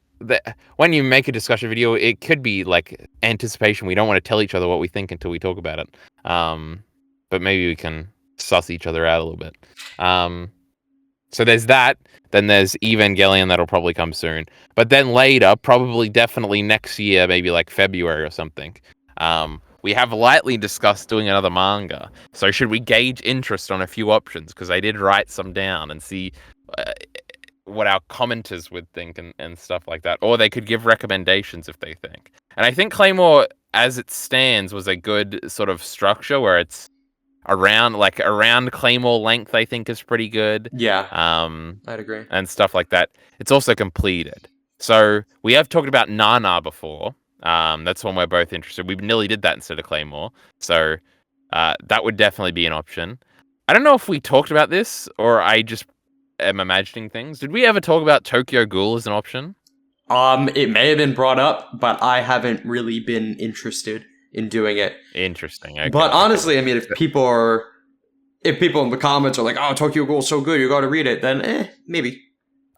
when you make a discussion video, it could be like anticipation. We don't want to tell each other what we think until we talk about it. But maybe we can suss each other out a little bit. So there's that. Then there's Evangelion that'll probably come soon. But then later, probably definitely next year, maybe like February or something, we have lightly discussed doing another manga. So should we gauge interest on a few options? Because I did write some down and see what our commenters would think and stuff like that. Or they could give recommendations if they think. And I think Claymore, as it stands, was a good sort of structure where it's around Claymore length, I think, is pretty good. Yeah. I'd agree. And stuff like that. It's also completed. So we have talked about Nana before. That's one we're both interested. We nearly did that instead of Claymore. So that would definitely be an option. I don't know if we talked about this or I just am imagining things. Did we ever talk about Tokyo Ghoul as an option? It may have been brought up, but I haven't really been interested in doing it. Interesting. Okay. But honestly, I mean, if people in the comments are like, "Oh, Tokyo Ghoul's so good, you got to read it," then maybe.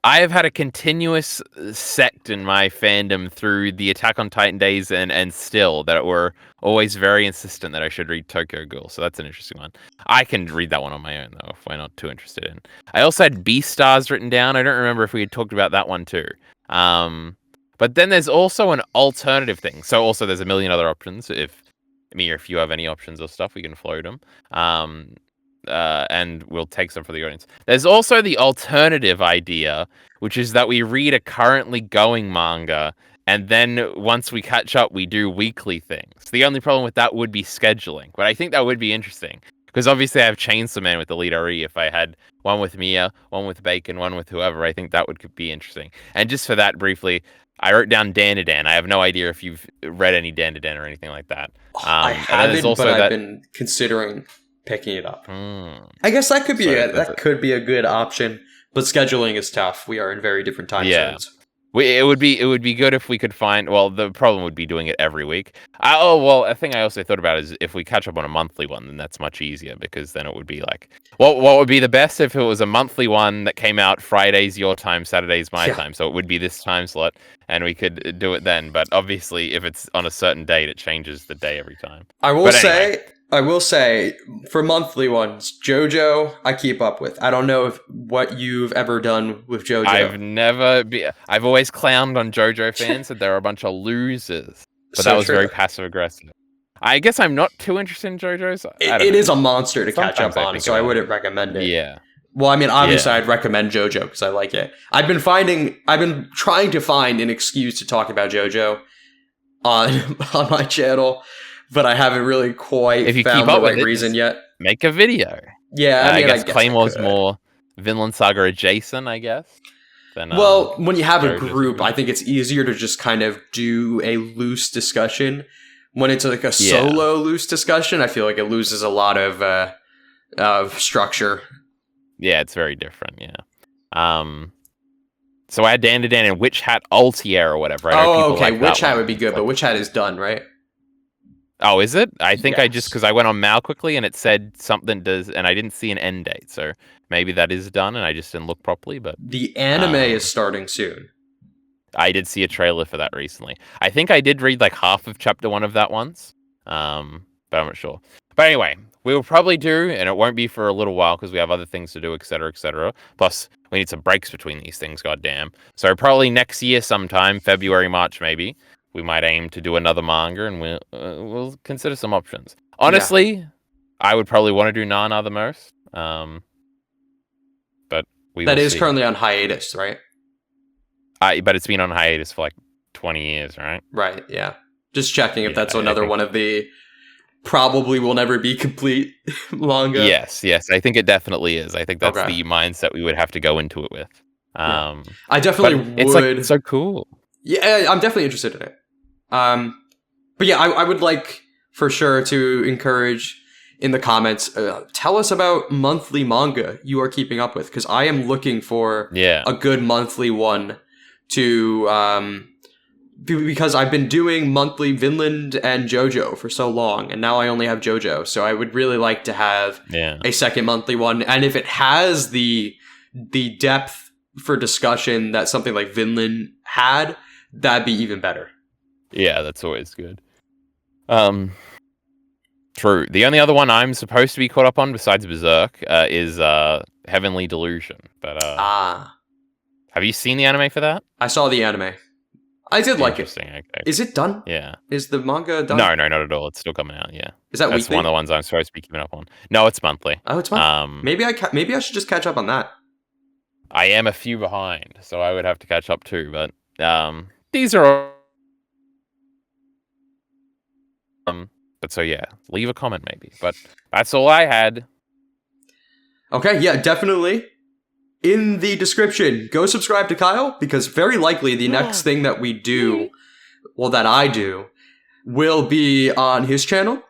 I have had a continuous sect in my fandom through the Attack on Titan days and still that were always very insistent that I should read Tokyo Ghoul. So that's an interesting one. I can read that one on my own, though, if we're not too interested in. I also had Beastars written down. I don't remember if we had talked about that one, too. But then there's also an alternative thing. So also there's a million other options. If you have any options or stuff, we can float them. And we'll take some for the audience. There's also the alternative idea, which is that we read a currently going manga, and then once we catch up, we do weekly things. The only problem with that would be scheduling, but I think that would be interesting. Because obviously I have Chainsaw Man with the lead RE. If I had one with Mia, one with Bacon, one with whoever, I think that would be interesting. And just for that, briefly, I wrote down Dandadan. I have no idea if you've read any Dandadan or anything like that. I haven't, but I've been considering picking it up. I guess that could be could be a good option, but scheduling is tough. We are in very different time zones. It would be good if we could find. Well, the problem would be doing it every week. A thing I also thought about is if we catch up on a monthly one, then that's much easier because then it would be like, what would be the best if it was a monthly one that came out Fridays your time, Saturdays my time. So it would be this time slot, and we could do it then. But obviously, if it's on a certain date, it changes the day every time. I will say, for monthly ones, JoJo, I keep up with. I don't know what you've ever done with JoJo. I've always clowned on JoJo fans that they're a bunch of losers. But that was very passive aggressive. I guess I'm not too interested in JoJo's. It is a monster to catch up on, so I wouldn't recommend it. Yeah. Well, I mean, obviously, I'd recommend JoJo because I like it. I've been trying to find an excuse to talk about JoJo on my channel, but I haven't really quite found the right reason yet. Make a video. Yeah, I guess Claymore's more Vinland Saga adjacent, I guess. Well, when you have a group, I think it's easier to just kind of do a loose discussion. When it's like a solo loose discussion, I feel like it loses a lot of structure. Yeah, it's very different, So I had Dandadan and Witch Hat Altier or whatever. Okay, Witch Hat would be good, but Witch Hat is done, right? Oh, is it? I think because I went on Mal quickly and it said something does, and I didn't see an end date, so maybe that is done and I just didn't look properly, but... The anime is starting soon. I did see a trailer for that recently. I think I did read like half of chapter 1 of that once, but I'm not sure. But anyway, we will probably do, and it won't be for a little while because we have other things to do, etc., etc. Plus, we need some breaks between these things, goddamn. So probably next year sometime, February, March maybe, we might aim to do another manga, and we'll consider some options. Honestly, I would probably want to do Nana the most, but that is currently on hiatus, right? But it's been on hiatus for like 20 years, right? Right, yeah. Just checking if that's another one of the probably will never be complete manga. Yes, I think it definitely is. I think that's the mindset we would have to go into it with. I definitely would. It's like so cool. Yeah, I'm definitely interested in it. But yeah, I would like for sure to encourage in the comments, tell us about monthly manga you are keeping up with, because I am looking for a good monthly one to because I've been doing monthly Vinland and JoJo for so long, and now I only have JoJo, so I would really like to have a second monthly one, and if it has the depth for discussion that something like Vinland had, that'd be even better. Yeah, that's always good. True. The only other one I'm supposed to be caught up on besides Berserk is Heavenly Delusion. But have you seen the anime for that? I saw the anime. I did like it. Okay. Is it done? Yeah. Is the manga done? No, not at all. It's still coming out. Yeah. Is that That's weekly? one of the ones I'm supposed to be keeping up on. No, it's monthly. Oh, it's monthly. Maybe I should just catch up on that. I am a few behind, so I would have to catch up too. But these are all... But so yeah, leave a comment maybe. But that's all I had. Okay, yeah, definitely. In the description, go subscribe to Kyle, because very likely the next thing that we do, well, that I do, will be on his channel.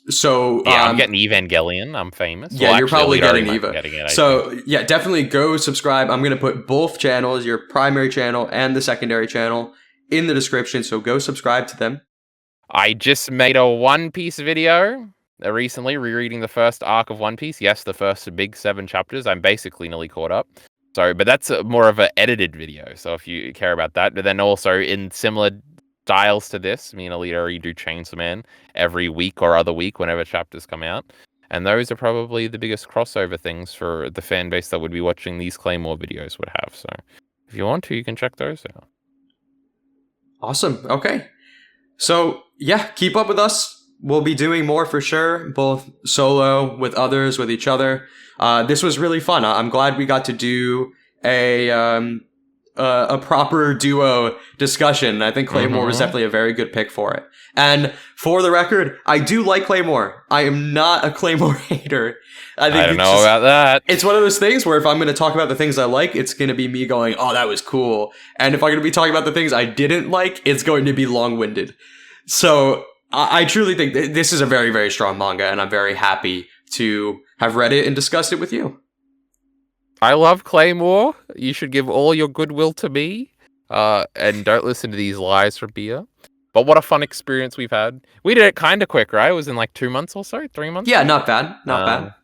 So yeah, I'm getting Evangelion. I'm famous. Yeah, well, you're probably getting Eva. So yeah, definitely go subscribe. I'm going to put both channels, your primary channel and the secondary channel, in the description. So go subscribe to them. I just made a One Piece video recently, rereading the first arc of One Piece. Yes, the first big 7 chapters. I'm basically nearly caught up. Sorry, but that's more of an edited video. So if you care about that, but then also in similar styles to this, me and Alita already do Chainsaw Man every week or other week whenever chapters come out. And those are probably the biggest crossover things for the fan base that would be watching these Claymore videos would have. So if you want to, you can check those out. Awesome. Okay. So, yeah, keep up with us. We'll be doing more for sure, both solo, with others, with each other. This was really fun. I'm glad we got to do a proper duo discussion. I think Claymore was definitely a very good pick for it. And for the record, I do like Claymore. I am not a Claymore hater. I don't know about that. It's one of those things where if I'm going to talk about the things I like, it's going to be me going, oh, that was cool. And if I'm going to be talking about the things I didn't like, it's going to be long-winded. So I truly think this is a very, very strong manga, and I'm very happy to have read it and discussed it with you. I love Claymore. You should give all your goodwill to me. And don't listen to these lies from Bia. But what a fun experience we've had. We did it kind of quick, right? It was in like 2 months or so? 3 months? Yeah, not bad. Not bad.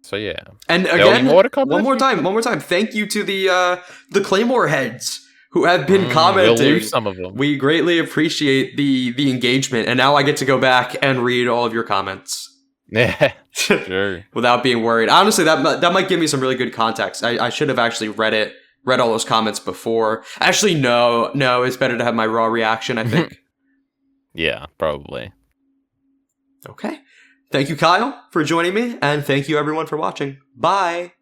So yeah. And again, one more time. Thank you to the Claymore heads who have been commenting. We'll lose some of them. We greatly appreciate the engagement, and now I get to go back and read all of your comments. Yeah, sure. Without being worried. Honestly, that might give me some really good context. I should have actually read all those comments before. Actually, no, it's better to have my raw reaction, I think. Yeah, probably. Okay. Thank you, Kyle, for joining me, and thank you everyone for watching. Bye!